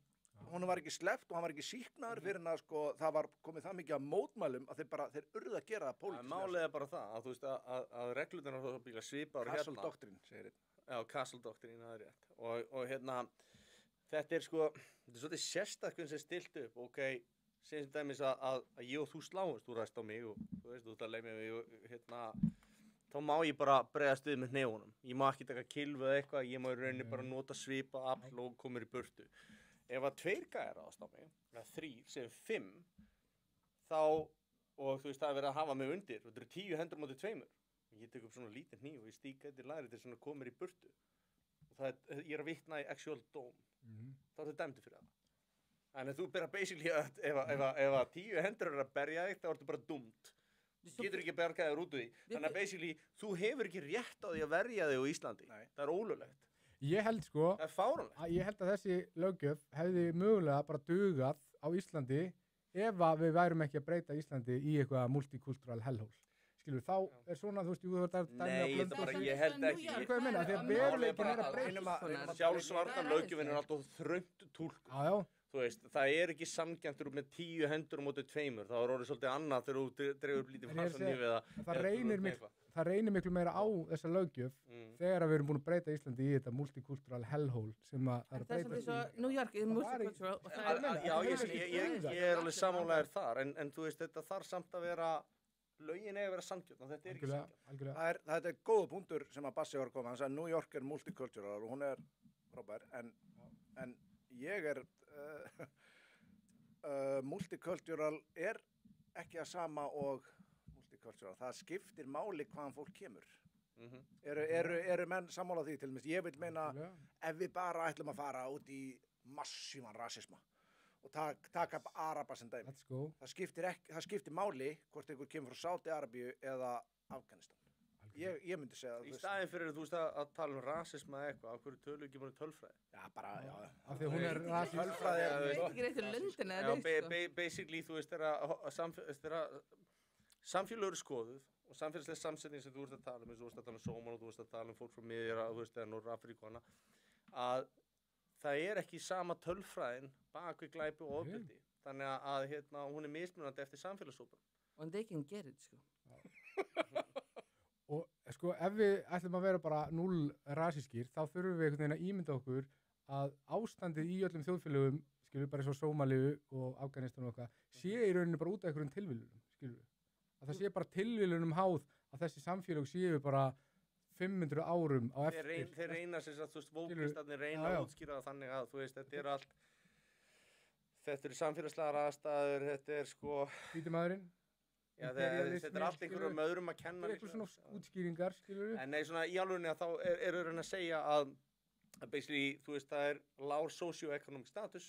Hún var ekki sleppt og hann var ekki sýknaður fyrir en að sko það var komið það mikið að mótmælum að þeir urðu að gera það pólitískt. Málið er bara það að þú veist að reglurnar á það bíla svipaður hérna. Castle Doctrine, segir þetta. Já, Castle Doctrine, það er rétt. Og þetta er sko, þetta er svolítið sérstaklega sem stilt upp, ok, segjum sem dæmis að ég og þú sláumst, þú ræst á mig og þú veist, þú ert að leið með mig og þá má ég bara bregðast við með hnefunum. Ég má ekki taka kilvu eða eitthvað, ég má í rauninni bara nota svipa afl og komur í burtu. Ef að 2 gæjar ráðast á mig, eða 3, sem 5, þá, og þú veist, það er verið að hafa mig undir, þetta eru 10 hendur móti 2. Ég tek upp svona lítinn hníf og ég stíka þetta í lagri til svona komur í burtu. Og ég er að vitna í actual dóm. Þá er þetta dæmdur fyrir það. Þannig að þú byrjar basically að ef að 10 hendur eru að berja þig, þá ertu bara dúmt. Þú getur ekki að berga þig út úr því. Þannig að basically, þú hefur ekki rétt á því að verja þig á Íslandi. Nei. Það er ólöglegt. Ég held sko, Það er fáránlegt. ég held að þessi löggjöf hefði mögulega bara dugað á Íslandi ef að við værum ekki að breyta Íslandi í eitthvað multikultúral hellhól. skilur, þá er svona, þú veist, jú, þú ert að dæmi á Nei, Blönduósi. þetta bara, ég held ekki. Hvað ég meina, því að veruleikinn er að breytast. Sjálfsvarnar löggjöfin er alltaf þröngt túlk. Já, Þú veist, það er ekki samgjantur með 10 hendur á móti 2, þá er orðið svolítið annað þegar þú dregur upp lítið En ég er að farsanýf eða... það reynir miklu meira á þessa löggjöf þegar við erum búin að breyta Íslandi í þetta multikultural hellhole sem að Það er svolítið svo, New York er multicultural og það er... Já, ég er alveg sammálaður þar, en þú veist, þetta þarf samt að vera... Lögin er að vera samgjöld, og þetta er ekki samgjöld. Það er góða punktur sem að Bassi var að koma. Hann sagði New York er multicultural og hún er frábær, en ég er... multicultural er ekki að sama og multicultural. Það skiptir máli hvaðan fólk kemur. Eru menn sammála því til dæmis? Ég vil meina ef við bara ætlum að fara út í massívan rasisma og taka Araba sem dæmi. Það skiptir máli hvort einhver kemur frá Sádi-Arabíu eða Afganistan. Ég myndi segja Í staðinn fyrir þú veist að tala rasisma eða eitthvað, af hverju tölu ekki bara tölfræði? Já, bara, já. Af því að hún er rasist. Tölfræði Ég veit ekki reynt Lundin eða neitt, sko. Basically, þú veist, þegar samfélög eru skoðuð og samfélagslega samsetning sem þú ert að tala um, eins og þú ert að tala um Sómal og þú ert að tala um fólk frá Miðjara, þú veist, eða Norður-Afríku og annað, að það er ekki sama tölfræðin bak við glæpi og ofbeldi. Þannig að hún er mismunandi eftir samfélagshópum. And they can get it, sko. Og sko, ef við ætlum að vera bara 0 rasískir, þá þurfum við einhvern veginn að ímynda okkur að ástandið í öllum þjóðfélögum, skilur, bara eins og Sómalíu og Afganistan og eitthvað, sé í rauninni bara út af einhverjum tilviljunum, skilur. Að það sé bara tilviljunum háð að þessi samfélög séu bara 500 árum á eftir. Þeir reyna sér að, þú veist, vókistarnir reyna að útskýra það þannig að, þú veist, þetta er allt, þetta eru samfélagslegar aðstæður, þetta er sko... Hvítimaðurinn? Já, þetta er allt einhverjum öðrum að kenna. Það er eitthvað svona útskýringar, skilur við. En nei, svona í alvegni að þá eru raun að segja að basically, þú veist, það er lágur socio-economic status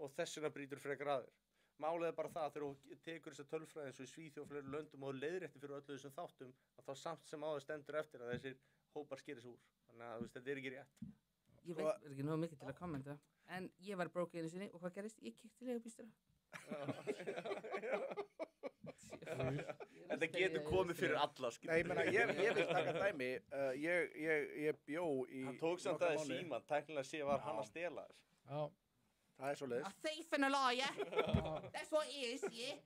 og þessina brýtur frekar aðeir. Málið er bara það að þegar þú tekur þessa tölfræði eins og í Svíþjóð og fleiri löndum og leiðrétti fyrir öllu þessum þáttum að þá samt sem áður stendur eftir að þessir hópar skeri sig úr. Þannig að þú veist, þetta er ekki rétt. Ég veit ekki nógu mikið til að kommenta. En ég var broke einu sinni og hvað gerist? Ég kíkti leigubílstjóra. Þetta getur komið fyrir alla, skilur. Nei, ég meina, ég vil taka dæmi. Ég bjó í... Hann tók samt aðeins símann, tæknilega sé var hann að stela þess. Já. Það er svo leiðis. A thief and a liar. That's what it is, yeah.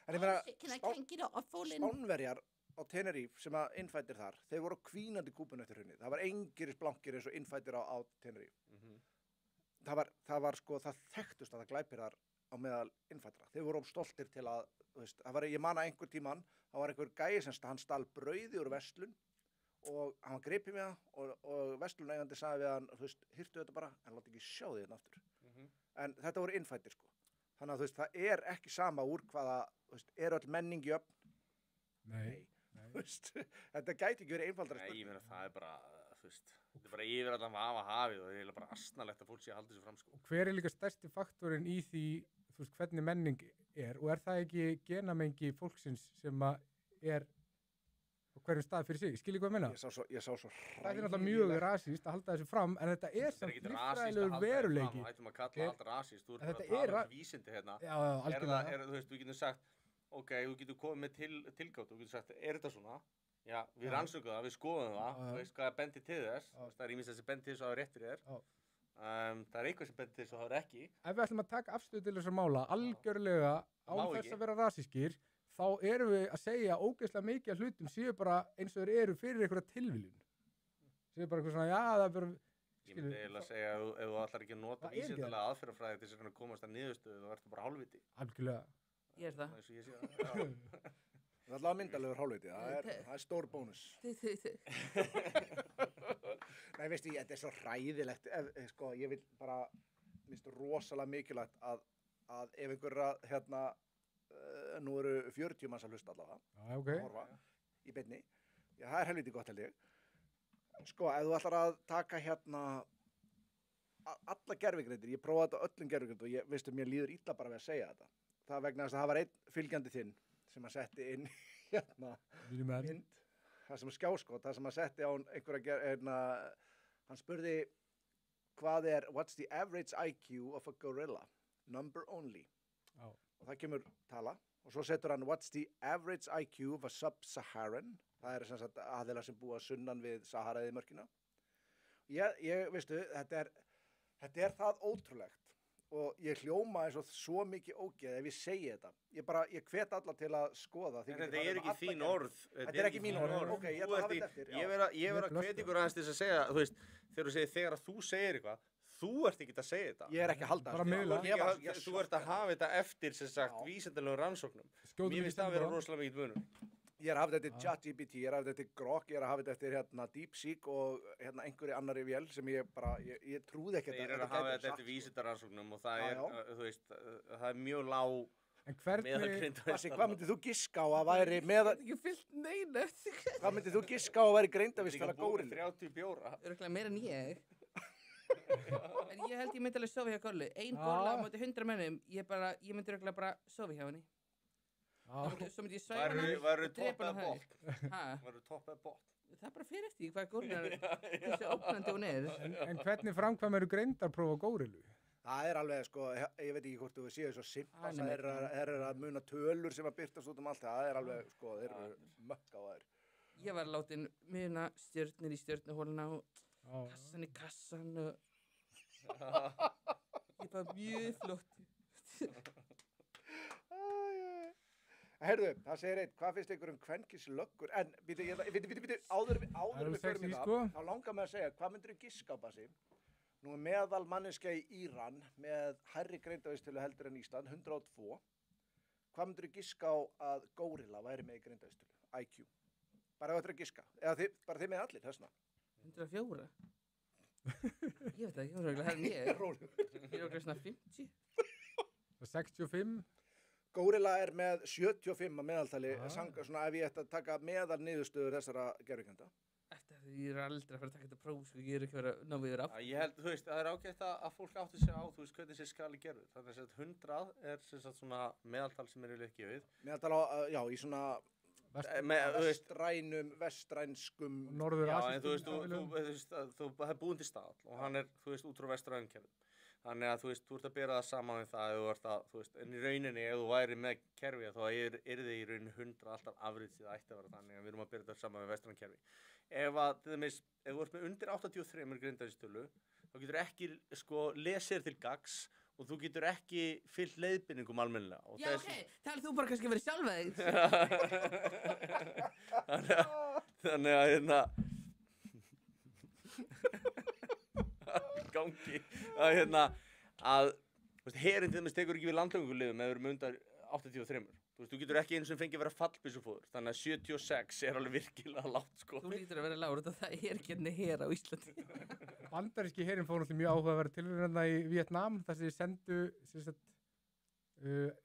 En ég meina, Can I can't get off falling? Spánverjar á Tenerife sem að innfættir þar, þeir voru hvínandi kúpun eftir hrunið. Það var engiris blankir eins og innfættir á Tenerife. Það var sko, það þekktust að það glæpir þar á meðal innfættra. Þeir voru stoltir til að, þú veist, ég man að einhver tíman, það var einhver gæi sem hann stal brauði úr verslun og hann var gripið með það og versluneigandi sagði við hann, þú veist, hirtu þetta bara, en láti ekki sjá því þetta aftur. En þetta voru innfættir, sko. Þannig að, þú veist, það er ekki sama úr hvaða, þú veist, er öll menning jöfn? Nei. Þú veist, þetta gæti ekki verið einfaldara spurning. Nei, ég meina, það er bara, þú veist, þetta er bara yfir allan vafa hafið og það er bara asnalegt að fólk sé að halda þessu fram, sko. Og hver er líka stærsti faktorinn í því, þú veist, hvernig menning er og er það ekki genamengi fólksins sem að er á hverjum stað fyrir sig? Skilji hvað ég meina? Ég sá svo Það er náttúrulega mjög rasíst að halda þessu fram, en þetta er samt líffræðilegur veruleiki. Það ættum að kalla allt rasíst, þú ert bara að tala um vísindi hérna. Já, algjörlega. Þú veist, þú getur sagt, ok, þú getur komið með tilgátt, þú getur sagt, er þetta svona? Já, við rannsökum það, við skoðum það, þú veist hvað er bendið til þess, það er ímest þessi bendið til þess að það er rétt fyrir þér. Það er eitthvað sem bendið til þess að það er ekki. Ef við ætlum að taka afstöðu til þessar mála, algjörlega án þess að vera rasískir, þá erum við að segja ógeðslega mikið af hlutum séu bara eins og þeir eru fyrir einhverja tilviljun. Séu bara eitthvað svona, já, það er bara... Ég myndi eiginlega að segja að ef þú ætlar ekki að nota vísindalega aðferðafræði til þess að komast að niðurstöðu, þá ertu bara hálfviti. Algjörlega. Ég er það. Það er allavega myndalegur hálfviti, það er stór bónus. Nei, veistu, þetta er svo hræðilegt, sko, ég vil bara, minnst rosalega mikilvægt að ef einhverja, nú eru 40 manns að hlusta allavega, að horfa í beinni, já, það er helviti gott held ég. Sko, ef þú ætlar að taka alla gervigreindir, ég prófaði þetta öllum gervigreind og ég, veistu, mér líður illa bara við að segja þetta. Það vegna þess að það var einn fylgjandi þinn sem að setti inn mynd, það sem skjáskot, það sem að setti á einhverja, hann spurði hvað er, what's the average IQ of a gorilla? Number only. Og það kemur tala og svo setur hann what's the average IQ of a sub-Saharan, það er sem sagt aðilar sem búa sunnan við Sahara-eyðimörkina. Veistu, þetta er það ótrúlegt og ég hljóma eins og svo mikið ógeð ef ég segi þetta. Ég hvet alla til að skoða. Þetta er ekki þín orð. Þetta er ekki mín orð. Ok, ég ætla að hafa þetta eftir. Ég verð að hvetja ykkur aðeins til þess að segja, þú veist, þegar þú segir eitthvað, þú ert ekki að segja þetta. Ég er ekki að halda þetta. Þú ert að hafa þetta eftir, sem sagt, vísindalegum rannsóknum. Mér finnst það að vera rosalega mikið munur. Ég er að hafa þetta eftir ChatGPT, ég er að hafa þetta eftir Grok, ég er að hafa þetta eftir DeepSeek og einhverju annarri vél sem ég trúði ekki að þetta hafa þetta eftir vísindaransóknum og það er, þú veist, það er mjög lág Bassi, hvað myndið þú giska á að væri Ekki fyllt neina Hvað myndið þú giska á að væri greindavísitala górilu? 30 bjóra Örugglega meira en ég En ég held ég myndi alveg sofa hjá Gollu Ein gorilla á móti 100 mönnum Ég myndi örugglega bara sofa hjá henni Svo myndi ég svæfa hana Væru topp eða bótt? Væru topp eða bótt? Það bara fyrir eftir hvað górilan hversu ógnandi hún er En hvernig framkvæm eru greindarpróf á górilu? Það er alveg, sko, ég veit ekki hvort þú séu svo simpans, það er að muna tölur sem að byrtast út allt, það er alveg, sko, þeir eru mökk á þær. Ég var látin muna stjörnir í stjörnuhóluna og kassan í kassan og ég var mjög flott. Heyrðu, það segir einn, hvað finnst ykkur kvenkyslöggur? En, býtu, áður við förum í það, þá langar mig að segja, hvað myndir þú giska á, Bassi? Nú er meðal manneskja í Íran með hærri greindavísitölu heldur en Ísland, 102. Hvað myndir þú giska á að górilla væri með í greindavísitölu? IQ. Bara ef þetta er að giska. Eða bara þið með allir, þessna. 104? Ég veit ekki, hún er örugglega hærri en ég. Ég er örugglega svona 50. 65? Górilla er með 75 að meðaltali, svona ef ég ætti að taka meðal niðurstöður þessara gervigenda. Ég er aldrei að fara að taka þetta próf, sko, ég er ekki að vera að ná við þér af. Ég held, þú veist, það er ágætt að fólk átti sig á, þú veist, hvernig þessi skali gerður. Þannig að 100 er sem sagt svona meðaltal sem er yfirleitt gefið. Meðaltal á, já, í svona vestrænskum. Norður-asískum. Já, en þú er búin til stall og hann er, þú veist, út frá vestrænum kerfið. Þannig að, þú veist, þú ert að bera það saman við það ef þú ert að, þú veist, en í rauninni ef þú væri með kerfi þá er þið í rauninni 100 alltaf afriðsið að ætti að vera þannig að við erum að bera það saman við vestræn kerfi. Ef þú ert með undir 83 greindavísitölu, þá getur ekki, sko, lesir til gagns og þú getur ekki fyllt leiðbeiningum almennilega. Já, ok, talið þú bara kannski verið sjálfveið. Þannig að, hérna, gangi að hérna herinn til dæmis tekur ekki við landgönguliðum ef við erum undir 83. Þú veist, þú getur ekki eins og fengið að vera fallbyssufóður, þannig að 76 er alveg virkilega lágt, sko. Þú lítur að vera lágur og það er ekki henni her á Íslandi. Bandaríski herinn fór náttúrulega mjög áhugaverð tilraunir í Vietnam, þar sem þeir sendu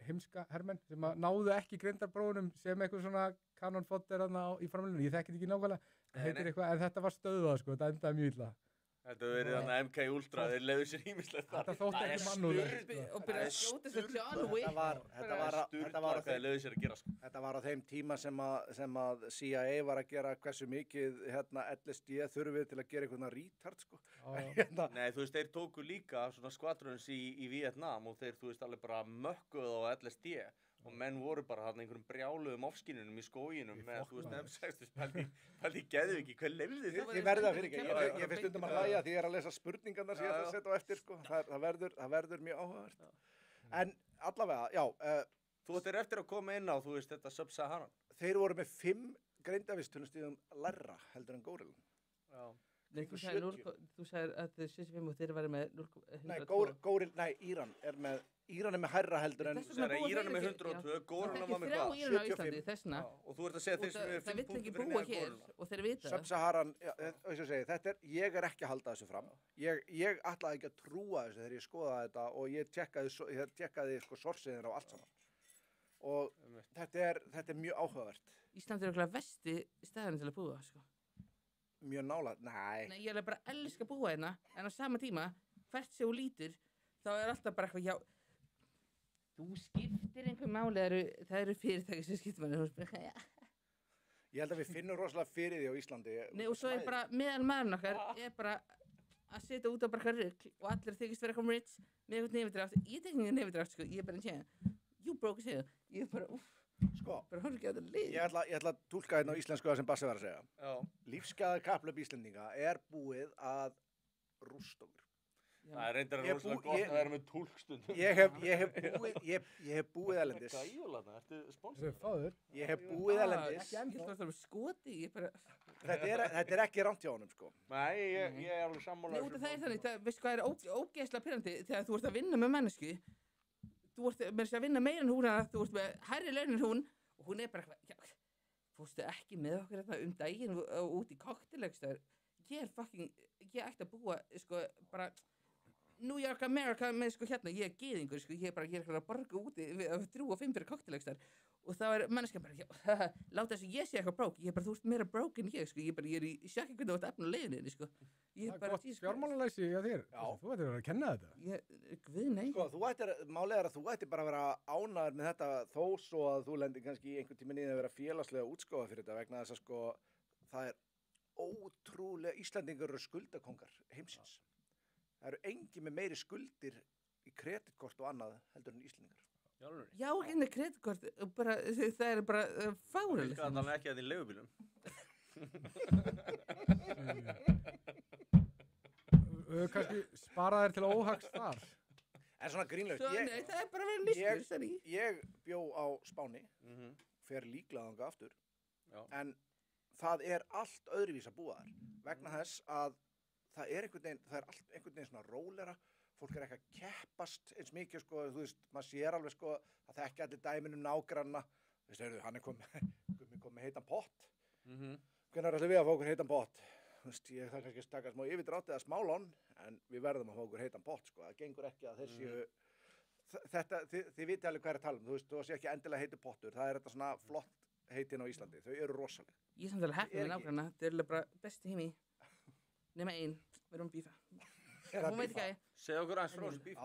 heimska hermenn sem náðu ekki greindarprófunum sem eitthvað svona kanonfodder í framlunum. Ég þekki þetta ekki nákvæmlega, en þetta var stöðvað, sko, þetta endaði mjög illa. Þetta hefur verið þannig MK Ultra, þeir leiðu sér ímislegt þar. Þetta þótti ekki mannúðlegt. Og byrjaði að skjóta svo John Wick. Þetta var á þeim tíma sem að CIA var að gera hversu mikið LSD þurfið til að gera eitthvað retard, sko. Nei, þú veist, þeir tóku líka svona skvadrons í Vietnam og þeir, þú veist, alveg bara mökkuðu á LSD. Og menn voru bara þarna einhverjum brjáluðum ofskynunum í skóginum með, þú veist, M6, pældi geðu ekki, hvað lefði þetta? Ég verði það fyrir ekki, ég finnst stundum að hlæja því ég er að lesa spurningarnar sem ég ætla að setja á eftir, sko, það verður mjög áhugavert. En allavega, já. Þú ættir eftir að koma inn á, þú veist, þetta Sub-Saharan. Þeir voru með 5 greindavísitölustigi lærra heldur en górillan. Já. Nei, þú sagðir að þið 65 og þeir væri með 102. Nei, Íran er með hærra heldur en... Íran er með 102, górillan var með hvað? 75. Það er ekki 3 Íran á Íslandi, þessna. Og þú ert að segja þeir sem er 5 punktur fyrir neðan górillan. Og þeir vita það. Sub-Saharan, eins og segi, ég er ekki að halda þessu fram. Ég ætlaði ekki að trúa þessu þegar ég skoðaði þetta og ég tekkaði sko sorsiðir á allt saman. Og þetta er mjög áhugavert. Ísland er okkur vesti staðurinn til að búa, sko. Mjög nálægt, nei. Nei, ég er bara að elska að búa hérna, en á sama tíma, hvert sem þú lítur, þá er alltaf bara eitthvað, já, þú skiptir einhver máli, það eru fyrirtæki sem skiptir máli, þú veist bara, já. Ég held að við finnum rosalega fyrir því á Íslandi. Nei, og svo er bara, meðal maðurinn okkar, er bara að setja út á bara eitthvað rugl og allir þykist vera eitthvað rich með eitthvað nefndrátt. Ég tek ekki nefndrátt, sko, ég er bara að segja, you broke as hell. Ég bara, Sko, bara horf ekki á þetta lið. ég ætla að túlka hérna á íslensku það sem Bassi var að segja. Já. Lífsgæðar kapphlaup Íslendinga er búið að rústa okkur. Það er reyndar Ég rosalega bú- gott ég- að vera með túlkstundum. Ég hef búið erlendis. Gæjulana, ertu Þessi sponsor? fáður. Ég hef búið erlendis. Ég ætla að það var skoti, ég bara... Þetta er ekki rámt hjá honum, sko. Nei, ég er alveg sammála. Nei, út af það er þannig, veistu hvað er ógeðslega pyrrandi þegar þú ert að vinna með mannesku, þú ert með þess að vinna meira en hún, þú ert með hærri laun en hún, og hún er bara eitthvað, fórstu ekki með okkur þetta daginn og út í kokteilaugstöður, ég ætti að búa, sko, bara, New York, America með sko hérna, ég er gyðingur sko, ég er að borga úti af 3 og 5 fyrir kokteilaugstöður og þá er manneskjan bara, láta þess að ég sé eitthvað brók, þú ert meira brók en ég sko, ég er í sjokki hvernig þú ert efna leiðinni sko. Það er gott fjármálalæsi á þér. Já. Þú ættir að vera að kenna þetta. Guð, nei. Sko, málið er að þú ættir bara að vera ánæður með þetta þó svo að þú lendir kannski einhvern tímann í að vera félagslega útskóða fyrir þetta vegna þess að sko, það er ótrúlega, Íslandingar eru skuldakongar heimsins. Það eru engin með meiri skuldir í kreditkort og annað heldur en Íslandingar. Já, hérna kreditkort, það er bara fáralegt. Það er þannig ekki að þín leigubílum. Kannski spara þér til óhags þar. En svona grínlaust, Nei, það er bara að vera nýstur, sorry. ég bjó á Spáni, fer líklega þangað aftur, Já. en það er allt öðruvís að búa þar vegna þess að það er einhvern veginn svona rólera, fólk er ekki að keppast eins mikið, sko, þú veist, maður sér alveg, sko, að þekki allir dæminu nágranna, þú veist, heyrðu, hann er komið með heitan pott, hvenær ætlum við að fá okkur heitan pott? Þú veist, ég þarf kannski að taka smá yfirdrátt eða smálán, en við verðum að fá okkur heitan pott, sko, það gengur ekki að þeir séu, þetta, þið viti alveg hvað er að tala um, þú veist, þú sé ekki endilega heitur pottur, það er þetta svona flott heitin á Íslandi, þau eru rosaleg. Ég er samt alveg heppin með nágranna, það er bara besti heimi, nema ein, við erum bífa. Hún veit ekki að ég. Segð okkur aðeins frá þessu bíf. Já.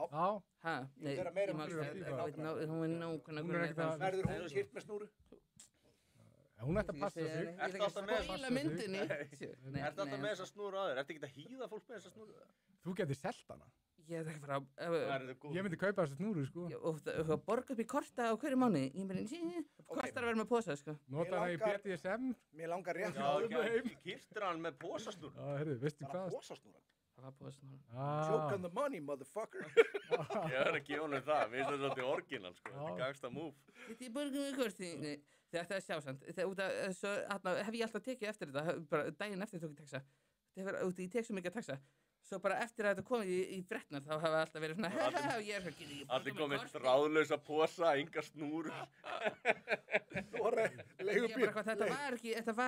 Hæ? Nei, Þeirra meira ég má bífa. ekki, hún veit nákvæmlega Hún er ekkert að- Verður hún kýrt með snúru? Hún ætti að passa sig. Ég ætla ekki alltaf að með spoila myndinni. Ertu alltaf með þessa snúru á þér? Ertu ekki að hýða fólk með þessa snúru? Þú getur selt hana. Ég ætla ekki að fara Það er þetta góð. Ég myndi kaupa þessu snúru, sko. og borga upp í korta á hverju mánuði. Ég meina, kostar að vera með posa, sko. Nota hana í langar- BDSM. Mér langar rétt Já, kýrtir hann með pósasnúru. Já, heyrðu, veistu bara hvað? posasnúra. Það var posa. Joke on the money, motherfucker. Ég er að gefa honum það. Mér finnst þetta svolítið orginal, sko. Þetta er gangsta move. Þetta er borgum við korti. Nei, þetta er sjásand. Svo hef ég alltaf tekið eftir þetta, bara daginn eftir tók ég taxa. Ég tek svo mikið að taxa. Svo bara eftir að þetta komið í frétnar, þá hafa alltaf verið svona, ég er ekki Allir komið þráðlausa posa, enga snúru. Þetta var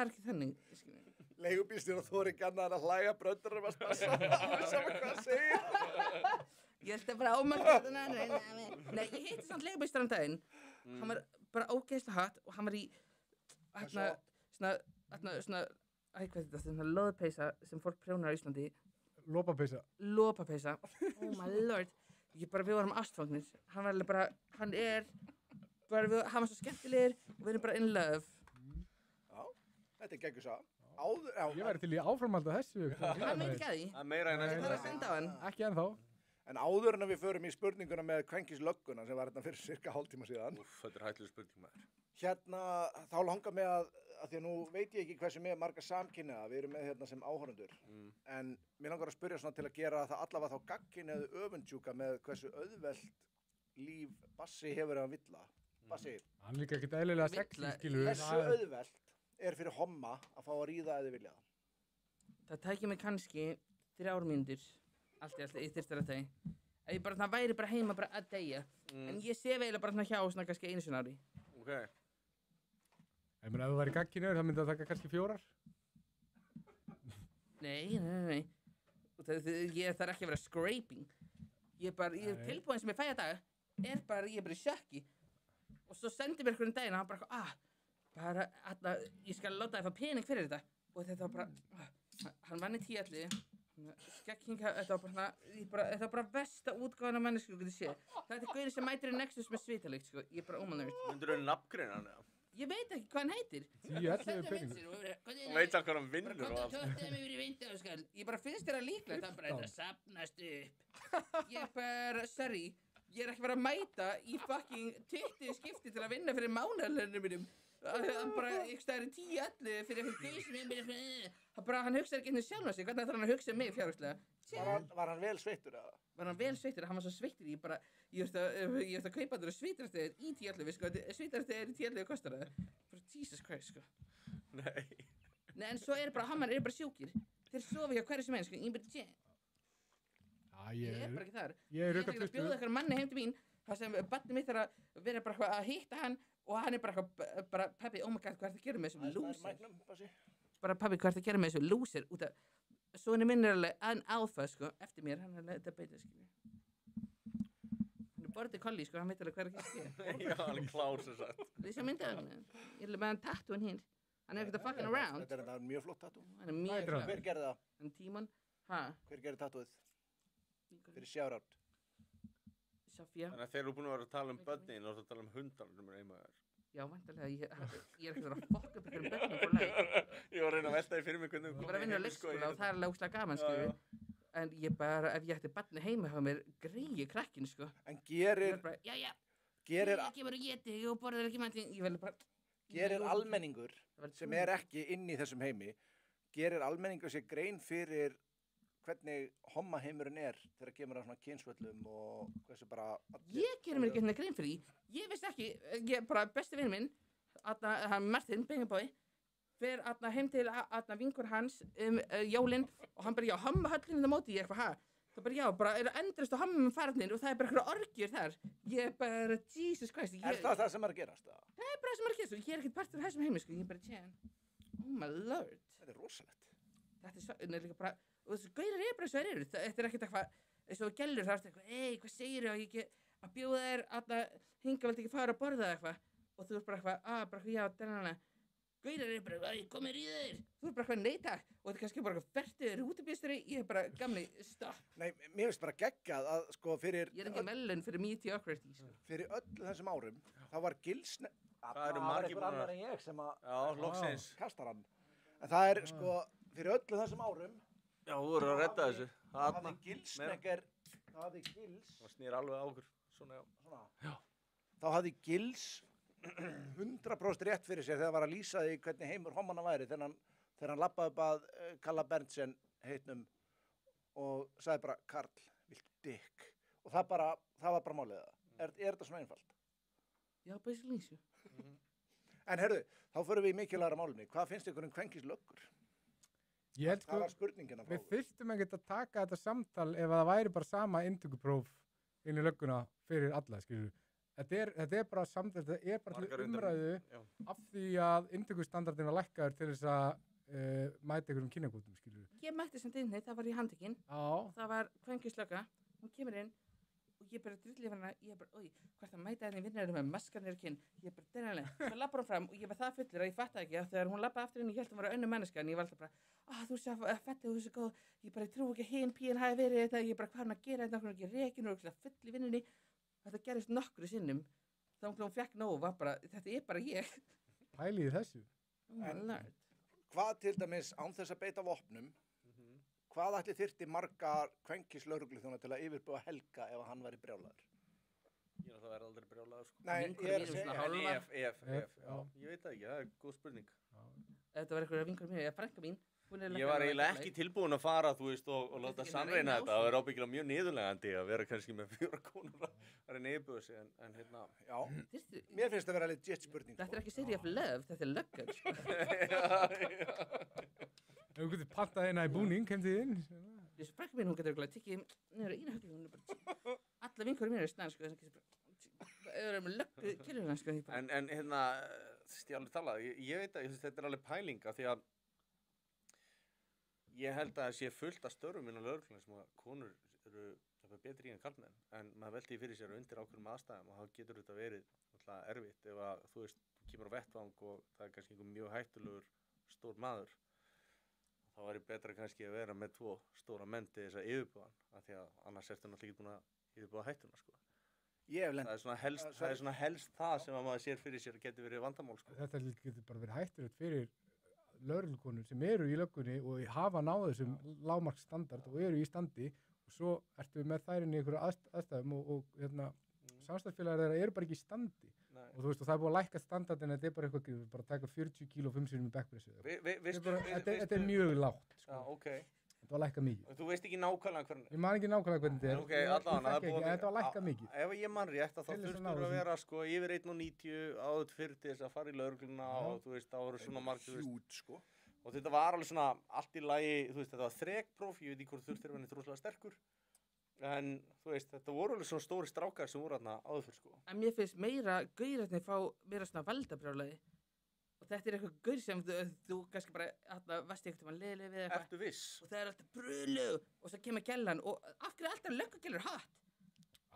ekki þannig. Leigubílstjóri og Þóri gannar að hlæga bröndurum að spassa. Alveg sama hvað það segir. Ég held að bara ámælta þetta. Nei, ég hitti samt leigubílstjóri daginn. Hann var bara ógeðslega hatt og hann var í svona loðpeysa sem fólk prjónar á Íslandi. Lopapeysa. Lopapeysa. Oh my lord. Við vorum ástfangnir. Hann var alveg bara, hann var svo skemmtilegir og við erum bara in love. Já, þetta er geggjusaga. Ég væri til í áframhald af þessu. Hann veit ekki að því. Það er meira en Ég þarf að næsta. senda á hann. Ekki ennþá. En áður en við förum í spurninguna með kvenkíslögguna sem var hérna fyrir cirka hálftíma síðan. Úff, þetta er hættileg spurning maður. Hérna, þá langar mig að því að nú veit ég ekki hversu með marga samkynniða við erum með hérna sem áhorfendur. En mér langar að spyrja svona til að gera það allavega þá gagnkynja eða öfundsjúka með hversu auðvelt líf Bassi hefur að villa. Bassi, Hann líka ekkert eðlilega sexy, skilur. hversu auðvelt er fyrir homma að fá að ríða eða vilja það? Það tækir mig kannski 3 mínútur. Allt í þyrstar að þau. Ef ég bara væri bara heima bara að deyja. En ég sé eiginlega bara svona hjá svona kannski einu sinni ári. Ok. Ég meina, ef þú væri gagginur, það myndi það taka kannski 4. Nei. Ég þarf ekki að vera scraping. Ég er tilbúin sem ég fæ að dag. Ég er bara í sjokki. Og svo sendi mér einhvern daginn og hann bara, ég skal láta þér fá pening fyrir þetta. Og þetta var bara, hann vann í 10 skekkinga, þetta var bara versta útgáðan af mannesku þú getur séð. Þetta er gauðin sem mætir í Nexus með svitalykt, sko. Ég er bara ómannur. Myndirðu nafngreina hann eða? Ég veit ekki hvað hann heitir. 10-11 peningur. Þú veit hvað hann vinnur og allt. Tóttum yfir í vindu og skall. Ég bara finnst þér að líklegt, það bara þetta sapnast upp. Ég bara, sorry. Ég er ekki verið að mæta í fucking 20 skipti til að vinna fyrir mánaðarlaunum mínum. Hann bara, ég stæði 10-11 fyrir eitthvað gauð sem hann hugsaði ekki einu sjálf á sig, hvernig ætlar hann að hugsa mig fjárhagslega? Var hann vel sveittur eða? Var hann vel sveittur, hann var svo sveittur, ég ætti að kaupa þér sveitarastæðir í 10-11, sko, sveitarastæðir í 10-11 kostar það. Bara Jesus Christ, sko. Nei, en svo bara, hann bara sjúkir. Þeir sofa hjá hverju sem einn, sko, ég bara, ég er bara ekki þar. Ég er ekki að bjóða eitthvað manni heim til mín, þar sem barnið mitt er að vera bara að hitta hann og hann er bara pabbi, oh my god, hvað ertu að gera með þessum lúser? Bara pabbi, hvað ertu að gera með þessum lúser? Út af, svona minn er alveg an alfa, sko, eftir mér, hann er alveg þetta beita, skilju. Hann er borðið kolli, sko, hann veit alveg hvað er að gera. Já, hann er klár sem sagt. Þessi myndið hann, ég er með hann tattúin hinn. Hann er ekkert að fucking around. Þetta er mjög flott tattú. Hann er mjög flott. Hver gerði það? Hann Tímon, Hver gerði tattúið? Fyrir shout-out. Sofía. Þannig að þeir eru búin að vera að tala börnin og að tala hundar sem er einmaður. Já, vantarlega, ég er ekki að vera að fokka upp ykkur börnum for life. Ég var að reyna að velta því fyrir mig hvernig Ég var að vinna á leikskóla og það er alveg óslega gaman, sko. En ég bara, ef ég ætti barni heima hjá mér, greiði krakkin, sko. En gerir kemur og geti og borðar ekki mæti. Ég vel bara... Gerir almenningur, sem er ekki inn í þessum heimi, gerir almenningur sér grein fyrir hvernig hommaheimurinn er þegar kemur á svona kynsvöllum og hversu bara... Ég gerir mér ekki hérna grein fyrir því. Ég veist ekki, bara besti vinur minn, hann Martin, Bengabói, fer heim til vinkur hans jólin og hann bara, já, hommahöllin það móti, ég eitthvað, það bara, já, bara eru endurist á hommum farnir og það er bara eitthvað orgjur þar. Ég bara, Jesus Christ. Er það sem er að gerast það? Það er bara það sem er að gerast og ég er ekkert partur af þessum heimi, sko. Ég bara, oh my lord. Þetta er rosalegt. Þetta er líka bara, og þessu gaurar er bara eins og þeir eru. Þetta er ekkert eitthvað, eins og gælur, það er eitthvað, hvað segirðu og ég ekki að bjóða þér hinga veldi ekki fara að borða eitthvað og þú er bara eitthvað, já, denna gaurar er bara, komir í þeir þú er bara eitthvað neita og þetta er kannski bara eitthvað fertiður útibjösturi, ég er bara gamli stopp. Nei, mér finnst bara geggjað að sko fyrir ég er ekki mellun fyrir mediocrity, sko. Fyrir öllu þessum árum þá var Gilsne það eru margir einhver annar en ég sem að já, loksins kastar hann en það er sko fyrir öllu þessum árum já, þú voru að redda þessu það hafði Gils það snýr alveg á okkur svona, já. Þá hafði Gils 100% rétt fyrir sér þegar það var að lýsa því hvernig heimur hommanna væri þegar hann lappaði upp að Kalla Berntsen heitnum og sagði bara Karl, viltu dykk og það var bara málið það er þetta svona einfalt? Já, basically svo En herðu, þá förum við í mikilvægara málumni hvað finnst ykkur kvenkislöggur? Ég held sko, var spurningin að fá við þyrftum ekkert að taka þetta samtal ef það væri bara sama inntökupróf inn í lögguna fyrir alla, skilur. Þetta er bara samtal, þetta er bara til umræðu af því að inntökustandardin var lækkaður til þess að mæta einhverjum kynjakvótum, skilur. Ég mætti samt inn það var í handtekinn. Það var kvenkislögga, hún kemur inn og ég bara drullið hana, ég bara, hvert að mæta henni vinnur með maskarnir og kinn, ég bara, derranlega, svo lappar hún fram og ég var það fullur að ég fattaði ekki að þegar hún lappaði aftur inn, ég held að hún var önnur manneskja en ég var alltaf bara, þú sé að fettið, þú sé góð, ég bara trú ekki að hinn píin hafi verið þetta, ég bara, hvað hann að gera þetta, hún er ekki rekin og full í vinnunni, þetta gerist nokkru sinnum, þá hún fekk nóg, var bara, þetta er bara ég. Pælið í þessu. Hvað til dæmis án þess að beita vopnum hvað ætli þyrfti margar kvenkislögregluþjóna til að yfirbúa Helga ef hann væri brjálaður? Ég það væri aldrei brjálaður, sko. Nei, ég er að segja ef, ég veit það ekki, það er góð spurning. Þetta var eitthvað vinkur mér, frænka mín. Ég var eiginlega ekki tilbúin að fara, þú veist, og láta sannreina þetta. Það er ábyggilega mjög niðurlegandi að vera kannski með 4 konur að reyna yfirbúa sig, en hérna... Já, mér finnst það vera legit spurning. Þetta er ekki serie of love, þetta er löggan, sko. Ef þú getur pantað hérna í búning, kemd þið inn. Þessi frænka mín, hún getur ekki tikkið niður í eina höglu, hún er bara... Alla vinkur mér er snæð, sko, það er með löggu killurna, sko. En hérna, ég alveg talað, ég veit að þetta er alveg pælinga því að ég held að það sé fullt af störfum innan lögreglunnar sem að konur eru betri í en karlmenn en maður velti fyrir sér undir ákveðnum aðstæðum og þá getur þetta verið alltaf erfitt ef að þú veist, kemur á vettvang og það er kannski einhver mjög hættulegur stór maður þá væri betra kannski að vera með 2 stóra menn til þess að yfirbúa hann af því að annars ertu náttúrulega ekki búin að yfirbúa hættuna, sko. Það er svona helst það sem að maður sér fyrir sér getur verið vandamál, sko. Þetta getur bara verið hættulegt fyrir lögreglukonur sem eru í löggunni og hafa náðu þessum lágmarksstandard og eru í standi og svo ertu með þær inn í einhverju aðstæðum og samstarfsfélagar þeirra eru bara ekki í standi. Nei. Og þú veist, og það er búið að lækka standardin, þetta er bara eitthvað, bara að taka 40 kíló 5 sinum í backpressu. Þetta er mjög lágt, sko. Já, ok. Þetta var lækkað mikið. Þú veist ekki nákvæmlega hvernig. Ég man ekki nákvæmlega hvernig þetta er. Ok, allavega, þetta var lækkað mikið. Ef ég man rétt, þá Til þess að þurftur ná að þessu. vera sko yfir 1,90 áður fyrir til þess að fara í lögregluna og þú veist, þá voru svona margir, þú veist. Hjút, sko. Og þetta var alveg svona allt í lagi, þú veist, þetta var þrekpróf, ég veit ekki hvort þurftir að vera trúslega sterkur. En, þú veist, þetta voru alveg svona stóri strákar sem voru þarna áður fyrir, sko. En mér finnst meira gaurarnir fá meira svona valdabrjálæði. Og þetta er eitthvað gaur sem þú kannski bara varst eitthvað mann leiðileg við eitthvað. Ertu viss? Og það er alltaf bröðlug. Og svo kemur gellan. Og af hverju er alltaf löggugellur hatt?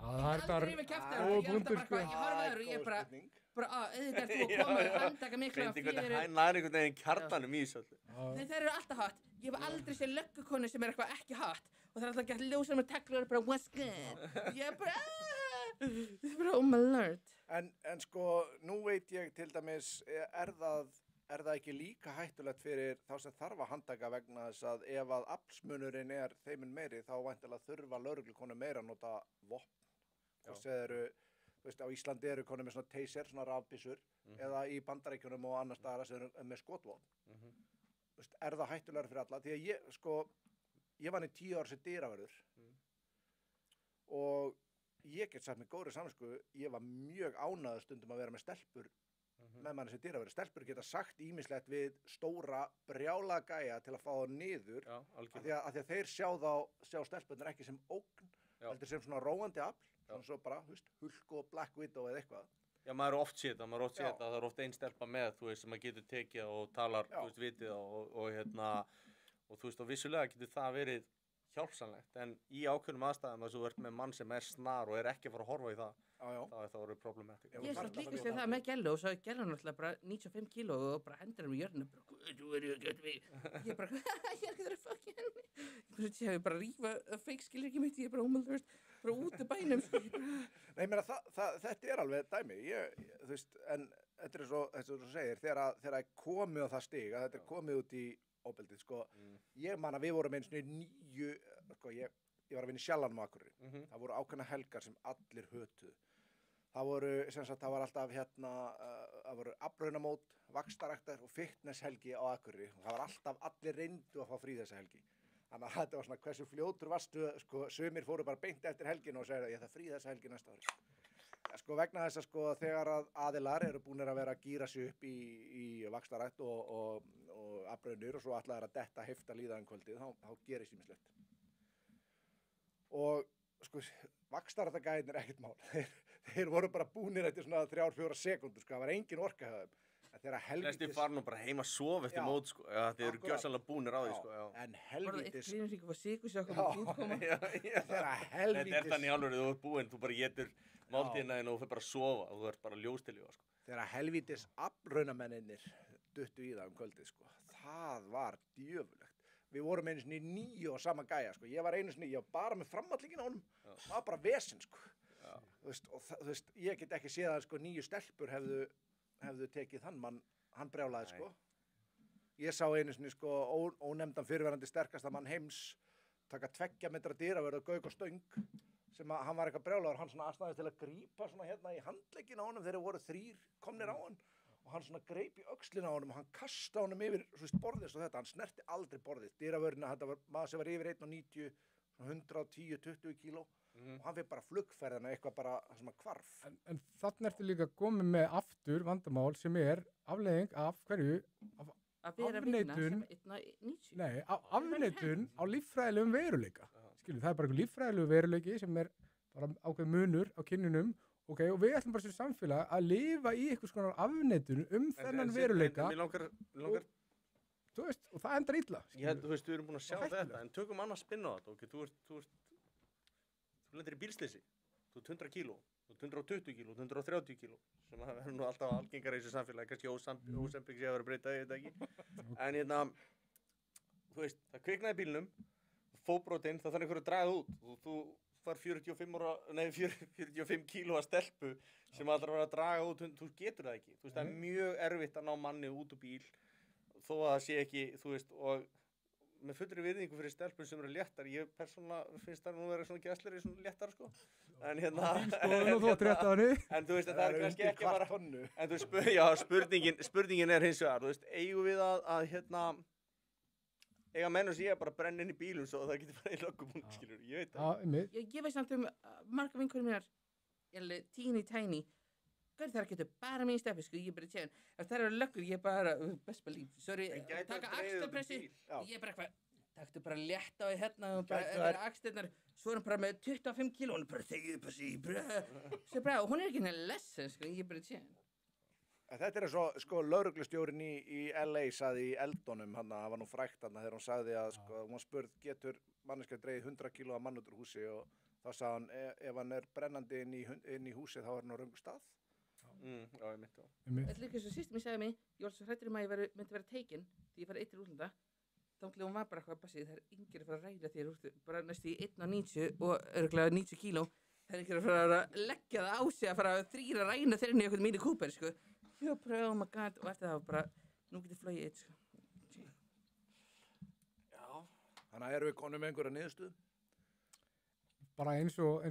Það er Aldrei yfir kjaftaði. góð Ég er alltaf punktur, bara sko. eitthvað, ég horfa þér og ég er bara, auðvitað ert þú að Já, koma já. og handtaka mikla Fyndi hvernig fyrir. hann er einhvern veginn kjarnanum í þessu öllu. Nei, þeir eru alltaf hatt. Ég hef aldrei séð löggukonu sem er eitthvað ekki hatt. Og það er alltaf gett ljósar með teklur og bara, what's good? Ég er bara, þetta er bara, oh my lord. En sko, nú veit ég til dæmis, er það ekki líka hættulegt fyrir þá sem þarf að handtaka vegna þess að ef að aflsmunurinn er þeimin meiri, þá væntanlega þurfa lögreglukonu meira að nota vopn. Og það eru, þú veist, á Íslandi eru konur með svona taser, svona rafbyssur, eða í Bandaríkjunum og annars staðar sem eru með skotvopn. Þú veist, er það hættulegra fyrir alla? Því að ég, sko, ég vann í 10 ár sem dyravörður og ég get sagt með góðri samvisku, ég var mjög ánægður stundum að vera með stelpur með manni sem dyravörður. Stelpur geta sagt ýmislegt við stóra brjála gæja til að fá það niður, Já, af algjörlega. því að þeir sjá stelpurnar ekki sem ógn, heldur sem svona róandi afl, svona svo bara, þú veist, Hulk og Black Widow eða eitthvað. Já, maður er oft séð þetta, Já. það er oft einn stelpa með, þú veist, sem maður getur tekið og talar, Já. þú veist, vitið og þú veist, og vissulega getur það verið hjálpsamlegt, en í ákveðnum aðstæðum að þú ert með mann sem er snar og er ekki að fara að horfa í það, Já. þá er það orðið problematic. Já, Ég er þarf svo alltaf líka að sér vita það með gellu og svo er gellan náttúrulega bara 95 kíló og bara hendur hann í jörðinu bara, hvað þú verður að geta mig? Ég er bara, ég er ekki það að fucking henni. Ég hef bara rífa fake skilriki mitt, ég er bara ómöldurst, bara út af bænum, sko. Ég bara, Nei, ég meina, þetta er alveg dæmi, þú veist, en þetta er svo, eins og þú segir, þegar það er komið á það stig, að þetta er komið út í óbeldið, sko, ég man að við vorum eins og 9, sko, ég var að vinna í Sjallanum á Akureyri, það voru ákveðna helgar sem allir hötuðu. Það voru, sem sagt, það var alltaf hérna, það voru aflaunamót, vaxtaræktar og fitnesshelgi á Akureyri og það var alltaf, allir reyndu að fá frí þessa helgi. Þannig að þetta var svona, hversu fljótur varstu, sko, sumir fóru bara beint eftir helginu og segja, ég það frí þessa helgi næsta ári. Sko, vegna þess að, sko, þegar aðilar eru búinir að vera að gíra sig upp í vaxtarækt og aflaunir og svo allar að detta hefta líðan kvöldið, þá gerist ýmislegt. Og, sko, vaxtaræktagæðin er ekkert mál. Þeir voru bara búnir eftir svona 3-4 sekúndur, sko, það var engin orka hjá þeim. Flesti fara nú bara heim að sofa eftir mót, sko, þeir eru gjörsamlega búnir á því, sko, já. En bara eitt helvítis, klínurrík og sykursjokk og útkoma. þegar Þetta er helvítis, þannig alveg, þú ert búinn, þú bara getur máltíðina þína og þú fer bara að sofa og þú ert bara ljóstilífa, sko. þegar helvítis aflaunamennir duttu í það kvöldið, sko, það var djöfulegt. Við vorum einu sinni 9 á sama gæja, sko, ég var bara með framallingin á honum, það var bara vesinn, sko. Þú veist, og þú veist, ég get ekki séð að, sko, 9 stelpur hefðu tekið þann mann, hann brjálaði, sko. Ég sá einu sinni, sko, ónefndan fyrirverandi sterkasta mann heims taka 2 metra dyravörð og gauk á stöng sem að hann var eitthvað brjálaður, hann svona aðstæðist til að grípa svona hérna í handleggina á honum þegar voru 3 komnir á hann og hann svona greip í öxlina á honum og hann kasta honum yfir borðið og þetta, hann snerti aldrei borðið, dyravörðina, þetta var maður sem var yfir 1,90, 110-20 kíló og hann fyrir bara flugferðina eitthvað bara sem að hvarf. En þannig ertu líka komið með aftur vandamál sem er afleiðing af hverju? Að vera að vinna sem Afneitun- 1,90. Nei, afneitun á líffræðilegum veruleika. Skilju, það er bara einhver líffræðilegu veruleiki sem er bara ákveð munur á kynninum, ok, og við ætlum bara sem samfélag að lifa í einhvers konar afneitun þennan veruleika, Mér langar, þú veist, og það endar illa. þú veist, við erum búin að sjá Og hættulegt. þetta, en tökum annars spinna á þetta, ok, þú lendir í bílsleysi, þú ert 100 kíló, þú ert 120 kíló, 130 kíló, sem að verður nú alltaf algengar í þessu samfélagi, kannski ósemping sé að vera að breyta, ég veit ekki, en hérna, þú veist, það kviknaði í bílnum, fótbrotinn, það þarf einhver að draga út, og þú far 45 kíló að stelpu sem allra var að draga út, þú getur það ekki, þú veist, það er mjög erfitt að ná manni út úr bíl, þó að það sé ekki, þú veist, og með fullri virðingu fyrir stelpum sem eru léttar, ég persónulega finnst það nú vera svona gæsleri svona léttar sko, en hérna Skoðun og þótt rétt á henni. en þú veist að það er kannski ekki bara tonnu. en þú veist, já, spurningin er hins vegar, þú veist, eigum við að hérna eiga menn og sé bara brenna inn í bílum svo það getur bara í löggubúning, skilur, ég veit það. Ég veist samt marga vinkonur mínar, teeny tiny, það getur bara mín stefni, sko, ég bara tjena, ef það eru löggur, ég bara, best believe, sorry, taka axtapressi, ég bara eitthvað, taktu bara létt á því hérna, og bara, það eru axtirnar, svo er hann bara með 25 kíló, og bara þegið passi, svo bara, og hún er ekki henni lesson, sko, ég bara tjena. Þetta er svo, sko, lögreglustjórinn í LA sagði í Eldonum, það var nú frækt þarna þegar hún sagði að, sko, hún var spurð, getur manneskja dreigið 100 kíló af mann út úr húsi og þá sagði hann, ef hann er brennandi inn í húsi þá er hann á röngu stað. Já, ég mitt á. Þetta er líka svo síst mér sagði mig, ég var svo hrættur að ég myndi vera tekin því ég fari eitt til útlanda, þá hún var bara eitthvað basið, það er yngir að fara að ræla þér úr, bara næstu í 1,90 og örgulega 90 kíló, það er yngir að fara að leggja það á sig að fara að þrýra ræna þeirri í eitthvað Mini Cooper, sko. Já, bara, oh my god, og eftir það bara, nú getur flogið eitt, sko. Já. Þannig að erum við konum með einhverja niðurstöðu? Bara eins og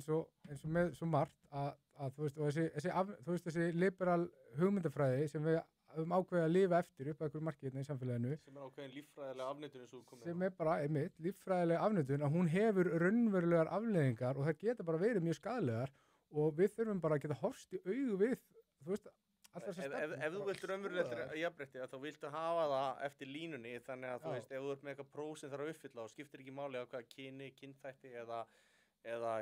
með svo margt að þú veist, þessi liberal hugmyndafræði sem við höfum ákveðið að lifa eftir upp að einhverju marki hérna í samfélaginu. Sem er ákveðin líffræðilega afneitun eins og komið. Sem er bara, líffræðilega afneitun, að hún hefur raunverulegar afleiðingar og það geta bara verið mjög skaðlegar og við þurfum bara að geta horfst í augu við, þú veist, Ef þú vilt raunverulega jafnrétti þá viltu hafa það eftir línunni þannig að þú veist, ef þú ert með eitthvað próf sem þarf að uppfylla og skiptir ekki máli á hvaða kyni, kynþætti eða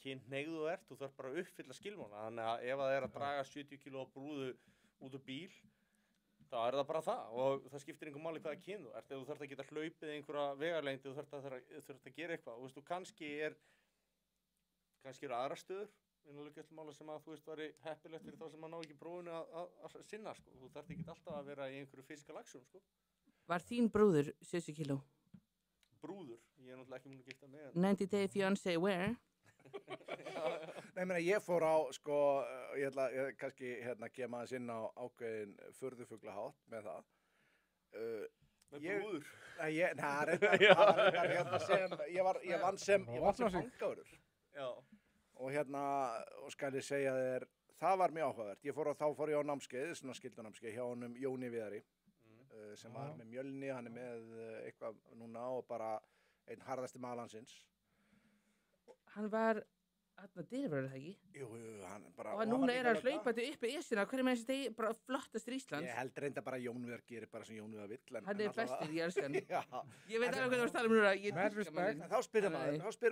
kynhneigð þú ert, þú þarf bara að uppfylla skilmála. Þannig að ef það er að draga 70 kíló brúðu út úr bíl, þá er það bara það og það skiptir einhver máli hvaða kyn þú ert. Ef þú þarft að geta hlaupið einhverja vegalengd, þú þarft að gera eitthvað. Þú veist, kannski eru aðra stöður innan löggæslumála sem að þú veist væri heppilegt fyrir þá sem að ná ekki prófinu að sinna, sko. Þú þarft ekki alltaf að vera í einhverju physical action, sko. Var þín brúður 70 kíló? Brúður? Ég er náttúrulega ekki múin að gifta með 90 Day Fiancé where? Nei, meina, ég fór á, sko, ég kannski kema aðeins inn á ákveðin furðufuglahátt með það. Með brúður? Ég vann sem fangaverður. Já. Og og skal ég segja þér, það var mjög áhugavert. Þá fór ég á námskeið, svona skyldunámskeið hjá honum Jóni Viðari, sem var með Mjölni, hann er með eitthvað núna og bara einn harðasti maðurlandsins. Hann var dýrvörður, það ekki? Jú, hann bara... Og núna er hann hlaupandi upp í Esjuna, hverju með þessi bara flottastur Íslands? Ég held reynda bara að Jón Viðar gerir bara sem Jón Viðar vill. Hann er bestur, ég elska hann. Já. Ég veit alveg hvað þú varst að tala um núna, ég dýrka maður. Þá spyrir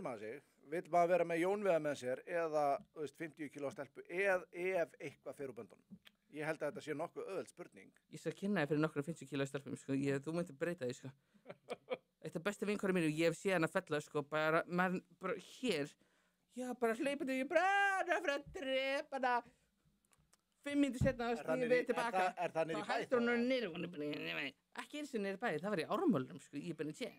maður sig, vill maður vera með Jón Viðar með sér eða 50 kíló stelpu ef eitthvað fer úr böndunum? Ég held að þetta sé nokkuð auðveld spurning. Ég skal kynna þér fyrir nokkra 50 kíló stelpum, sko. Þú myndir breyta því, sko. Eitt af bestu vinkonum mínu, ég hef séð hana fella, sko, bara hér. Já, bara hlaupandi, ég bara fyrir að drepa hana. 5 mínútur setna og snýði við tilbaka. Er það niður í bæ? Þá heldur hún niður, ekki eins og niður í bæ, það var í Ármálum, sko, ég bæði tjena.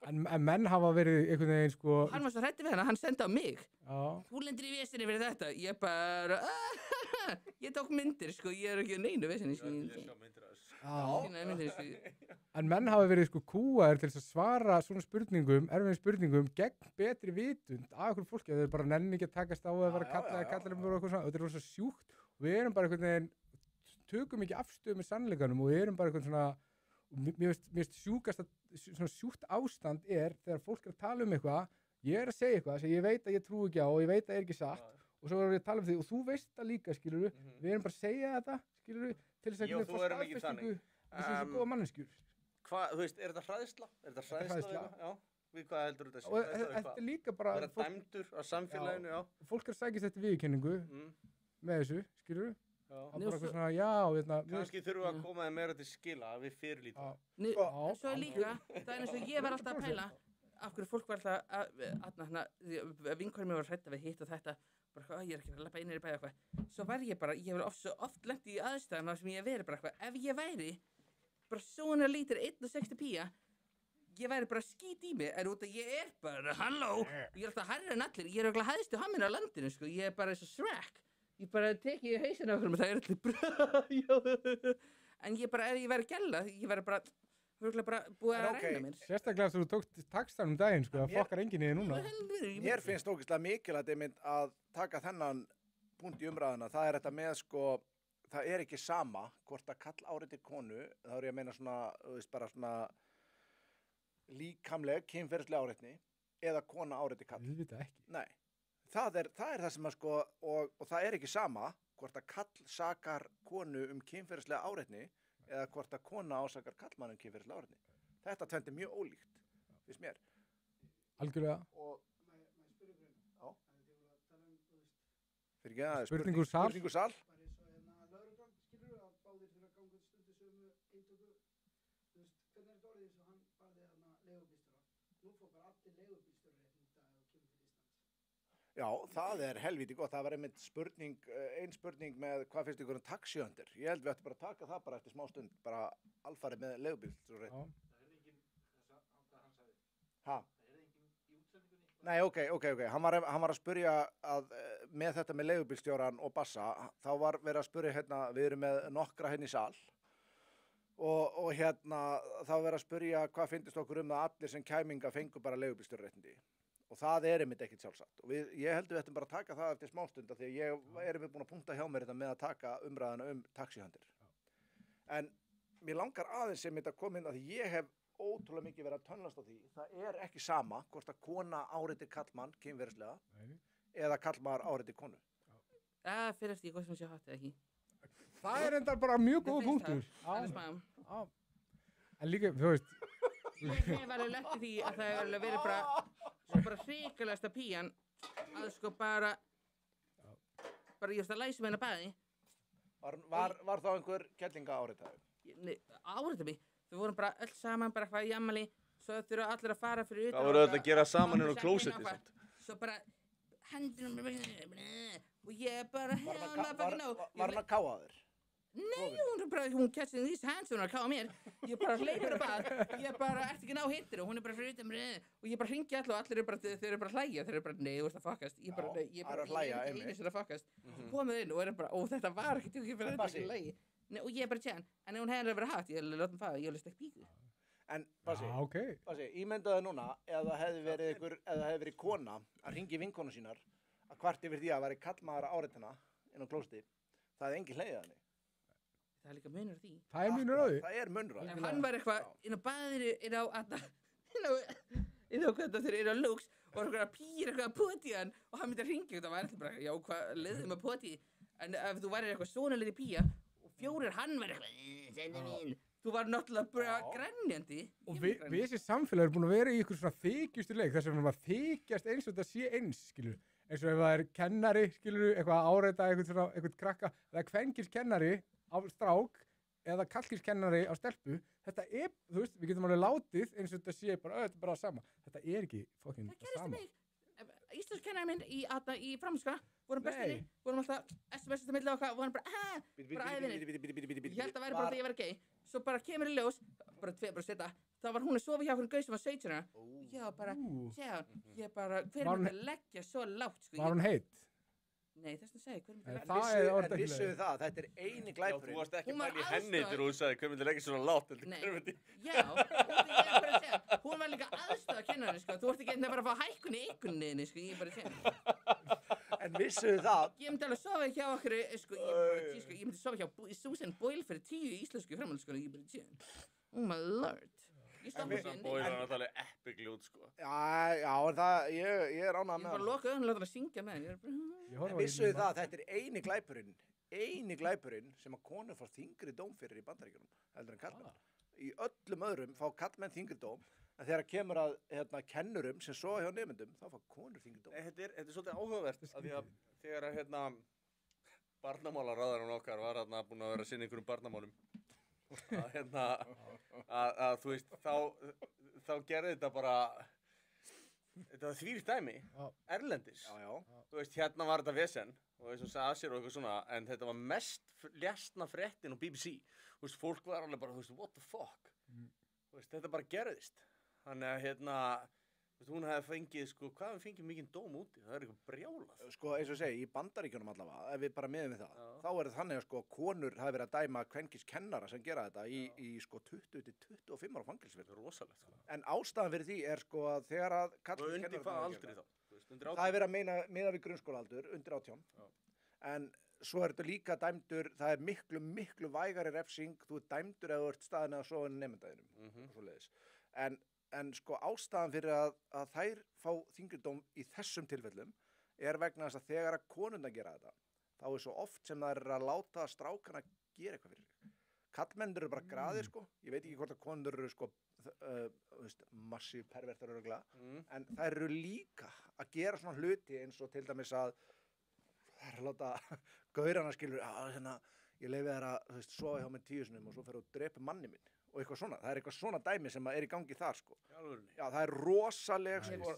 En menn hafa verið einhvern veginn, sko... Hann var svo hræddur við hana, hann sendi á mig. Já. Þú lendir í vesinni fyrir þetta. Ég bara, ég tók myndir, sko, ég er ekki á neinu vesinni, sko. Ég sjá myndir af þessu. Myndir, sko. En menn hafa verið, sko, kúaðir til þess að svara svona spurningum, erfiðum spurningum, gegn betri vitund af einhverju fólki. Þeir bara nenni ekki að takast á að vera kallarum og eitthvað svona. Þetta er rosa sjúkt. Og við erum bara einhvern veginn, tökum ekki afstöðu með sannleikanum og við erum bara einhvern svona, mér finnst svona sjúkt ástand þegar fólk er að tala um eitthvað, ég er að segja eitthvað sem ég veit að ég trúi ekki á og ég veit að það er ekki satt og svo erum við að tala um því og þú veist það líka, skilurðu, við erum bara að segja þetta, skilurðu, til þess að Jú, geta fá staðfestingu þessi góða manneskjur. Hvað, þú veist, er þetta hræðsla? Er þetta hræðsla? Já. Við hvað heldur þetta sé? Og þetta er líka bara... Vera dæmdur á samfélaginu, já. Fólk er að sækist eftir viðurkenningu með þessu, skilurðu. Það er bara eitthvað svona, já, kannski þurfum við að koma þeim meira til skila að við fyrirlítum. En svo er líka, það er eins og ég var alltaf að pæla, af hverju fólk var alltaf að vinkonum mér var hrædd við hitt og þetta, bara ég er ekki að lappa inn í bæði eitthvað. Svo var ég bara, ég hef svo oft lent í aðstæðum sem ég hef verið bara eitthvað, ef ég væri bara svona lítur 1,60 pía, ég væri bara skít í mig, en út að ég er bara, halló, ég er alltaf hærri en allir, ég er örugglega hæstu hamminn á landinu, sko, ég er bara eins og Shrek. Ég bara teki í hausinu okkur með það allir bara, já. En ég bara, ef ég væri gæla, ég væri bara, Örugglega bara búið En að ok. ræna mér. Sérstaklega þegar þú tókst taxtan daginn, sko, það fokkar enginn í þig núna. Mér finnst ógeðslega mikilvægt einmitt að taka þennan punkt í umræðuna. Það er þetta með sko, það er ekki sama hvort að kall áreiti konu, þá er ég að meina svona, þú veist, bara svona líkamleg, kynferðislega áreitni eða kona áreiti kall. Við vita ekki. Nei, það er það sem að sko, og það er ekki sama hvort að kall sakar konu kynferðislega áreitni eða hvort að kona ásakar kallmann kynferðislega áreitni. Þetta tvennt er mjög ólíkt, finnst mér. Algjörlega. Og, já. Fyrir ekki að Spurning úr sal. Spurning úr sal. Já, það er helvíti gott. Það var einmitt spurning, ein spurning með hvað finnst ykkur taxihundir. Ég held við ættum bara að taka það bara eftir smá stund, bara alfarið með leigubílstjóra. Ha? Nei, ok. Hann var að spyrja að með þetta með leigubílstjóran og bassa, þá var verið að spyrja hérna, við erum með nokkra hérna í sal og hérna þá var verið að spyrja hvað finnst okkur að allir sem kæminga fengu bara leigubílstjóraréttindi. Og það er einmitt ekkert sjálfsagt. Og ég held við ættum bara að taka það eftir smástund af því að ég er búin að punkta hjá mér þetta með að taka umræðana taxihundir. En mér langar aðeins sem þetta kom inn að því ég hef ótrúlega mikið verið að tönnlast á því. Það er ekki sama hvort að kona áreiti kallmann kynferðislega eða kallmaður áreiti konu. Það fyrir eftir hvað sem sé hatt eða ekki. Það er enda bara mjög góð punktur. Það er smá. En líka, þú veist. Ég hef alveg lett í því að það hefur alveg verið bara hrikalegasta pían að sko bara ég veist að læsa með hennar bæði. Var þá einhver kellinga áreitaður? Áreitaði mig. Þau vorum bara öll saman, bara hvað í ammali, svo þurfa allir að fara fyrir utan. Það voru öll að gera saman inn á klósetti samt. Svo bara hendunum og ég bara Var hann að káa þér? Nei, hún catching these hands og hún er að káða mér. Ég bara hleypur að bað, ég bara ert ekki ná hittir og hún er bara fyrir utan og ég bara hringi allir og allir þeir eru bara að hlæja, þeir eru bara nei, þú ert að fuckast. Ég er einu sem að fuckast. Komið inn og er bara, þetta var ekki tjókið fyrir þetta ekki lægi. Og ég er bara tján, en ef hún hefði verið hatt, ég hefði látið fara, ég hefði stekkt píku. En Bassi, ímyndaðu núna ef það hefði verið kona að hringi vinkonu sínar að kvart yfir því að væri kallmaður áreitina inn á klósti, það hefði engin hlegið þannig. Það er líka munur á því. Það er munur á því. Það er munur á því. Ef hann var eitthvað inn á baðinu, inn á hvað þeir eru á Lux og eitthvað að pýra eitthvað að poti hann og hann myndi að hringja og það var alltaf bara, já, hvað leiðum að poti? En ef þú værir eitthvað svona liði pía og fjórir hann var eitthvað, sendu mín, þú var náttúrulega bara grenjandi. Og við þessi samfélag erum búin að vera í ykkur svona þykjustu leik, þess að við þykjast eins og þetta sé eins, skilur. Eins og ef það er kennari, skilur, eitthvað að áreita eitthvað krakka, það er kvenkirskennari á strák eða kallkirskennari á stelpu, þetta er, þú veist, við getum alveg látið eins og þetta sé bara, þetta er bara sama. Þetta er ekki fucking það sama. mig. Íslenskennari minn í framhaldsskóla, vorum bestinni, vorum alltaf SMS-ast að milli okkar, vorum bara æðinni. Ég held að væri bara því ég væri gay. Svo bara kemur í ljós, bara setja, þá var hún að sofa hjá okkur gaur sem var 17 ára. Já, bara, ég bara, hver er myndi að leggja svo lágt, sko. Var hún heitt? Nei, þess að segja, hver myndi að leggja. En vissuðu það, þetta er eini glæpurinn. Þú varst ekki að pæla í henni þegar þú sagði hver myndi leggja svona lágt. Já, ég er bara að segja, hún var líka aðstoða kennari, sko. Þú ert ekki bara að fá hækkun í einkunniðinni, sko, ég er bara að segja. En vissuðu það? Ég myndi alveg sofa hjá okkur, sko, ég myndi sofa hjá Susan Boyle fyrir 10 íslensku framhaldsskóla, ég er bara að segja. Oh my lord. Susan Boyle var náttúrulega epic ljót, sko. Já, en það, ég er ánægð með Ég bara loka augun og láta hann að syngja með henni. En vissuðu það, þetta er eini glæpurinn sem að konur fá þyngri dóm fyrir í Bandaríkjunum, heldur en kallmenn. Í öllum öðrum fá kallmenn þyngri dóm, en þegar kemur að kennurum sem sofa hjá nemendum, þá fá konur þyngri dóm. Þetta er svolítið áhugavert, af því að þegar barnamálaráðurinn okkar var búin að vera að sinna einhverjum barnamálum, að þú veist, þá gerði þetta bara, þetta var þvílíkt dæmi, erlendis. Þú veist, var þetta vesen, og eins og sagði að sér og eitthvað svona, en þetta var mest lesna fréttin á BBC. Þú veist, fólk var alveg bara, þú veist, what the fuck? Þú veist, þetta bara gerðist. Þannig að, Hún hefði fengið, sko, hvað við fengið mikið dóm úti? Það eitthvað brjálað. Sko, eins og ég segi, í Bandaríkjunum allavega, ef við bara miðum við það, Já. þá er það þannig að sko konur hafi verið að dæma kvenkynskennara sem gera þetta í sko 20-25 ára fangelsisvist. Það er rosalegt, sko. En ástæðan fyrir því er sko að þegar að Og undir karlkynskennararnir hvað hafa aldrei gert þá? Þú veist, undir það er verið að miða við grunnskólaaldur, undir 18. Já. En svo er þetta líka dæmdur, það er miklu vægari refsing, þú er dæmdur ef þú ert staðin að sofa nemendaðinum og svoleiðis. En sko ástæðan fyrir að þær fá þingridóm í þessum tilfellum er vegna þess að þegar að konurnar gera þetta, þá er svo oft sem það er að láta strákana gera eitthvað fyrir sig. Kallmennir eru bara graðir sko, ég veit ekki hvort að konur eru sko massív pervertar öruglega, en þær eru líka að gera svona hluti eins og til dæmis að það er að láta gaurana skilur, hérna, ég leifi þær að þú veist, sofa hjá mér 10 sinnum og svo fer og drepa manni minn. Og eitthvað svona, það er eitthvað svona dæmi sem er í gangi þar sko. Já, það er rosaleg sko,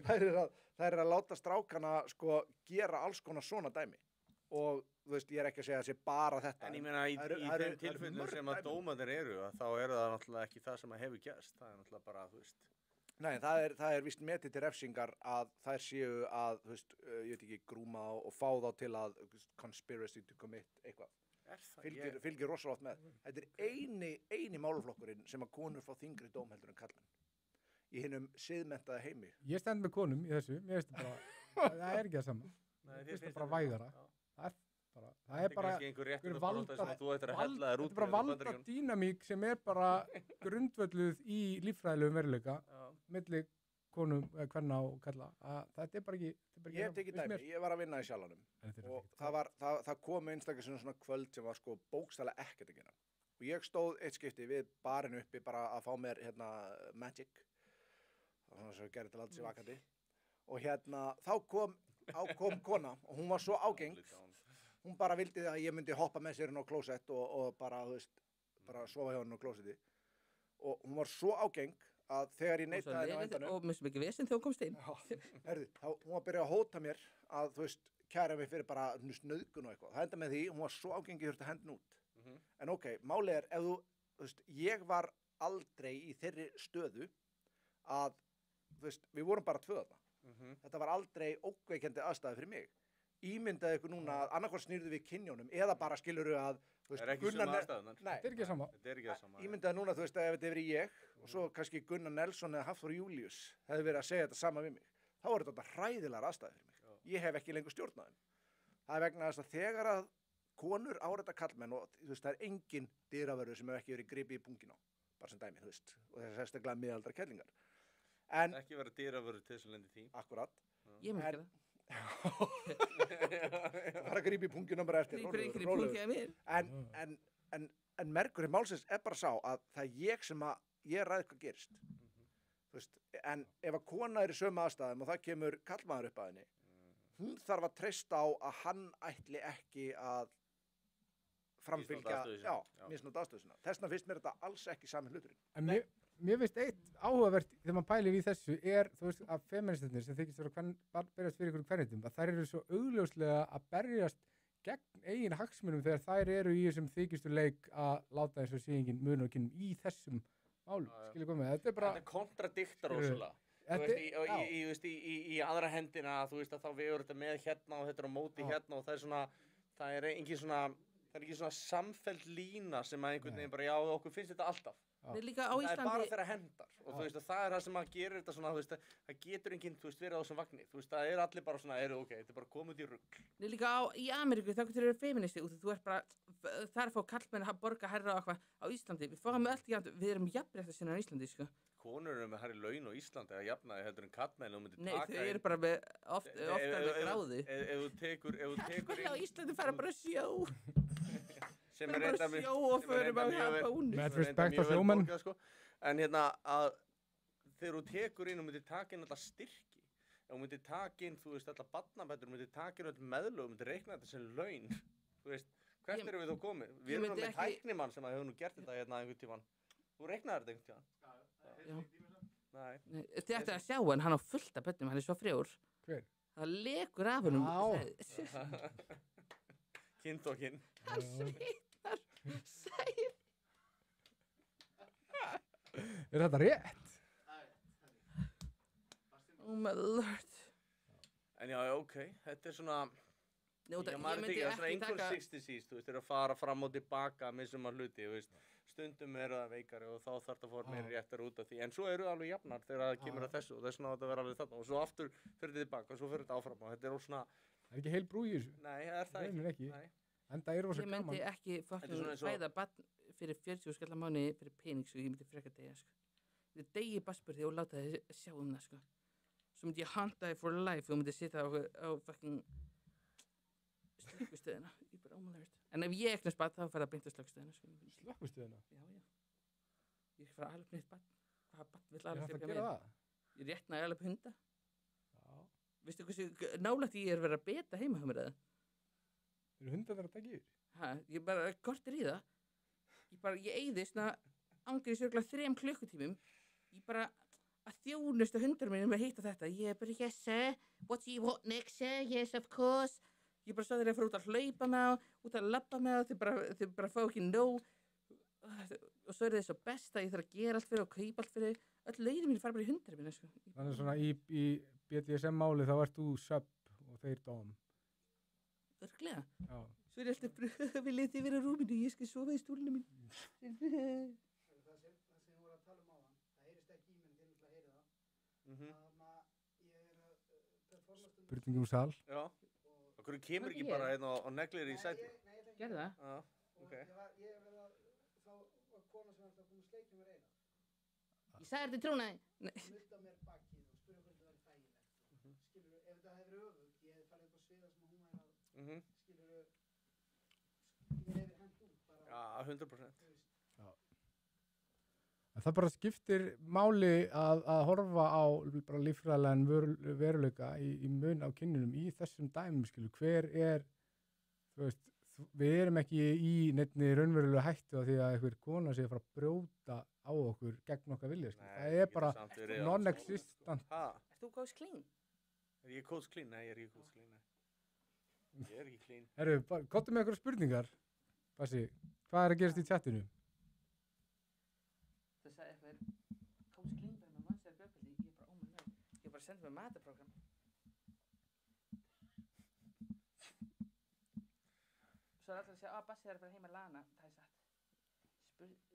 það er að láta strákana sko gera alls konar svona dæmi og þú veist, ég er ekki að segja að það sé bara þetta. En ég meina í þeim tilfellum sem að dómarnir eru, þá er það náttúrulega ekki það sem að hefur gerst. Það er náttúrulega bara, þú veist. Nei, það er víst metið til refsingar að þær séu að, þú veist, ég veit ekki, grúma og fá þá til að conspiracy to commit eitthvað. Fylgir rosalega oft með. Þetta er eini málaflokkurinn sem að konur fá þyngri dóm heldur en karlmenn. Í hinum siðmenntaða heimi. Ég stend með konum í þessu, mér finnst bara, það er ekki það sama. Mér finnst það bara vægara. Það er bara valda dýnamík sem er bara grundvölluð í líffræðilegum veruleika milli konum, kvenna og kalla. Þetta er bara ekki... Ég hef tekið dæmi, ég var að vinna í Sjalanum og það kom einstaklega svona kvöld sem var sko bókstaflega ekkert að gera. Og ég stóð eitt skipti við barinn uppi bara að fá mér hérna Magic, þannig að það gerði til alls í vakandi. Og hérna þá kom kona og hún var svo ágeng, hún bara vildi að ég myndi hoppa með sér inn á klósett og bara, þú veist, bara sofa hjá henni á klósetti. Og hún var svo ágeng að þegar ég neitaði henni á endanum og mjög mikið vesinn þegar hún komst inn hún var að byrja að hóta mér að þú veist, kæra mig fyrir bara nauðgun og eitthvað, það enda með því, hún var svo ágengi þurfti að henda út en ok, málið er, ef þú veist, ég var aldrei í þeirri stöðu að, þú veist, við vorum bara 2 þarna þetta var aldrei ókveikjandi aðstæði fyrir mig ímyndaði ykkur núna að annarkvært snýrðu við kynjónum eða bara skilurðu að það er ekki svona aðstæðunar. Þetta er ekki sama. Ímyndaði núna, þú veist, að ef þetta verið ég og svo kannski Gunnar Nelson eða Hafþór Júlíus hefði verið að segja þetta sama við mig, þá er þetta hræðilegar aðstæður fyrir mig. Ég hef ekki lengur stjórnaðum. Það er vegna þess að þegar að konur áreita kallmenn og þú veist, það er engin dyravörður sem hefur ekki verið gripið í pungin á, bara sem dæmi, þú veist, og það er sérstaklega miðaldra kellingar. En ekki vera dyravörður til þess að lendi því. Akkurat. Ég myndi ekki það. Það var að grípa í pungina bara eftir en merkurinn málsins er bara sá að það er ég ræði hvað gerist veist, en ef að kona er í sömu aðstæðum og það kemur kallmaður upp að henni hún þarf að treysta á að hann ætli ekki að framfylgja misnóta aðstöðu sína þess vegna finnst mér þetta alls ekki sami hluturinn en mér finnst eitt áhugavert þegar maður pælir í þessu er, þú veist, að feministarnir sem þykist vera berjast fyrir ykkur kvenréttindum, að þær eru svo augljóslega að berjast gegn eigin hagsmunum þegar þær eru í þessum þykistu leik að láta eins og sé engin munur og kynum í þessum málum, skiljið komið, þetta er bara... Þetta kontradiktar ósvöla. Í aðra hendina, þú veist, að þá við erum þetta með hérna og þetta er á móti hérna og það er svona, það er ekki svona samfelld lína sem að einhvern veginn bara, já, okkur finnst þetta alltaf. Það er bara þeirra hendar og þú veist að það er það sem að gera þetta svona, þú veist, það getur enginn, þú veist, verið á þessum vagni, þú veist, það er allir bara svona, ok, þetta er bara komið í rugl. Það er líka í Ameríku, þá getur þau feministi út, þú ert bara, það er að fá kallmenn að borga herra og eitthvað á Íslandi, við fáum allt jafnt, við erum jafnréttarsinnar á Íslandi, sko. Konur eru með hærri laun á Íslandi að jafnaði heldur en kallmenn og myndir taka Nei, þau eru bara með oftar með gráði. Ef þú tekur Kallmenn á Íslandi fara bara sjó. Sem er reynda sjó og förum að hafa bónus. Með respekt á sjómenn. En hérna að þegar þú tekur inn og myndir taka inn alltaf styrki, ef þú myndir taka inn, þú veist, alltaf barnabætur, myndir taka inn alltaf meðlög, myndir reikna þetta sem laun, þú veist, hvert erum við þá komið? Við erum með tæknimann sem hefur nú gert þetta hérna einhvern tímann. Þú reiknaði þetta einhvern tímann? Nei. Þið ætti að sjá hann, hann á fullt af bönnum, hann er svo frjór. Hver? Það lekur af honum. Kynþokkinn. Hann svitnar, sæl. Er þetta rétt? Oh my lord. En já, ok, þetta svona, Nú, já, ég maður myndi tekið svona ekki einhver taka 60s, þú veist, að fara fram og tilbaka með sem að hluti, þú veist, stundum það veikari og þá þarf það að fóra meiri réttar út af því, en svo eru það alveg jafnar þegar það kemur að þessu og þess vegna á þetta að vera alveg þarna og svo aftur fyrir þetta tilbaka og svo fyrir þetta áfram og þetta er svona, Það er ekki heil brú í þessu. nei, það er það Rauninni ekki, ekki. nei. En það er rosa Ég myndi gaman. ekki Þetta er fucking svona eins og- fæða barn fyrir 40 skall á mánuði fyrir pening, sko, ég myndi frekar deyja, sko. Ég myndi deyja í basburði og láta þið sjá það, sko. Svo myndi ég handa þið for life og myndi sitja á fucking slökkustöðina. Ég bara, oh my lord. En ef ég eignast barn, þá fara það beint á slökkustöðina, sko. Slökkvistöðina. Já, já. Ég fara að alveg neitt barn. Hvaða barn vill Er alveg þetta að frekar gera mér? það? Ég réttnaði alveg hunda. Já. Veistu hversu nálægt ég er verið að beta heima hjá mér eða? Eru hundar þar að taka yfir? Ha, ég bara kortir í það. Ég eyði svona angriðs örugglega 3 klukkutímum. Ég bara að þjónusta hundar minni með að hitta þetta. Ég bara, yes sir, what do you want next sir, yes of course. Ég bara svo þeir að fara út að hlaupa með á, út að labba með á, þau bara fá ekki nóg. Og svo er þið svo best að ég þarf að gera allt fyrir og kaupa allt fyrir. Öll leiðin mín fara bara í hundar minni, sko. Þannig svona í BDSM-máli þá ert þú sub og þeir dom. Örglega. Já. Svo er ég alltaf, viljið þið vera á rúminu, ég skal sofa í stólinu mín. Það sem voru að tala áðan, það heyrist ekki í mér til að heyra það. Mhm. Ég er að performa stundum. Spurningum sal. Já, og hverju kemur ekki Ekki bara ég. hérna og neglir í sæti? Gerðu það? Já, ok. Ég verði að, þá var kona sem alltaf búin að sleikja mér eina. Ég sagði þér til trúnaði. Nudda mér bakið og spurði hvernig það væri þægilegt. Skilurðu, ef þetta hefði verið öfugt, ég hefði farið upp á sviða sem hún væri að, Mhm. skilurðu, mér hefði hent út bara. Já, 100%. En það bara skiptir máli að horfa á bara líffræðilegan veruleika í mun á kynninum í þessum dæmum, skilu. Hver er, þú veist, við erum ekki í neittni raunverulega hættu af því að einhver kona sé að fara að brjóta á okkur gegn okkar vilja, skilu. Það er bara non-existent. Ha, Ert þú góðs clean? er ég coach clean? Nei, ég er ekki coach clean, nei. Ég er ekki clean. Herru, kottu með einhverja spurningar. Bassi, hvað er að gerast í chatinu? Það sagði eitthvað, góðs clean bara með mannsæri björnbeldi. Ég bara, oh my lord. Ég bara sendi mig mataprógram. Svo er alltaf að segja, Bassi er að fara heim að lana. Það er satt.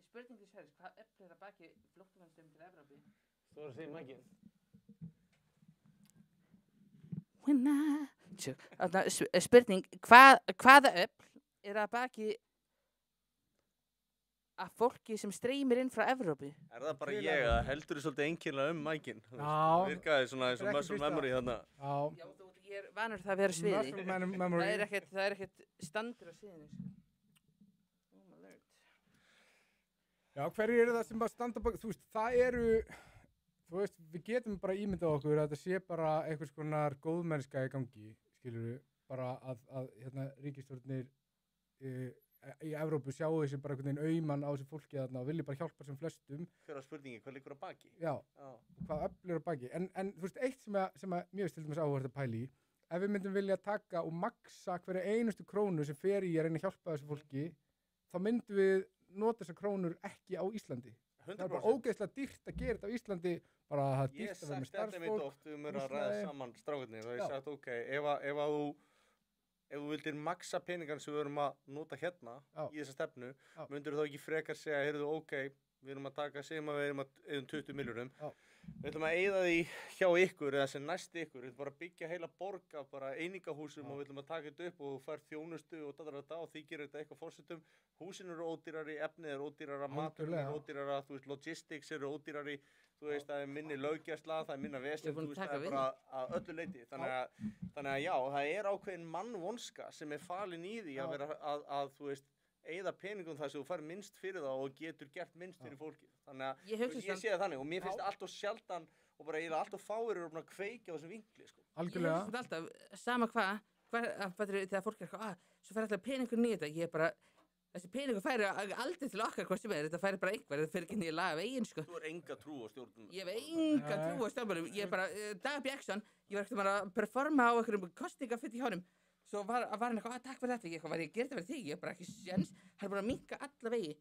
Spurningi sverðis, hvað öfl er að baki flóttamannsstöðum til Evrópu? Stóra að segja mækinn. Spurning, hvaða öfl er að baki að fólki sem streymir inn frá Evrópu? Er það bara ég að heldur þú svolítið einkennilega mækinn? Já. Virkaði svona eins og Þetta er ekki muscle fyrsta. memory þarna. Já, Já, ég er vanur það að vera á sviði. muscle memory. Það er ekkert standur á sviðinu, sko. Oh my lord. Já, hverju eru það sem bara standa bak, þú veist, það eru, þú veist, við getum bara ímyndað okkur að þetta sé bara einhvers konar góðmennska í gangi, skilur við, bara að hérna, ríkisstjórnir í Evrópu sjáu þessi bara einhvern veginn auman á þessi fólki þarna og vilja bara hjálpa sem flestum. Hver var spurningi, hvað liggur á baki? Já, Já. hvað öflur á baki. En þú veist, eitt sem að mér veist til dæmis áhverð að pæli í, ef við myndum vilja taka og maksa hverja einustu krónu sem fer í að reyna að hjálpa þessu fólki, þá myndum við nota þessar krónur ekki á Íslandi. Það er bara 100%. ógeðslega dýrt að gera þetta á Íslandi, bara að það er Ég dýrt að vera með sagt þetta mitt starfsfólk. oft, við höfum verið að ræða húsnæði. saman strákarnir og ég Já. sagt ok, ef þú vildir maksa peningan sem við erum að nota hérna Já. í þessa stefnu, Já. myndur þú þá ekki frekar segja, heyrðu ok, við erum að taka, segjum að við erum að eyðum 20 miljónum, Já. við ætlum að eyða því hjá ykkur eða sem næst ykkur, við ætlum bara að byggja heila borg af bara einingahúsum Já. og við ætlum að taka þetta upp og þú fær þjónustu og því gerir þetta eitthvað fórsetum, húsin eru ódýrari, efnið er ódýrara, maturinn er Algjörlega. ódýrara, þú veist, logistics eru ódýrari, þú veist, það er minni löggæsla, það er minna Ég er vesen, búin þú að veist, taka það er við bara að öllu leyti. Þannig að já, það er ákveðin mannvonska sem er falin í því Já. að vera að þú veist, eyða peningum þar sem þú fær minnst fyrir það og getur gert minnst fyrir fólki. Þannig að Ég þú hugsa veist, ég samt- sé það þannig og mér finnst allt of sjaldan og bara eiginlega allt of fáir eru búin að kveikja á þessum vinkli, sko. Ég Algjörlega. hugsa alltaf, sama þegar fólk er eitthvað, svo fer alltaf peningur nýja þetta, ég er bara, þessi peningur færi aldrei til okkar hvað sem er, þetta færi bara einhver, þetta fer ekki nýja laga veginn, sko. Þú er enga trú á stjórnum. Ég hef enga Nei. trú á stjórnmálum, ég er bara, Dag Björnsson, ég var ekkert að performa á einhverjum kostningafundi hjá honum, svo var hann eitthvað, takk fyrir þetta, ég var ég að gera þetta fyrir þig, ég er bara ekki sjens, hann er bara að minnka alla vegi,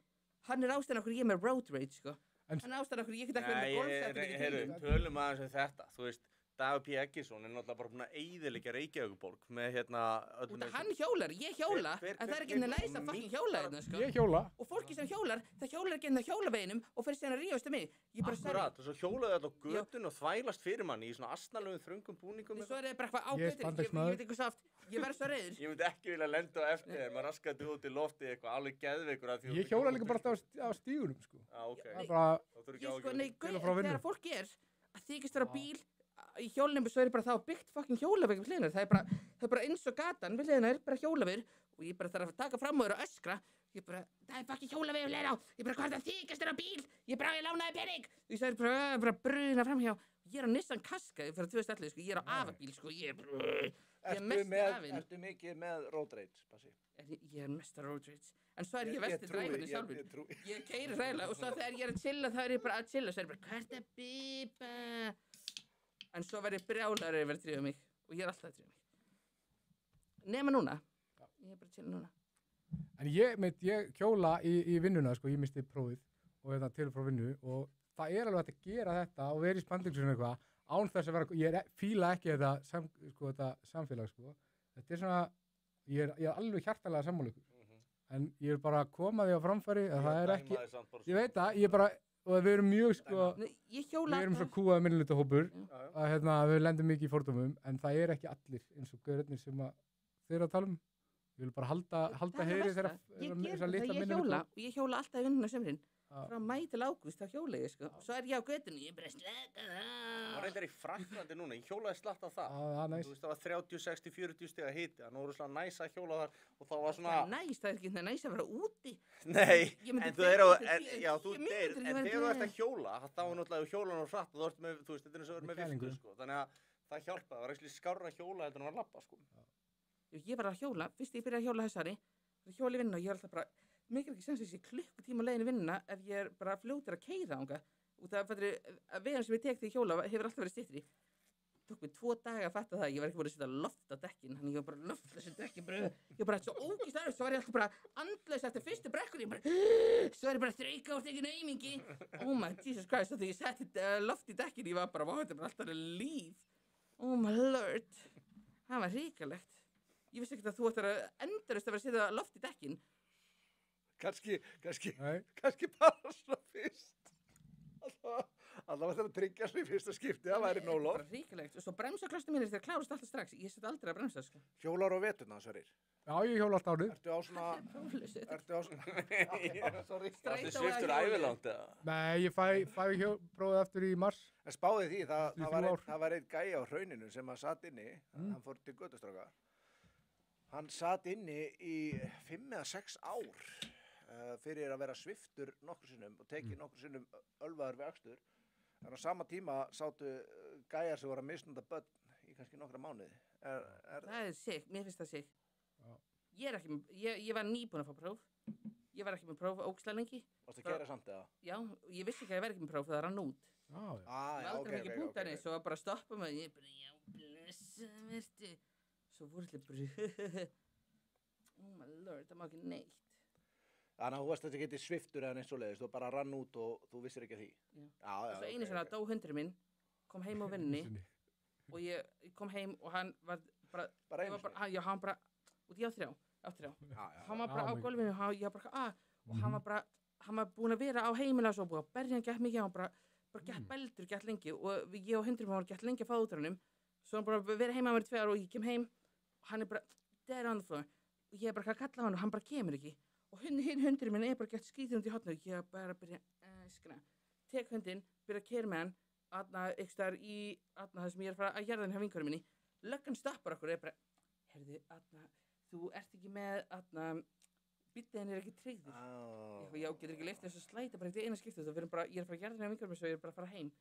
hann er ástæðan okkur ég er með road rage, sko, En- hann er ástæðan okkur ég get ekki verið með golfsætinu í heyrðu, kringum. tölum aðeins um þetta, þú veist, Dagur P. Eggertsson náttúrulega bara búinn að eyðileggja Reykjavíkurborg með öllum Hann hjólar, ég hjóla, Hver- en það er ekki hver- næst að fucking hjóla hérna, sko. Ég hjóla. Og fólki sem hjólar, það hjólar ekki hérna hjólaveginum og fyrir síðan að rífast um mig. Ég bara Akkurat, og svo hjólaði þetta á götun og þvælast fyrir manni í svona asnalögum þröngum búningum. Svo er það bara eitthvað Ég er ágættir, spandex-maður. ég veit eitthvað sáft, ég verð svo reyður. Ég myndi ekki vilja lenda á eftir þér, maður raskaði út í lofti eitthvað alveg geðveikur að því. Ég hjóla líka bara alltaf á stígunum, sko. Já, ok. Það er bara, Það þurfi ekki Ég sko, ágjörð. nei, Til og frá vinnu. þegar fólk er að þykist vera á bíl í hjólnum, svo er bara þá byggt fucking hjólaveg við hliðina. Það er bara eins og gatan við hliðina er bara hjólaveg og ég bara þarf að taka fram og öskra. Ég bara, það er fucking hjólaveg við hliðina á. Ég bara, hvað er það þykist vera á bíl? Ég bara, ég lánaði pening. Ég sagði bara bruna framhjá. Ég er á Nissan Qashqai fyrir 2011, sko. Ég er á afabíl, sko. Ég er mest afinn. Ertu mikið með road rage, Bassi? Ég er mest að road rage. En svo er ég Ég vesti trúi, dræfandi ég sjálfur. trúi. Ég keiri hræðilega og svo þegar ég er að chilla þá er ég bara að chilla. Svo er ég bara, hvað er þetta bípa? En svo verð ég brjálar yfir að trífa mig. Og ég er alltaf að trífa mig. Nema núna. Ég er bara að chilla núna. en ég hjóla í vinnuna, sko, ég misti prófið og til og frá vinnu og það er alveg hægt að gera þetta og vera í spandexinu eitthvað án þess að vera, fíla ekki þetta samfélag, sko. Þetta er svona, ég er alveg hjartanlega sammála ykkur. En ég er bara að koma því á framfæri að það er ekki, ég veit það, ég er bara, og við erum mjög, sko, Nei, ég hjóla við erum svo alltaf. kúaði minnihlutahópur Já. að við lendum mikið í fordómum, en það er ekki allir eins og gaurarnir sem að þeir eru að tala um. Ég vil bara halda Það er heyri það þeirra versta. Ég þessar ger litla það, ég hjóla og ég hjóla alltaf í vinnuna sömurinn. Já. Frá mæ til ágúst þá hjóla ég, sko. Svo er ég á götunni, ég er bara slaka Það það. reyndar í Frakklandi núna, ég hjólaði slatt á það. Það er næs. Þú veist, það var 30, 60, 40 stiga hiti, þannig voru svona næs að hjóla þar og þá var Það svona, er næst, það er ekki næst að vera úti. nei, Ég myndi en þú deyja er á, eftir en, 10 já, þú mínútur, deyr, ég en væri þegar þú ert deyja. að hjóla, þá er náttúrulega hjólan á hratt og þú ert með, þú veist, þetta er eins og verið með Með viltu, kælingu. sko, þannig að það hjálpaði, það var ekki skárra að hjóla heldur en að labba, sko. Ég var að hjóla, fyrst ég byrjaði að hjóla þessari, það hjóla í vinnuna og ég er alltaf bara, mikil ekki sens að ég sé klukkutíma á leiðin í vinnuna ef ég er bara fljótur að keyra þangað. Og það fattur að veginn sem ég tek því að hjóla hefur alltaf verið styttri. Tók mig 2 daga að fatta það, ég var ekki búin að setja loft á dekkin, þannig ég var bara að lofta þessu dekkin bara, ég var bara svo ógist aðeins, svo var ég alltaf bara andlaus eftir fyrstu brekkunni, svo var ég bara að þrauka úr tekinu aumingi. Oh my Jesus Christ, og þegar ég setti loft í dekkin, ég var bara, vá, þetta er bara alltaf líf. Oh my lord, það var hrikalegt. Ég vissi ekki að þú ættir að endurist að vera að setja loft í dekkin. Kannski bara svo fyrst. Alltaf þetta tryggja svo í fyrsta skipti, það væri nóg loft. Bara hrikalegt. Og svo bremsaklöstum mínir þeir klárast alltaf strax. Ég set aldrei að bremsa, sko. Hjólar á veturna, Sverrir. Já, ég hjóla alltaf árið. Ertu á svona, Próflaust. ertu á svona, sorry. Það Strætó er sviftur eða hjóli. ævilangt, eða? Nei, ég fæ prófið aftur í mars. En spáði því, Í 3 ár. það var einn gæi á hrauninu sem að satt inni, hann fór til Götustráka. Hann satt inni í 5 eða 6 ár fyrir að vera sviftur nokkur sinnum og tekið nokkur sinnum ölvaður við akstur. En á sama tíma sátu gæjar sem voru að misnunda börn í kannski nokkra mánuði. Það er sig, mér finnst það sig. Já. Ég er ekki með, ég var nýbúin að fá próf. Ég var ekki með próf ógeðslega lengi. Varstu að gera samt eða? Já, ég vissi ekki að ég verði ekki með próf það rann út. Já, já. Ég aldrei ok, ekki ok, punktarnir, ok. svo bara stoppa mig. Ég bara, já, blessa, verði. Svo voru allir bara, oh my lord, það má ekki neitt. Þannig að þú varst að þetta geti sviftur eða neitt svo leiðist, þú bara rann út og þú vissir ekki að því. Já. Já, Og svo einu svona dó hundurinn minn, kom heim á vinnunni og ég kom heim og hann var bara, Bara ég einu var bara, já, hann bara, og ég á 3, Já, hann var bara Já, á mikið. gólfinu, ég var bara, og hann var bara, hann var búinn að vera á heimilega svo, búinn að berja hann gett mikið, hann bara gett bældur gett lengi og ég og hundurinn var gett lengi að fá út úr hannum, svo hann bara verið heima á mér 2 ár og ég kem heim og hann er bara dead on the floor og ég er bara að kalla hann og hann bara kemur ekki og hinn hundurinn minn er bara gett skrítið út í hotnu og ég bara byrja að skna, tek hundinn, byrja að keyra með hann, aðna ykkur staðar í aðna það sem ég er að fara að jarða hann hjá vinkonum minni, löggan stoppar okkur og er bara, heyrðu, aðna, þú ert ekki með aðna, bíllinn er ekki tryggður. Já, getur ekki leyft þess að slæta bara eitt eina skiptið og við erum bara, ég er að fara að jarða hann hjá vinkonum minni svo ég er bara að fara heim.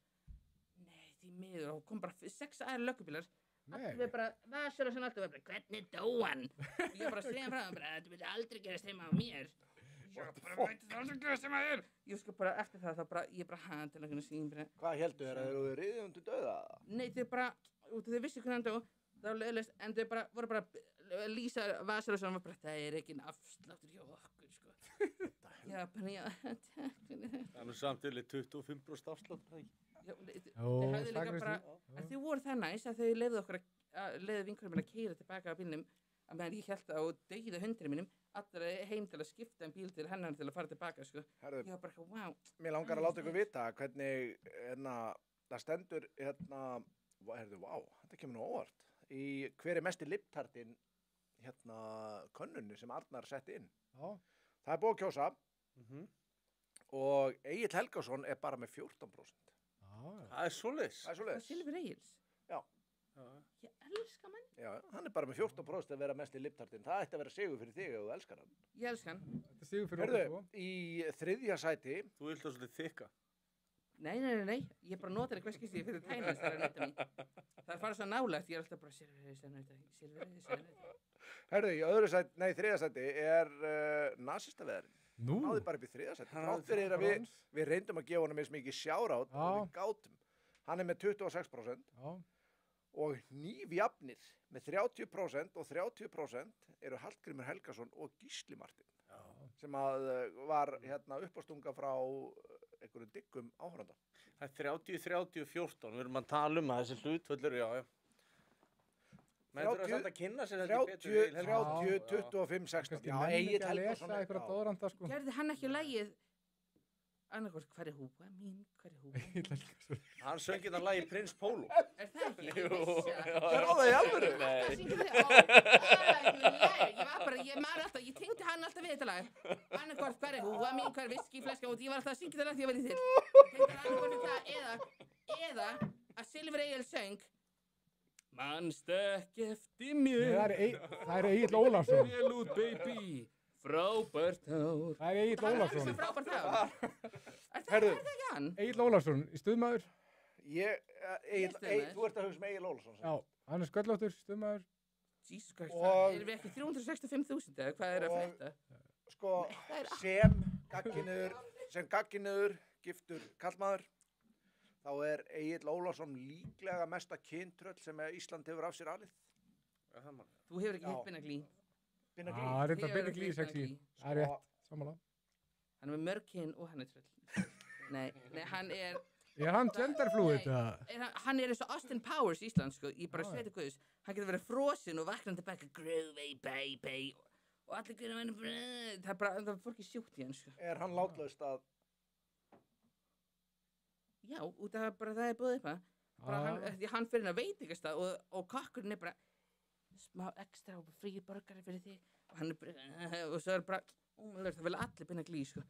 Nei, því miður, og kom bara 6 aðra löggubílar. Allir bara, það sér að sem alltaf, bara, hvernig dó hann? Og ég bara segja frá hann, bara, þetta myndi aldrei gerast heima á mér. Ég bara, veit það aldrei gerast heima á þér? Ég sko bara, eftir það, þá bara, ég bara hann til einhvern veginn bara, Hvað heldur þér að þeir eru riðið undir döða? nei, þau bara, út af þau vissi hvernig hann dó, það var leiðilegt, en þau bara, voru bara, lýsa vasar og svona, bara, það er ekki afsláttur hjá okkur, sko. Já, bara, já, takk fyrir þetta. Það er nú samtidig 25% afslátt, það ekki? Já, þið Jó, hefðu líka saklaust bara, því. að þið voru það næs að þau leiðu okkur að leiðu vinkurum minn að keyra tilbaka á bílnum að meðan ég held á dauða hundri mínum allra heim til að skipta bíl til hennar til að fara tilbaka, sko. Herðu, Ég var bara, wow. mér langar að láta ykkur vita hvernig, það stendur, herðu, þetta kemur nú óvart. Hver er mesti liptartinn, könnunni sem Arnar setti inn. Já. Það er búið að kjósa og Egill Helgason er bara með 14%. Það er svoleiðis. Það er Það svoleiðis. Silfur Egils. Já. Ég elska mann. Já, hann er bara með 14% að vera mest í liptartinn. Það ætti að vera sigur fyrir þig ef þú elskar hann. Ég elska hann. Þetta er sigur fyrir okkur, Herðu, sko. í 3. sæti, Þú vilt það svolítið þykka. Nei. Ég bara nota það hvers skipti fyrir tænast þegar að neyta mín. Það er fara svo nálægt, ég er alltaf bara Silfur Egils að neyta. Silfur Egils að neyta. herðu, í 3. sæti er nasistaveðarinn. Nú. Náði bara upp í 3. sæti. Hann Þrátt náði fyrir að brons. við reyndum að gefa honum eins mikið sjárátt og Já. við gátum. Hann er með 26% Já. og hnífjafnir með 30% og 30% eru Hallgrímur Helgason og Gísli Martin sem að var uppástunga frá einhverjum diggum áhöranda. Það er 30, 30, 14. Við erum að tala um að þessi hlutföllur, já. Menn þurfa samt að kynna sér þetta 30, betur. Egill Helgason. 30, 25, 16. Kannski Já, menn Egill ekki að lesa Helgason. einhverja dóðranda, sko. Gerði hann ekki lagið annarkvort, hver er húfa mín, hver er húfa mín? Egill Helgason. Hann söng þetta lagi Prins Pólo. Er það ekki? Ég Jú, vissi já, það. Er það í alvöru? Það syngur þig á, ég var bara, ég man alltaf, ég tengdi hann alltaf við þetta lag. Annarkvort, hver er húfa mín, hver er viskíflaska og ég var alltaf að syngja það lag því ég var í til. Tengdi hann annarkvort við það eða að Silfur Egils söng Manstu ekki eftir mér, Það er Egill Ólafsson. vel út baby, frábært hár. Það er Egill Hann er Ólafsson. svo frábært hár. Herðu. Er það ekki hann? Egill Ólafsson, í stuðmaður. Þú ert að hugsa með Egill Ólafsson. Já, hann er sköllóttur, stuðmaður. Jesus Christ, Og- erum við ekki 365.000 eða hvað er að Og- frétta? Sko, það er sem gagginur, giftur kallmaður, þá er Egill Ólafsson líklega mesta kyntröll sem Ísland hefur af sér alið. Er það mann? Þú hefur ekki Já. hitt Binna Glí. Binna Já, Glí. það er þetta Ég Binni er Glí ekki sexy. Binna Glí. Það er rétt, sammála. Hann er með mörg kyn og hann er tröll. Nei, hann er, Er hann genderfluid, eða? hann er eins og Austin Powers í Ísland, sko, ég bara Já. sveti guðs. Hann getur verið frosinn og vaknandi baka, groovy baby, og allir getur verið bara, það er bara, það er fólki sjúkt í hann, sko. Er hann látlaust að, Já, út af bara það er búið upp að, því hann fyrir hann að veitingastað og kokkurinn er bara, smá ekstra og fríi borgari fyrir þig, og hann er bara, og svo er bara, ómögulegur, það vil allir Binna Glí, sko.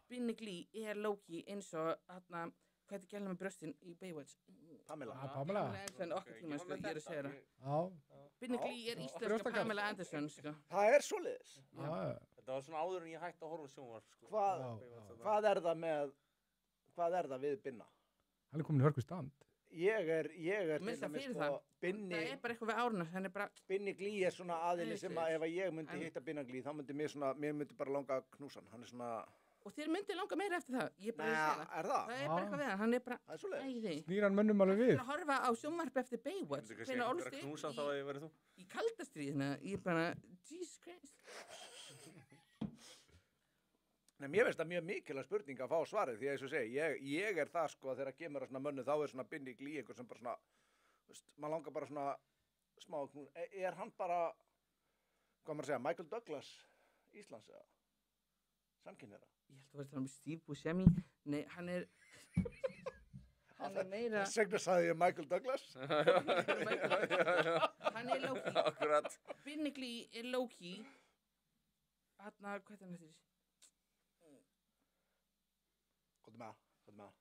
Binna Glí er Loki eins og, hvað er gælna með bröstin í Baywatch? Pamela? Já, Pamela. Anderson, okkar tíma, sko, ég er að segja það. Já. Binna Glí er íslenska brjóstakast. Pamela Anderson, sko. Það er svoleiðis. Já. Þetta var svona áður en ég hætti að horfa á sjónvarp, sko. Hvað er það við Binna? Hann er komin í hörku stand. Ég er Minnst til það dæmis, fyrir sko, það. Binni Það er bara eitthvað við árnar, hann er bara, Binni Glí er svona aðili sem að ef að ég myndi En- hitta Binna Glí, þá myndi mér myndi bara langa að knúsa hann. Hann er svona, og þér myndi langa meira eftir það, ég er bara að segja það. er það? Það er bara eitthvað við hann er bara, Það er svoleiðis. æði. Snýr hann mönnum alveg Það við. er að horfa á sjónvarp eftir Baywatch, Þú kannski hvernig ekki ólstu vera knúsan þá upp að ég verið þú. í kaldastriðina, ég er bara, Jesus Christ. Nei, mér finnst það mjög mikilvæg spurning að fá svarið því að eins og segi, ég er það sko að þegar kemur að svona mönnu þá er svona Binni Glí einhver sem bara svona, veist, maður langar bara svona smá, er hann bara, hvað maður að segja, Michael Douglas Íslands eða samkynniðra? Ég held að vera að tala um Steve Buscemi, nei, hann er meira, Þess vegna sagði ég Michael Douglas. hann er Loki, Akkurat. Binni Glí er Loki, hvað er hann eftir? Hvað með það?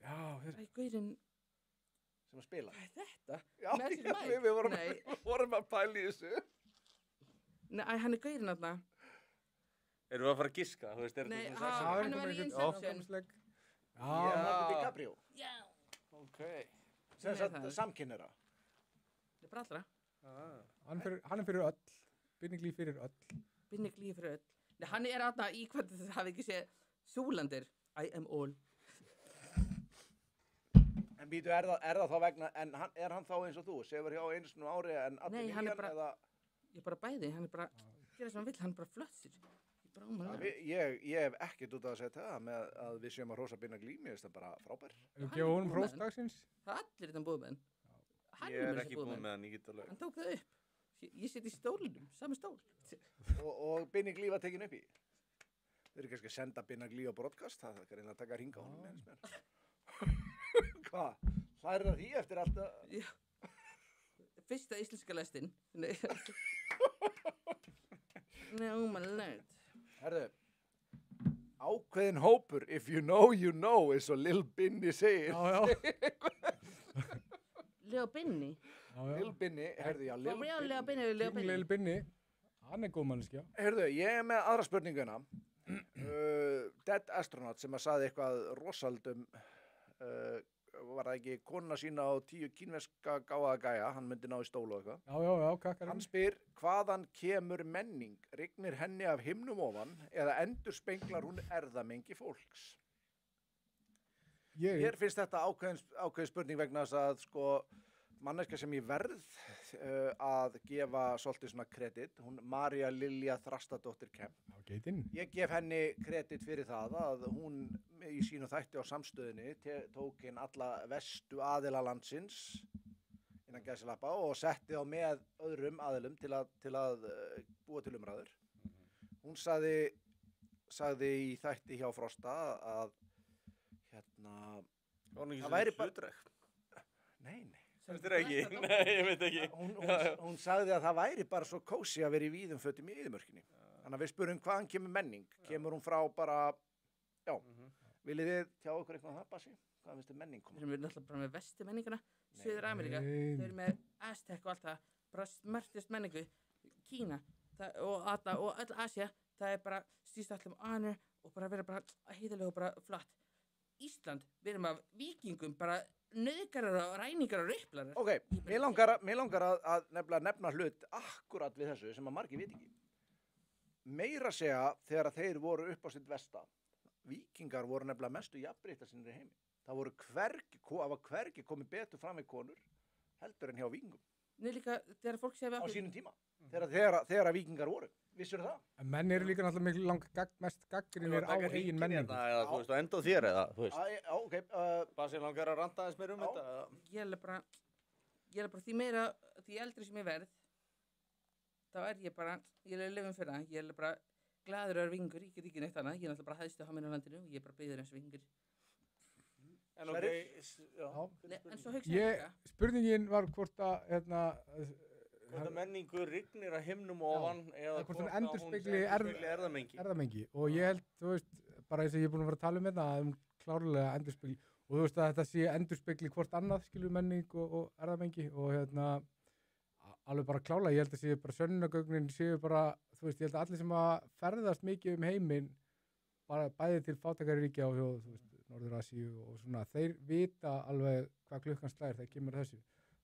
Já, Æ, gaurinn, Sem að spila. hvað er þetta? Já, Magic já, Mike? við vorum, Nei. vorum að pæla í þessu. Nei, æ, hann er gaurinn þarna. Erum við að fara að giska? Þú veist, er Nei, þetta ha- svona það er hann var í einhver Inception. Já, Leonardo DiCaprio. Já, Ok. Sem er sagt það? samkynniðra. það er bara allra. hann er fyrir öll. Binni Glí fyrir öll. Binni Glí fyrir öll. Nei, hann er þarna í hvað það hafi ekki séð Súlandir. I am all. En býtu, er það þá vegna, en er hann þá eins og þú, sefur hjá einu sinni á ári en allir Nei, hann er nýjan bara- eða, Ég er bara bæði, hann er bara, gera sem hann vill, hann er bara flötsir. Bara ómögulegt. Ég hef ekkert út af að segja það með að við séum að hrósa Binna Glím, ég veist það bara frábær. Við gefum honum prófstagsins. Það er allir þetta búið með hann. Hann Ég meira er að ekki segja búinn með með hann, ég get alveg. Hann tók það upp. Ég sitt í stólinum, sami stól. Og Binni Glím var tekin upp í. Þau eru kannski að senda Binna Glím á broadcast, það er reyna að taka hringa á honum eins mér. Hvað? Hlærir það því eftir allt að... Já. Fyrsta íslenska lestin. Nei. Nei, ómögulegt. Herðu, ákveðin hópur, if you know, eins og Lil Binni segir. Já. Leo Binni. Lil Binni, herðu, já, Lil Leo Binni. Binni, Leo Binni. Lil Binni. Hann er góð manneskja. Herðu, ég er með aðra spurninguna. Dead Astronaut sem að saði eitthvað rosaldum, var það ekki konuna sína á 10 kínverska gáða gæja, hann myndi ná í stólu og eitthvað. Já, kakkarinn. Hann spyr, hvaðan kemur menning? Rignir henni af himnum ofan eða endurspeglar hún erðamengi fólks? Mér finnst þetta ákveðin spurning vegna þess að sko manneskja sem ég verð að gefa svolítið svona kredit, hún María Lilja Þrastadóttir Kemp. Já, geitinn. Ég gef henni kredit fyrir það að hún í sínu þætti á samstöðinni tók inn alla vestu aðila landsins innan gæsilappa og setti á með öðrum aðilum til að búa til umræður. Hún sagði í þætti hjá Frosta að Var hann ekki það væri sem bara... hlutdrægt? Nei. Þetta er ekki, nei, ég veit ekki. Hún sagði að það væri bara svo kósi að vera í víðum fötum í eyðimörkinni. Þannig að við spurum hvaðan kemur menning. Kemur hún frá bara, já, viljið þið tjá okkur eitthvað á það, Bassi? Hvaðan finnst þið menning koma? Þeir eru náttúrulega bara með vestu menninguna, Suður Ameríka. Þeir eru með Aztek og allt það, bara smertist menningu. Kína og öll Asía, það er bara stýst allum honor og bara vera bara heiðarlega og bara flott. Ísland, við erum af víkingum, bara nauðgarar og ræningar og riplarar. Ok, mér langar að nefna hlut akkurat við þessu sem að margir veit ekki. Meira segja þegar þeir voru upp á sitt versta. Víkingar voru nefnilega mestu jafnréttarsinnir í heimi. Það var hvergi komið betur fram við konur heldur en hjá víkingum. Nei líka þegar fólk segja við Á okkur. sínum tíma. Þegar að víkingar voru. Vissur það? En menn eru líka náttúrulega miklu mest gaggrinir á eigin menningu. Eða, þú veist, og enda á þér eða, þú veist. Ok, Bassi langar að ranta aðeins meir þetta? Ég er bara því meira, því eldri sem ég verð, þá er ég er lifin fyrir það, ég er bara glaður að vera vingur, ég get ekki neitt annað, ég er náttúrulega bara hæðstu á mér á landinu og ég er bara byggður eins og vingur. En ok, já. En svo hugsa ég líka. Spurningin var hvort að, Hvort að menningu rignir að himnum ofan eða hvort hún hún endurspegli erðamengi. erðamengi. Og ég held, þú veist, bara eins og ég er búin að vera að tala um þetta, að klárlega endurspegli, og þú veist að þetta sé endurspegli hvort annað, skilur menning og erðamengi, og alveg bara klárlega, ég held að sé bara sönnunargögnin séu bara, þú veist, ég held að allir sem að ferðast mikið um heiminn, bara bæði til fátækari ríkja og þú veist, Norður-Asíu og svona, þeir vita alveg hvað klukkan slæðir þegar kemur þessu.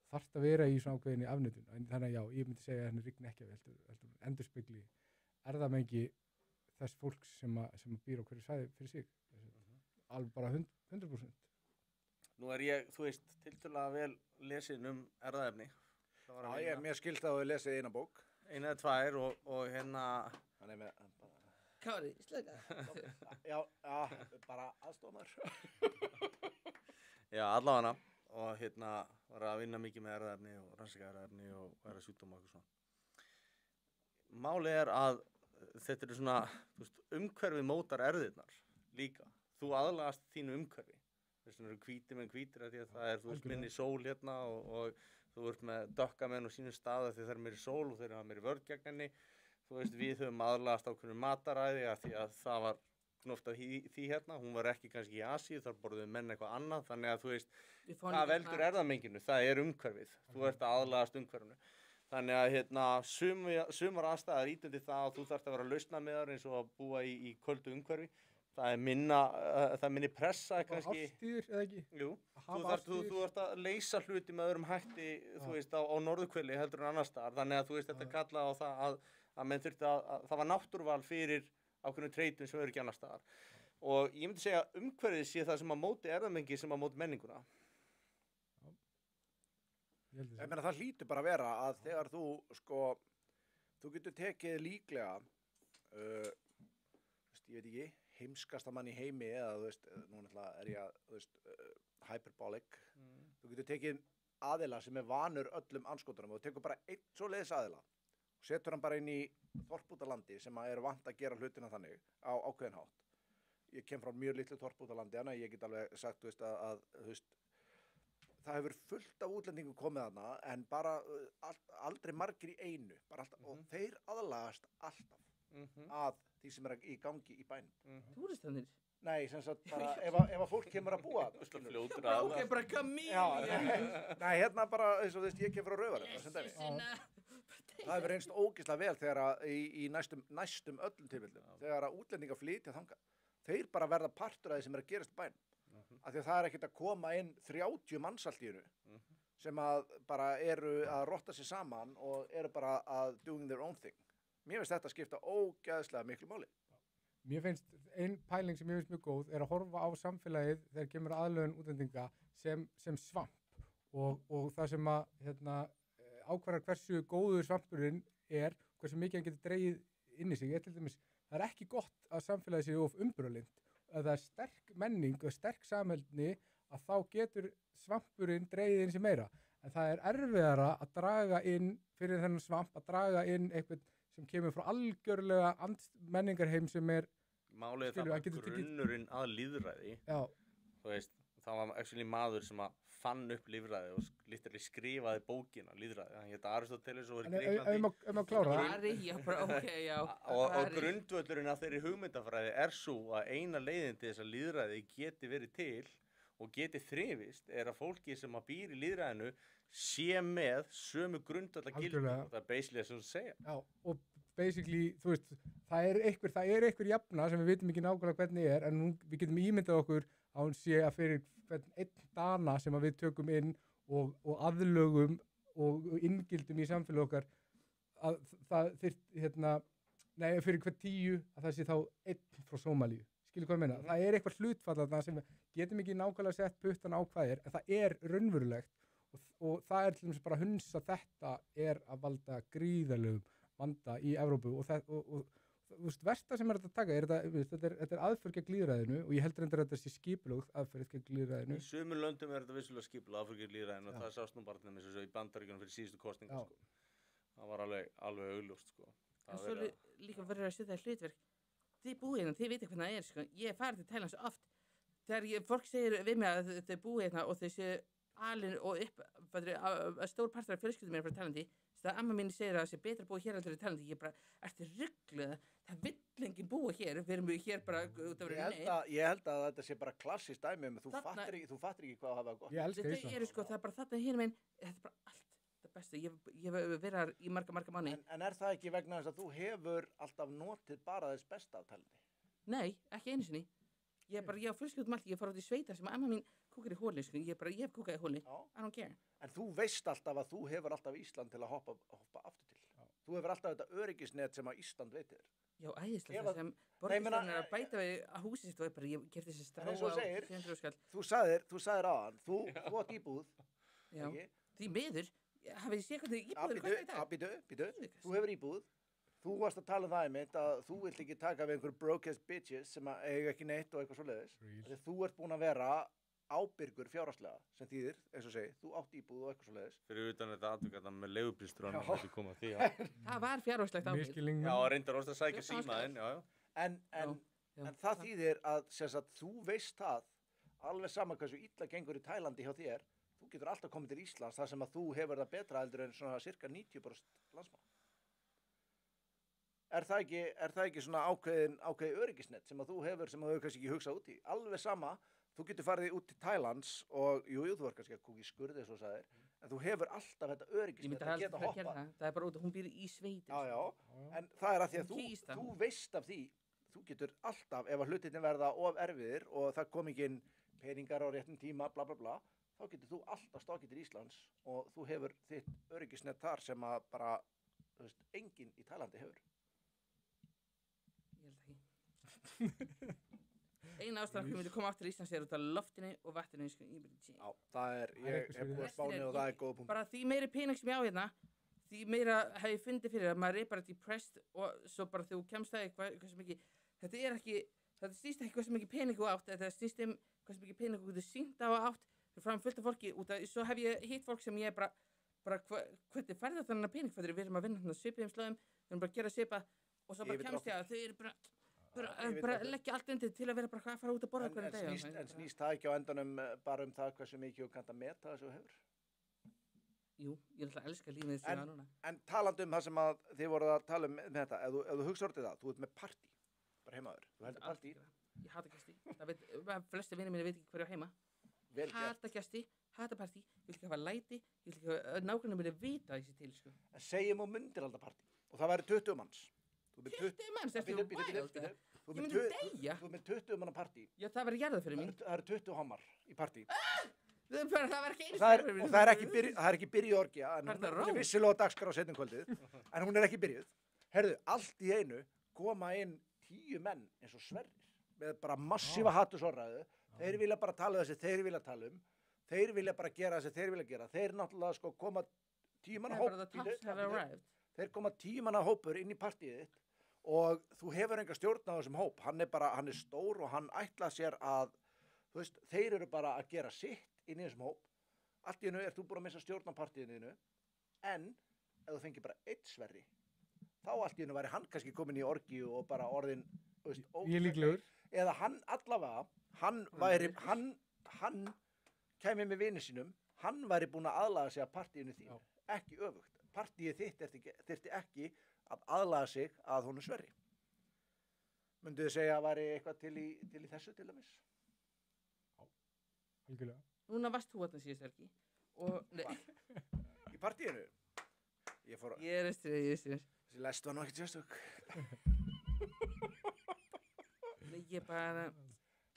Þarft að vera í svona ákveðinni afnötun. Þannig að já, ég myndi segja að henni rigni ekki af heldur endurspegli erðamengi þess fólks sem býr á hverju svæði fyrir sig. Alveg bara 100%. Nú er ég, þú veist, tiltölulega vel lesin erðaefni. ég er mér skilt að þú lesið eina bók. Eina eða tvær og Hann er með... Kári, slöka. Já, bara aðstofnar. Já, allavega og var að vinna mikið með erfðaefni og rannsaka erfðaefni og vera sjúkdóma og eitthvað svona. Málið er að þetta eru svona, þú veist, umhverfið mótar erfðirnar líka. Þú aðlagast þínu umhverfi. Þess vegna eru hvítir menn hvítir af því að það er, þú veist, minni sól og þú ert með dökka menn á sínum stað af því það er meiri sól og þeir hafa meiri vörn gegn henni. Þú veist, við höfum aðlagast ákveðnu mataræði af því að það var knóft af því hún var ekki kannski í Asíu, þar borðuðu menn eitthvað annað, þannig að þú veist, hvað veldur erfðamenginu, það er umhverfið, þú ert að aðlagast umhverfinu. Þannig að sumar aðstæðar ítundi það og þú þarft að vera lausnamiðar eins og að búa í köldu umhverfi. Það er minni pressa kannski. Og árstíður eða ekki? Jú, þú ert að leysa hluti með öðrum hætti, þú veist, á norðurhveli heldur en annars staðar. Þannig að þú veist, þetta kallaði á það að menn þurfti að það var náttúruval fyrir ákveðnum treytum sem eru ekki annars staðar. Og ég myndi segja að umhverfið sé það sem að móti erfðamengi sem að móti menninguna. Ég meina það hlýtur bara að vera að þegar þú getur tekið líklega ég veit ekki, heimskasta mann í heimi eða, þú veist, nú náttúrulega ég að, þú veist, hyperbolic. Þú getur tekið aðila sem vanur öllum anskotunum og þú tekur bara einn svoleiðis aðila og setur hann bara inn í þorp út á landi sem er vant að gera hlutina þannig á ákveðin hátt. Ég kem frá mjög litlu þorp út á landi, þannig að ég get alveg sagt, þú veist, að þú veist, það hefur fullt af útlendingum komið þarna en bara aldrei margir í einu, bara alltaf, og þeir aðlagast alltaf að því sem í gangi í bænum. Túristanir? Nei, sem sagt bara, ef að fólk kemur að búa Fljótur Ok, bara kamín. Nei, hérna bara, eins og þú veist, ég kem frá Raufarhöfn, sem dæmi. Það hefur reynst ógeðslega vel þegar að í næstum öllum tilfellum, þegar að útlendingar flytja þangað. Þeir bara verða partur af því sem að gerast í bænum. Af því að það ekkert að koma inn 30 manns allt í hennu sem að bara eru að rotta sig saman og eru bara að doing their own thing. Mér finnst þetta skipta ógeðslega miklu máli. Mér finnst ein pæling sem mér finnst mjög góð er að horfa á samfélagið þegar kemur aðlögun útlendinga sem svamp og það sem að ákvarðar hversu góður svampurinn er, hversu mikið hann getur dregið inn í sig. Til dæmis, það er ekki gott að samfélagið sé of umburðarlynt. Ef það er sterk menning og sterk samheldni að þá getur svampurinn dregið inn sig meira. En það er erfiðara að draga inn fyrir þennan svamp, að draga inn eitthvað sem kemur frá algjörlega menningarheim sem er Málið það var grunnurinn að lýðræði. Já. Þú veist, það var actually maður sem að fann upp lýðræði og literally skrifaði bókina lýðræði. Hann hét Aristóteles og var í Gríklandi. Ef maður klára það. Já, bara ok, já. Og grundvöllurinn af þeirri hugmyndafræði er svo að eina leiðin til þess að lýðræði geti verið til og geti þrifist er að fólki sem að býr í lýðræðinu sé með sömu grundvallagildi og það er basically það sem þú segja. Já, og basically, þú veist, það er einhver jafna sem við vitum ekki nákvæmlega hvernig en við getum ímyndað okkur að hún sé að fyrir einn dana sem að við tökum inn og aðlögum og inngildum í samfélag okkar að það þyrft, fyrir hver 10 að það sé þá einn frá Sómalíu. Skilur hvað ég meina? Það er eitthvað hlutfall þarna sem við getum ekki nákvæmlega sett puttan á hvað en það er raunverulegt og það er til dæmis bara að hunsa þetta er að valda gríðarlegum vanda í Evrópu og þú veist, versta sem er þetta að taka þetta er aðferð gegn lýðræðinu og ég heldur endur að þetta sé skipulögð aðferð gegn lýðræðinu. Í sumum löndum er þetta vissulega skipulögð aðferð gegn lýðræðinu og það sást nú bara til þess að í Bandaríkjunum fyrir síðustu kosningu sko. Það var alveg augljóst sko. En svo líka verður að setja hlutverk. Þið búið hérna, þið veitir hvernig það er sko. Ég farið til Thailands oft. Þegar fólk segir við mig að þau búið hérna og þau séu alin og upp stór partur af fjölskyldum mér frá Tælandi. Það amma mín segir að það sé betra að búa hér heldur í Tælandi. Ég bara, ertu rugluð? Það vill enginn búa hér. Við erum hér bara út af ég held að þetta sé bara klassískt dæmi þú fattir ekki hvað hafa gott. Ég elska Ísland. Sko, það er bara þarna hér megin, þetta er bara allt það besta. Ég hef verið í marga mánuði. En er það ekki vegna þess að þú hefur alltaf notið bara þess besta af Tælandi? Nei, ekki einu sinni. Ég á fjölskyldum allt, ég fara út í sveitar sem amma mín kúkar í hóli, sko. Ég hef kúkað í hóli. I don't care. En þú veist alltaf að þú hefur alltaf Ísland til að hoppa aftur til. Þú hefur alltaf þetta öryggisnet sem að Ísland veitir. Já, æðislega sem borgarstjórinn er að bæta við að húsið sitt og bara, ég keypti þessi strá á 400 skall. Þú sagðir áðan, þú átt íbúð. Já, því miður, hafið þið séð hvernig íbúður kostar í dag? Býtu, þú hefur íbúð. Þú varst að tala það einmitt að þú vilt ekki taka við einhver broke-ass bitches sem eiga ekki neitt og eitthvað svoleiðis. Þegar þú ert búin að vera ábyrgur fjárhagslega, sem þýðir, eins og segi, þú átt íbúð og eitthvað svoleiðis. Fyrir utan þetta atvik með leigubílstjóra hann ekki koma því Það var fjárhagslegt ábyrg. Já, reyndar orðast að sækja símaðinn, já. En það þýðir að þú veist það, alveg sama hversu illa gengur í Tælandi hjá þér, þú getur alltaf komið til Íslands þar sem að þú hefur það betra heldur en svona cirka 90% landsmann. Er það ekki svona ákveðið öryggisnet sem að þú hefur kannski ekki hugsað út í? Alveg sama, þú getur farið út til Thailands og jú, þú var kannski að kúka í skurði eins og sagðir, en þú hefur alltaf þetta öryggisnet að geta hoppa. Það er bara út að hún býr í sveitir. Já, en það er að því að þú veist af því, þú getur alltaf, ef að hlutinni verða of erfiðir og það kom ekki inn peningar á réttum tíma, bla bla bla, þá getur þú alltaf stokkið til Íslands og þú hefur þitt öryggisnet þar sem að bara, enginn í Tælandi hefur. Einu ástæðan hvernig við komum aftur í Íslands er út af loftinu og vatninu. Já, ég hef búið að Spáni og það er góð punkt. Bara því meiri pening sem ég á hérna, því meira hef ég fundið fyrir að maður er bara depressed og svo bara þegar þú kemst það eitthvað sem ekki, þetta snýst ekki hversu mikið pening þú átt, þetta snýst hversu mikið pening þú getur sýnt á átt fyrir fram fullt af fólki út af, svo hef ég hitt fólk sem ég bara hvernig færðu þennan pening fyrir við erum að vinna svona svipuðum slöðum, við erum bara að gera svipa og svo bara kemst ég að þau eru bara leggja allt undir til að vera bara að fara út að borða hvernig degi. En snýst það ekki á endanum bara það hversu mikið þú kannt að meta þessu hefur? Jú, ég ætla að elska lífið þessu núna. En talandi það sem að þið voruð að tala með þetta, ef þú hugsa orðið það, þú ert með partí, bara heimaður, þú heldur partí. Ég hata gesti, flesti vinir mínu veit ekki hverju á heima. Hata gesti, hata partí, ég vil ekki hafa læti, ég vil ekki hafa nákvæmlega mínu vita þessi til, sko. En segjum og myndir alltaf partí, og það væri 20 manns. 20 manns, þetta er wild. Ég myndi deyja. Þú með 20 manna partí. Já, það væri jarðað fyrir mín. Það eru 20 hommar í partí. Það var ekki einu stærð fyrir mín. Og það er ekki byrjuð orgía, en hún er vissilega á dagskrá seinna um kvöldið, en hún er ekki byrjuð. Herðu, allt í einu koma inn 10 menn eins og Sverrir, með bara massífa hatursorðræðu. Þeir vilja bara tala þessi þeir vilja tala þeir vilja bara gera þessi þeir vilja gera. Þeir náttúrulega sko koma 10 manna hóp. Þeir koma 10 manna hópur inn í partíið þitt og þú hefur enga stjórn á þessum hóp. Hann er stór og hann ætla sér að, þú veist, þeir eru bara að gera sitt inn í þessum hóp. Allt í einu þú búin að missa stjórn á partíinu, en ef þú fengir bara 1 Sverri, þá allt í einu væri hann kannski komin í orgíu og bara orðin, þú veist, ég líklegur. Eða hann allavega, hann kæmi með vini sínum, hann væri búin að aðlaga sig að partíinu þínu, ekki öfugt. Partíið þitt þyrfti ekki að aðlaga sig að honum Sverri. Myndu þið segja að væri eitthvað til í þessu til dæmis? Já, algjörlega. Núna varst þú þarna síðust helgi og í partíinu? Ég er eftir. Þessi lest var nú ekkert sérstök. Nei, ég bara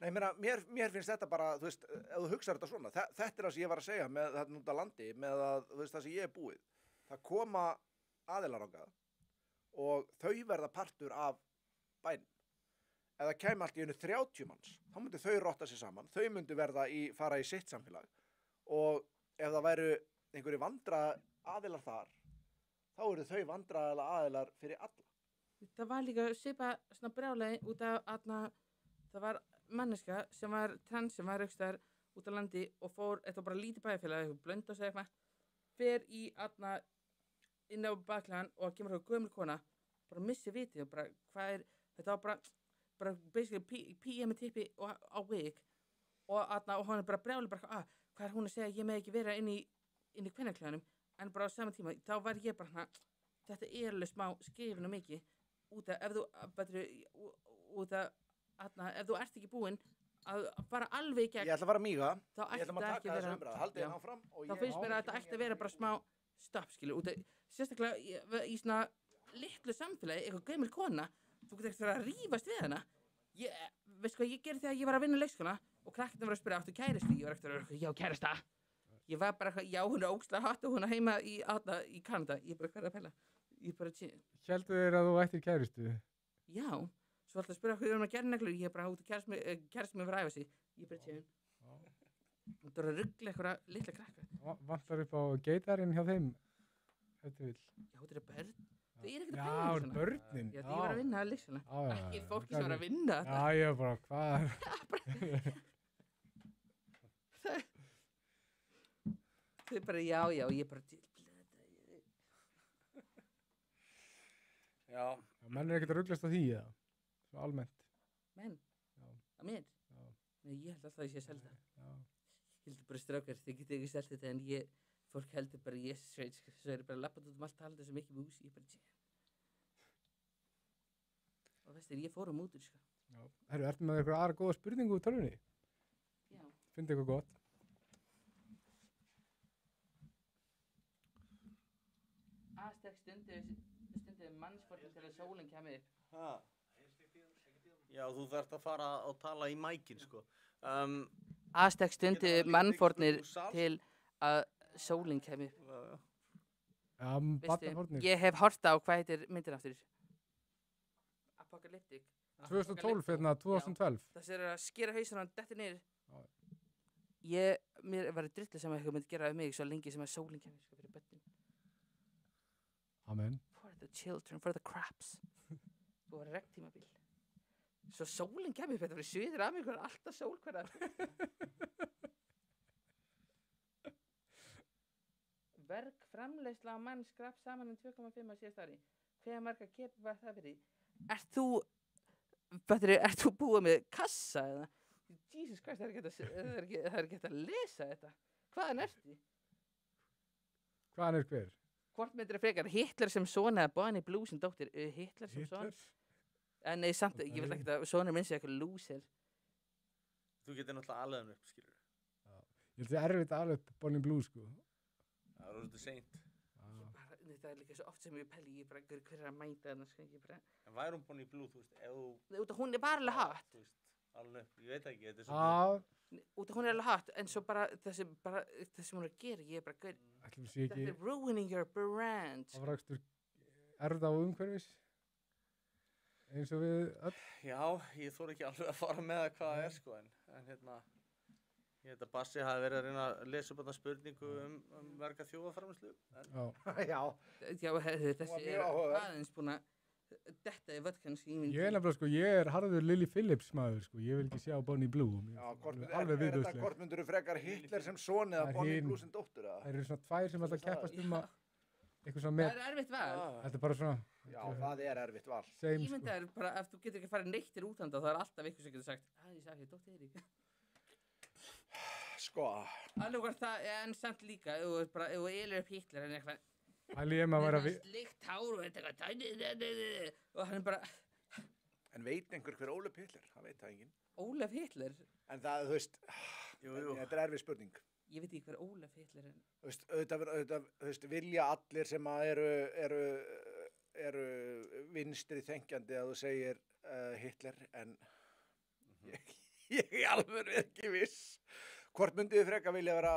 Nei, mér finnst þetta bara, þú veist, ef þú hugsar þetta svona, þetta er það sem ég var að segja með þetta núta landi, með að, þú veist, það sem ég er búið. Það koma aðilar ángað og þau verða partur af bænum. Ef það kæmi allt í einu 30 manns, þá myndi þau rotta sig saman, þau myndi fara í sitt samfélag og ef það væru einhverju vandræðaaðilar þar, þá eru þau vandræðaaðilar fyrir alla. Það var líka svipa svona brjálæði út af það var manneska sem var trans sem var aukstar út á landi og fór, þetta var bara lítið bæjarfélag, eitthvað blönd og segja eitthvað, fer í inn á baklegan og kemur þá gömul kona, bara missi vitið og bara hvað þetta var bara basically pía með tippi á wig og hún er bara brjáli bara, hvað er hún að segja, ég með ekki vera inn í kvennakleganum, en bara á sama tíma, þá var ég bara þetta er alveg smá skrifin og mikið, út af ef þú ert ekki búinn að fara alveg í gegn. Ég ætla að fara að míga, þá ég ætla að taka þessu umræðu, haldið hérna áfram. Þá finnst mér að þetta ætti að vera bara smá stopp, skilu, út af, sérstaklega í svona litlu samfélagi, eitthvað gömul kona, þú getur ekkert að rífast við hana. Veistu hvað ég gerði þegar ég var að vinna í leikskóla og krakkarnir var að spyrja, áttu kæristu? Ég var ekkert að já, kærasta. Ég var bara, já, hún er ógeðslega hot og hún er heima í Kanada. Ég bara, hvað er að pæla? Ég bara, héldu þér að þú ættir kæristu? Já, svo alltaf að spyrja hvað við erum að gera neglur. Ég bara, út að kærist mér fyrir að æfa sig. Ég bara, þú er að ruggla eitthvað litla krakka. Vantar upp á geitarinn hjá þeim? Þetta vil. Já, þetta er börn. Það er ekkert að já, pæla svona. Börnin. Já, því ég var að vinna að leysuna. Ekki fólki sem var að vinna. Já, ég bara, hvað? Þau bara, já, ég bara Já. Menn er ekkert að rugglast á því, eða? Svo almennt. Menn? Já. Á mér? Já. Nei, ég held alltaf að ég sé að selja það. Já. Ég heldur bara strákar, þið getið ekki selgt þetta en fólk heldur bara ég svo er bara lappað út um allt talað þessu mikið mús, ég bara og veistir, ég fór á mútur, sko. Já. Herru, ertu með eitthvað aðra góða spurningu úr tölvunni? Já. Fyndi eitthvað gott? Aztek stundu mannsfortin til að sólinn kemur upp. Já, þú þarft að fara og tala í mækin, sko. Aztek stundu mannfornir til að sólinn kemur upp. Já, barnafórnir. Ég hef hort á hvað heitir myndin aftur. Apocalyptic. 2012, hérna, 2012. Það er að skera hausinn og hann dettur niður. Já. Mér var drullu sem eitthvað myndi gera af mig svo lengi sem að sólinn kemur, sko, fyrir börnin. Amen. For the children, for the craps. Þú var regntímabil. Svo sólinn kemur upp, þetta fyrir Suður Ameríku er alltaf sól hverja. Verk framleiðsla á mann skrap saman 2,5 á síðast ári. Hver marga keppi var það fyrir? Ert þú búið með kassa eða? Jesus Christ, það er ekki hægt að lesa þetta. Hvaðan ertu? Hvaðan er hver? Hvort myndir frekar Hitler sem son eða Bonnie Blue sem dóttir? Hitler sem son? En nei, samt, ég vil ekki að sonur minn sé eitthvað loser. Þú getur náttúrulega alveg hann upp, skilur. Ég held því erfitt að alveg upp Bonnie Blue, sko. Það er svolítið seint. Þetta er líka svo oft sem ég pæli, ég bara, hver er að mæta þarna, sko, ég bara... En væri hún Bonnie Blue, þú veist, ef þú... Út af hún er bara alveg hot. Þú veist, alveg upp, ég veit ekki, þetta er svolítið... Út af hún er alveg hot, en svo bara, það sem hún er að gera, ég er bara, gaur, Ætlum sé ekki þetta er ruining your brand. afrakstur erfða og umhverfis. Eins og við öll. Já, ég þór ekki alveg að fara með það hvað það er, sko, en hérna... Ég held að Bassi hafi verið að reyna að lesa upp þarna spurningu verka þjóðarframleiðslu. Já. Já, þessi er aðeins búin að detta í völdkans í mín. Ég er nefnilega, sko, ég er harður Lily Phillips maður, sko. Ég vil ekki sjá Bonnie Blue. Já, hvort myndur þú frekar Hitler sem son eða Bonnie Blue sem dóttur, eða? Það eru svona tvær sem alltaf keppast að eitthvað svona með. Það er erfitt val. Þetta er bara svona. Já, það er erfitt val. Same, Ég myndi að bara, ef þú getur ekki farið neitt til útlanda, það er alltaf ykkur sem getur sagt, ég sagði dóttir Eirík. Sko. Alveg var það, en samt líka, ef þú elur upp Hitler, en eitthvað, Alveg ég maður vera við. slikt hár og eitthvað tæni, og hann er bara, En veit einhver hver Ólaf Hitler? Það veit það enginn. Ólaf Hitler? En það, þú veist, Jú. þetta er erfið spurning. Ég veit ekki hver Ólaf Hitler er. Þú veist, auðvitað, þú veist, vilja allir sem að eru vinstri þengjandi að þú segir Hitler, en ég alveg er ekki viss. Hvort myndið þið frekar vilja vera,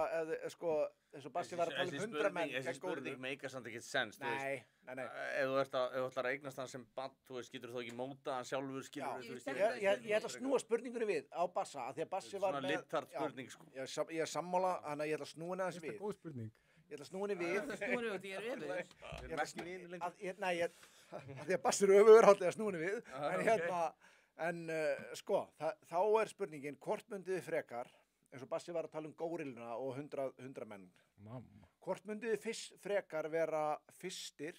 sko, eins og Bassi var að tala 100 menn Þessi spurning meikar samt ekki sens, þú veist. Nei. Ef þú ætlar að eignast hann sem band, þú veist, getur þú ekki móta hann sjálfur, skilur, þú veist. Ég ætla að snúa spurningunni við á Bassa, af því að Bassi var með... Svona litart spurning, sko. Ég er sammála, þannig að ég ætla að snúa henni aðeins við. Þetta er góð spurning. Ég ætla að snúa henni við. Það snúður út, ég er öfur. Við erum ekki vinir lengur. Af því að Bassi er öfugur hálflega að snúa henni við. En sko, þá er spurningin, hvort myndið þið frekar, eins og Bassi var að tala górilluna og 100 menn. Mamma. Hvort myndið þið frekar vera fyrstir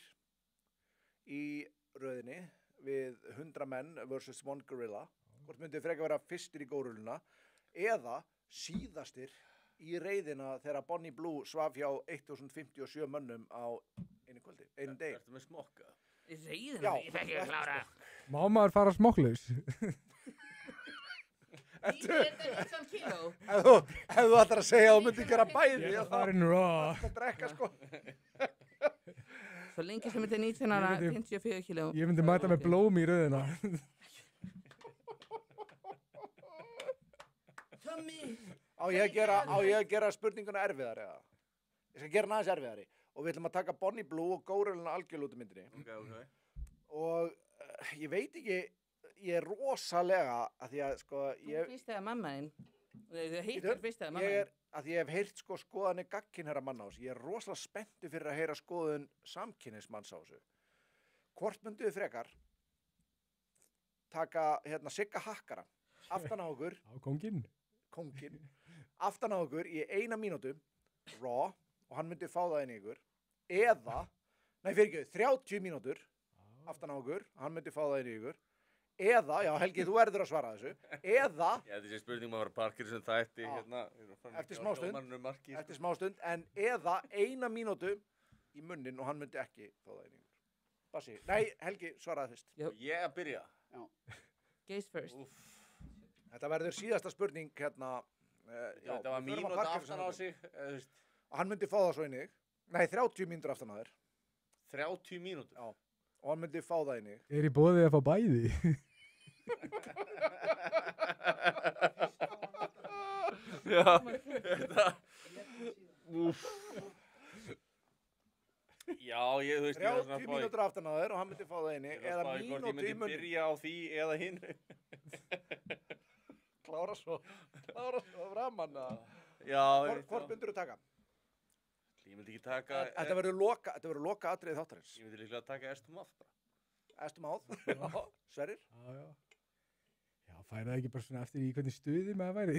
í röðinni við 100 menn versus one gorilla? Hvort myndið þið frekar vera fyrstir í górilluna eða síðastir í reiðina þegar Bonnie Blue svaf hjá 1057 mönnum á einu degi? Ertu með smokka? Í reiðina, ég fekk ekki að klára. Má maður fara smokklaus? Ég er þetta 19 kíló. Ef þú ætlar að segja að þú myndir gera bæði, Það er nú raw. það drekka sko. Svo lengi sem þetta er 19 ára, 54 kíló. Ég myndi mæta með blóm í röðina. Tommy! Á ég að gera spurninguna erfiðari eða? Ég skal gera hann aðeins erfiðari. Og við ætlum að taka Bonnie Blue og górilluna algjörlega út af myndinni. Ok. Og ég veit ekki, ég er rosalega, að því að sko, Þú fyrst eða mamma þín. Hitler fyrst eða mamma ég þín. er, að ég hef heyrt sko skoðanir gagnkynherra manna á þessu. Ég er rosalega spenntur fyrir að heyra skoðun samkynnismanns á þessu. Hvort mynduðu frekar taka Sigga Hakkara aftan á okkur, Á kónginn. kónginn, aftan á okkur í 1 mínútu, raw, og hann myndi fá það inn í ykkur, eða, nei fyrir ekki, 30 mínútur aftan á okkur, hann myndi fá það inn í ykkur, eða, já Helgi, þú verður að svara þessu, eða, Já, þessi spurning má vera parkir sem þætti, Já. hérna. Eftir smástund. Eftir eftir smástund, en eða 1 mínútu í munnin og hann myndi ekki fá það inn í ykkur. Bassi, nei, Helgi, svaraði fyrst. Ég að byrja. Gays first. Úff. Þetta verður síðasta spurning hérna. Þetta var við förum mínúta Parker aftan á sem sig, þú veist, og hann myndi fá það svo inn í þig. Nei, 30 mínútur aftan á þér. 30 mínútur. Já. Og hann myndi fá það inn í þig. Er í boðið að fá bæði? Já, þetta. Úff. Já, þú veist, ég var svona 30 mínútur aftan á þér og hann myndi fá það inn í þig. Eða hvort ég mínútu í myndi munnin. byrja á því eða hinn. Klára svo framan að. Já, Hvort myndur þú taka? Ég myndi ekki taka. Þetta verður loka atriði þáttarins. Ég myndi líklega taka Estum af bara. Estum áð. Sverrir? Já. færi það ekki bara svona eftir í hvernig stuði maður væri.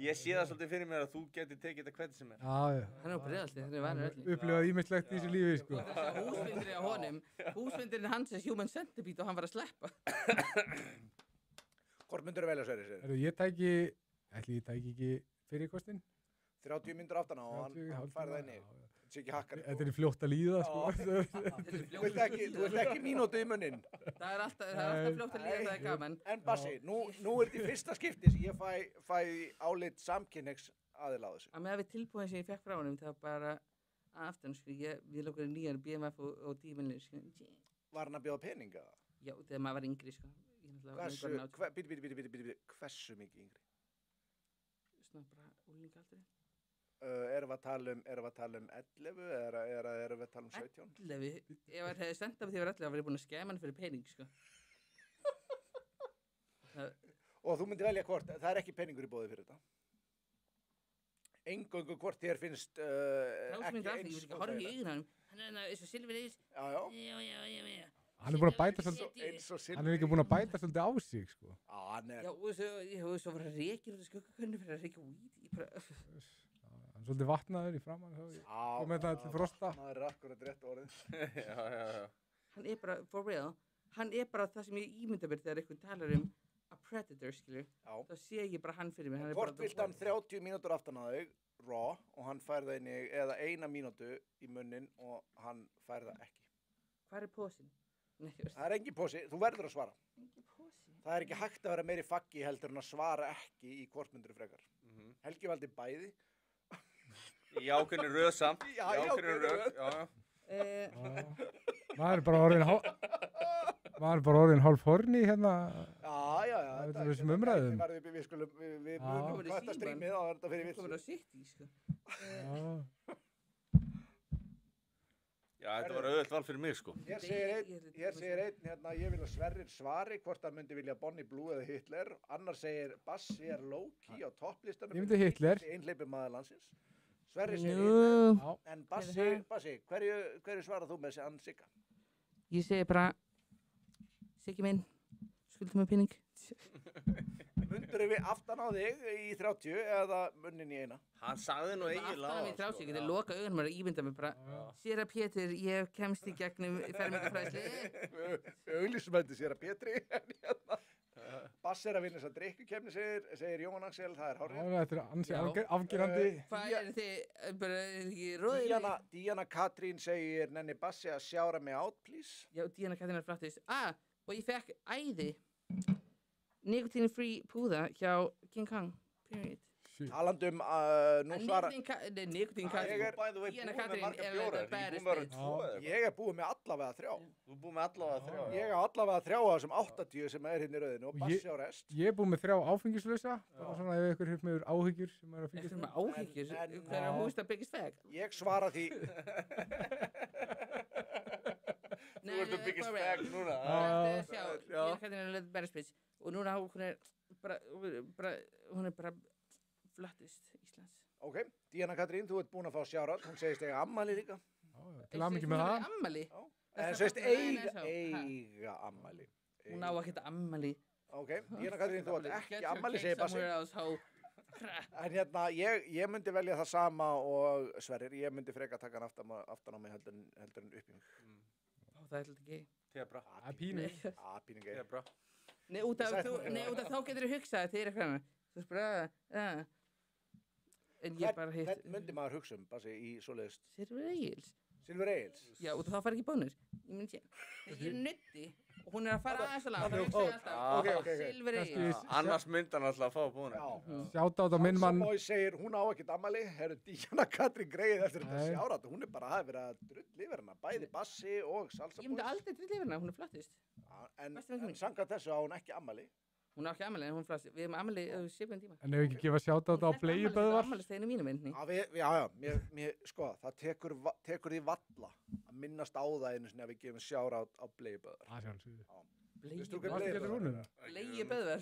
Ég sé það svolítið fyrir mér að þú getur tekið þetta hvernig sem er. Já. Hann er á breiðalti, hann er vanur öllu. Upplifað ímislegt í þessu lífi, sko. Húsvindurinn á honum, húsvindurinn hans er human centipede og hann var að sleppa. Hvort myndur þú velja Sverrir sér? Ætli ég tæki ekki fyrir kostin? 30 mínútur aftan á og hann færði það inn í. Þetta sé ekki hakkar. Þetta er í fljótt að líða, sko. Þú vilt ekki mínútu í munnin. Það er alltaf fljótt að líða það er gaman. En Bassi, nú er þetta í fyrsta skipti sem ég fæ álit samkynnegs aðila á þessu. Að með að við tilbúin sem ég fekk frá honum, það var bara að aftan, sko, við lókur nýjar BMF og dímanir, sko. Var hann að bjóða peninga? Já, þegar maður var yngri, sko. Hversu mikið yngri? Svona bara úlingaldri. Erum við að tala um 11 eða erum við að tala um 17? 11? Ef það hefði sendað mig því að vera 11, þá var ég búin að skema hann fyrir pening, sko. Og þú myndir velja hvort, það er ekki peningur í boði fyrir þetta. Eingöngu hvort þér finnst ekki eins og horfum í augun hann. Hann er eins og Silfur Egils. Já. Hann er búin að bæta svolítið, hann er ekki búin að bæta svolítið á sig, sko. Já, hann er. Já, og svo var hann reykir út af skuggakönnu fyrir að reykja weed. Hann er svolítið vatnaður í framann, komið þetta til frosta. Það er akkurat rétt orðið. Já. Hann er bara, for real, hann er bara það sem ég ímynda mér þegar einhvern talar um a predator, skilur. Já. Þá sé ég bara hann fyrir mig. Hvort vilt hann 30 mínútur aftan á þig, raw, og hann fær það inn í, eða 1 mínútu í munnin og hann fær það ekki. Hvað er pósin? Það er engin pósi, þú verður að svara. Engin pósi? Það er ekki hægt að vera meiri faggi heldur en að svara ekki í hvort myndur frekar. Helgi valdi bæði. Í ákveðni röð samt. Já, í ákveðni röð. Maður er bara orðin hálf horni hérna. Já. Þetta er þessum umræðum. Við munum þetta strímið á þetta fyrir Það var að sitt í, sko. Já, þetta var auðvitað val fyrir mig, sko. Hér segir einn hérna, ég vil að Sverrir svari hvort hann myndi vilja Bonnie Blue eða Hitler. Annar segir Bassi er low-key á topplistanum. Ég myndi Hitler. Einhleypur maður landsins. Sverrir segir Hitler. En Bassi, hverju svarar þú með þessi Ann Sigga? Ég segi bara, Siggi minn, skuldum með pinning. Mundur við aftan á þig í 30 eða munnin í 1? Hann sagði nú eiginlega Aftan á mig í 30, ég geti loka augunum og ímynda mig bara, séra Pétur, ég kemst í gegnum fermingafræðslu. Auglýsum þetta séra Pétri. Bass er að vinna þess að drikkukefni, segir Jóhann Axel, það er hárið. Þetta er ansi afgerandi. Hvað er þið, bara, ekki róðið? Díana Katrín segir, nenni Bassi að sjára mig át, please. Já, Díana Katrín er flattist. Og ég fekk æði. Nicotine free púða hjá King Kong, period. Talandum, nú svara... Nicotine Katrín. Díana Katrín er the baddest bitch. Ég er búið með allavega 3. Þú er búið með allavega 3. Ég er allavega 3 af þessum 80 sem er hérna í rauðinu og Bassi á rest. Ég er búið með 3 áfengislausa. Það var svona ef ykkur hefur með áhyggjur sem er að fylgjast með. Áhyggjur? Hver er who's the biggest fag? Ég svara því... Þú ert the biggest fag núna. Díana Katrín er the baddest bitch. Og núna hún er bara flattist Íslands. Ok, Díana Katrín, þú ert búin að fá sjárat. Hún segist eiga ammali líka. Til hamingju með það. Ammali? En segist eiga ammali. Hún á ekkert ammali. Ok, Díana Katrín, þú ert ekki ammali, segir Bassi. En hérna, ég myndi velja það sama og Sverrir. Ég myndi freka taka hann aftan á mig heldur en upp í mig. Það er alltaf gay. Tebra. Pínu gay. Tebra. Nei, út af þá getur þú hugsað þegar eitthvað. Þú veist bara, en ég bara hitt... Hvern myndi maður hugsa Bassi, í svoleiðist? Silfur Egils. Silfur Egils? Já, út af þá fær ekki bónus. Ég er nutti og hún er að fara aðeins að laga. Það hugsa alltaf, Silfur Egils. Annars myndi hann alltaf að fá bónus. Sjátt á þetta minn mann. Samsabói segir, hún á ekkert ammali. Herru, Díana Katrín greið eftir þetta sjárat. Hún er bara að vera drull yfir hana. Bæði Bassi og Salsabói. Ég myndi aldrei drull yfir hana, hún er flattist. En samkvæmt þessu á hún ekki ammali. Hún á ekki ammali, en hún flattist. Við hefum ammali svipuðum tíma. En hefur ekki gefað sjátt á þetta á Bleiuböðvar? Ammalisteginu mínu myndni. Sko, það tekur því valla að minnast á það einu sinni að við gefum sjárat á Bleiuböðvar. Það sjálfsögðu. Bleiuböðvar?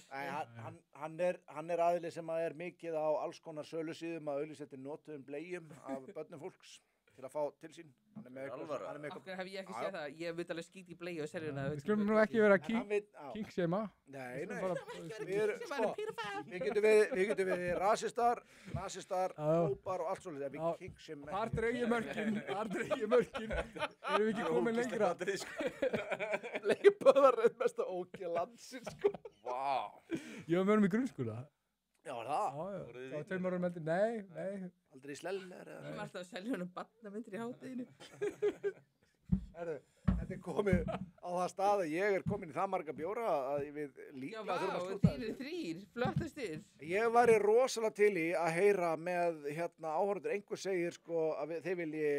Hann er aðili sem er mikið á alls konar sölusíðum að auglýsa eftir notuðum bleium af börnum fólks til að fá til sín. Hann er með Alvara. hann er með Okkur hef ég ekki Já, séð það. Ég veit alveg skít í bleiu og seljuna. Við skulum nú ekki vera En hann veit, já. kinksema. Nei, nei. Bara, Við erum, Sem var sko, pírafæl. við getum verið rasistar, Já. hópar og allt svolítið, en Já. við kingsum þar dreigir mörkin. Erum við ekki komin lengra? Leipöðar er mesta ógeð landsins, sko. Vá. Ég var með honum í grunnskóla. Já, er það? Já, já. Voruð þið Það var vinir? 2 árum eldri. Nei. Aldrei í sleller Ég eða? var alltaf að selja húnum barnamyndir í hátteginu. Herðu, þetta er komið á það stað að ég er komin í það marga bjóra að við Já, líklega vá, þurfum að slúta þínir 3, flottastir. Ég væri rosalega til í að heyra með áhorfendur, einhver segir sko að þeir vilji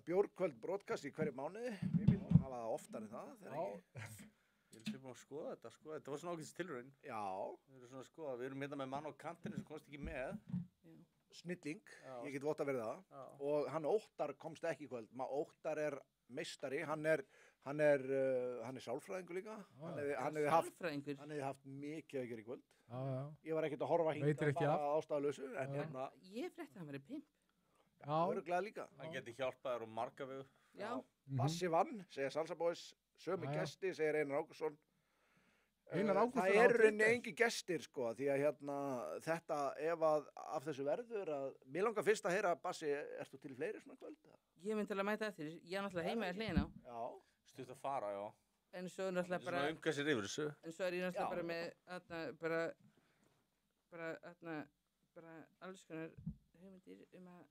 bjórkvöld broadcast í hverju mánuði. Við viljum hafa það oftar en það, þegar ekki. Ég er tilbúin að skoða þetta, sko. Þetta var svona ágætis tilraun. Já, Við erum svona að skoða, við erum hérna með mann á kantinu sem komst ekki með. snilling, Já. ég get votta verið það. Já. Og hann Óttar komst ekki í kvöld. Óttar er meistari, hann er sálfræðingur líka. Hann hefði haft Sálfræðingur. mikið að gera í kvöld. Já. Ég var ekkert að horfa Veitir hingað ekki bara af. ástæðulausu, en hérna, Ég frétti að hann var í pimp. Já. öruglega líka. Hann geti hjálpað þér á marga vegu. Já. Bassi vann, segja Salsa Boys, sömu Já, já. gesti, segir Einar Ágústsson. Einar Ágústsson Það á eru rauninni Twitter. engi gestir, sko, því að þetta, ef að af þessu verður að, mér langar fyrst að heyra, Bassi, ert þú til í fleiri svona kvöld? Ég myndi alveg að mæta eftir. Ég er náttúrulega heima í hliðina á. Já, Stutt að fara, já. En svo er náttúrulega bara, Svona umgað sér yfir þessu. en svo er ég náttúrulega Já. bara með, bara alls konar hugmyndir að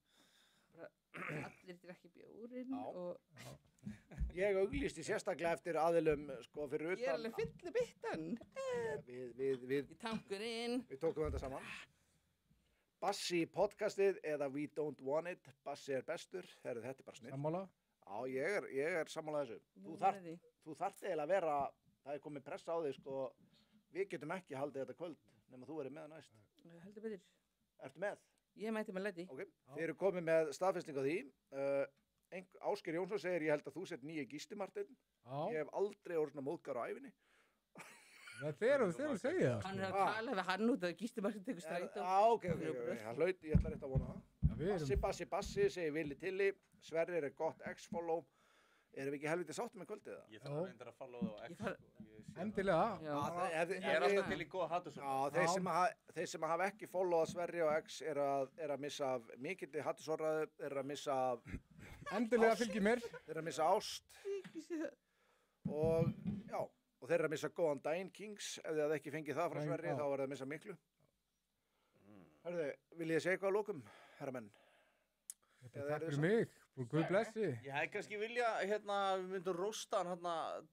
allir drekki bjórinn Já. og ég auglýsti sérstaklega eftir aðilum, sko, fyrir ég er utan. alveg fyllir bittan Við í tankurinn. tókum þetta saman. Bassi podcastið eða We Don't Want It, Bassi er bestur, þetta er bara snill. Sammála. Já, ég er sammálað þessu. Nú er því. Þú þarft eiginlega að vera, það er komið pressa á þig, sko, við getum ekki haldið þetta kvöld nema þú verið með næst. Heldur betur. Ertu með? Ég mæti með leti. Ok, þið eru komið með staðfesting á því. Ásgeir Jónsson segir, ég held að þú sett nýja Gísli Marteinn. Ég Já. hef aldrei orðið svona móðgar á æfinni. Þeir eru segja það. Hann er að tala við hann út að Gíslimarkinn tekur strætó. Já, ok, það hlaut, ég ætla rétt að vona það. Já, við erum. Bassi, segir Vili Tilli. Sverrir er gott X-follow. Erum við ekki helviti sáttum með kvöldið það? Ég þarf að reynda að follow það á Ég X. far- sko. Ég sé það. Endilega. Já. Ég er alltaf til í góða Hattusson. Já, þeir sem hafa ekki followað Sverri á X er að missa af mikilli hattusorraðu, er að missa af, Endilega fylgið mér. er að missa ást og já, og þeir eru að missa góðan daginn Kings, ef þið hafði ekki fengið það frá Daginn, Sverri já. þá var það að missa miklu. Hörðu, vil ég segja eitthvað að lókum, herramenn? Eða Takk eru fyrir þið mig. Guð blessi. Ég hef kannski vilja, við myndum rósta hann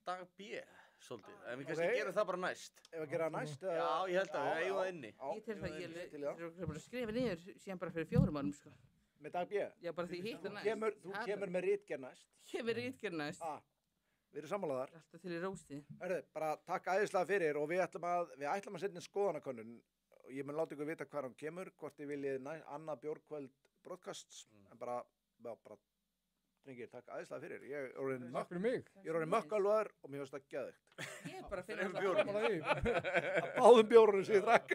dag B, svolítið. En við kannski Ok. gerum það bara næst. Ef að gera það næst? Já, ég held að við eigum það inni. Já, Ég tel það, ég til í það. er bara að skrifa niður síðan bara fyrir 4 árum, sko. Með dag B? Já, bara því hitt er næst. Þú kemur með ritgerð næst. Kemur ítgerð næst. Við erum sammálaðar. Alltaf til í rósti. Hörðu, bara takk æðislega fyrir og við ætlum að setja inn skoðanakönnun og ég mun láta ykkur vita hvað hann kemur, hvort þið viljið annað bjórkvöld broadcasts, en bara drengir, takk æðislega fyrir. Ég er orðinn Takk fyrir mig. mökkalvaður og mér finnst það geðveikt. Ég er bara að finna Þremur alltaf bjórum. Sammála því. Báðum bjórunum sem ég drakk.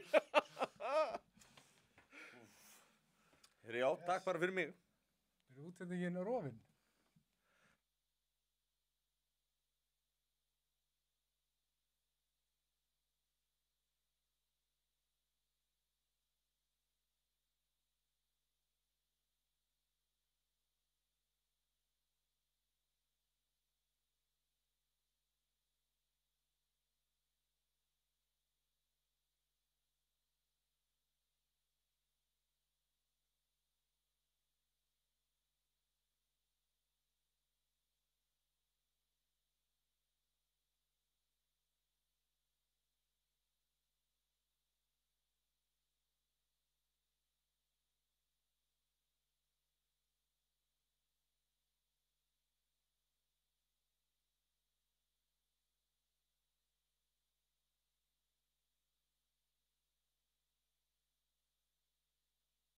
Já, takk bara fyrir mig. Útsendingin er rofin.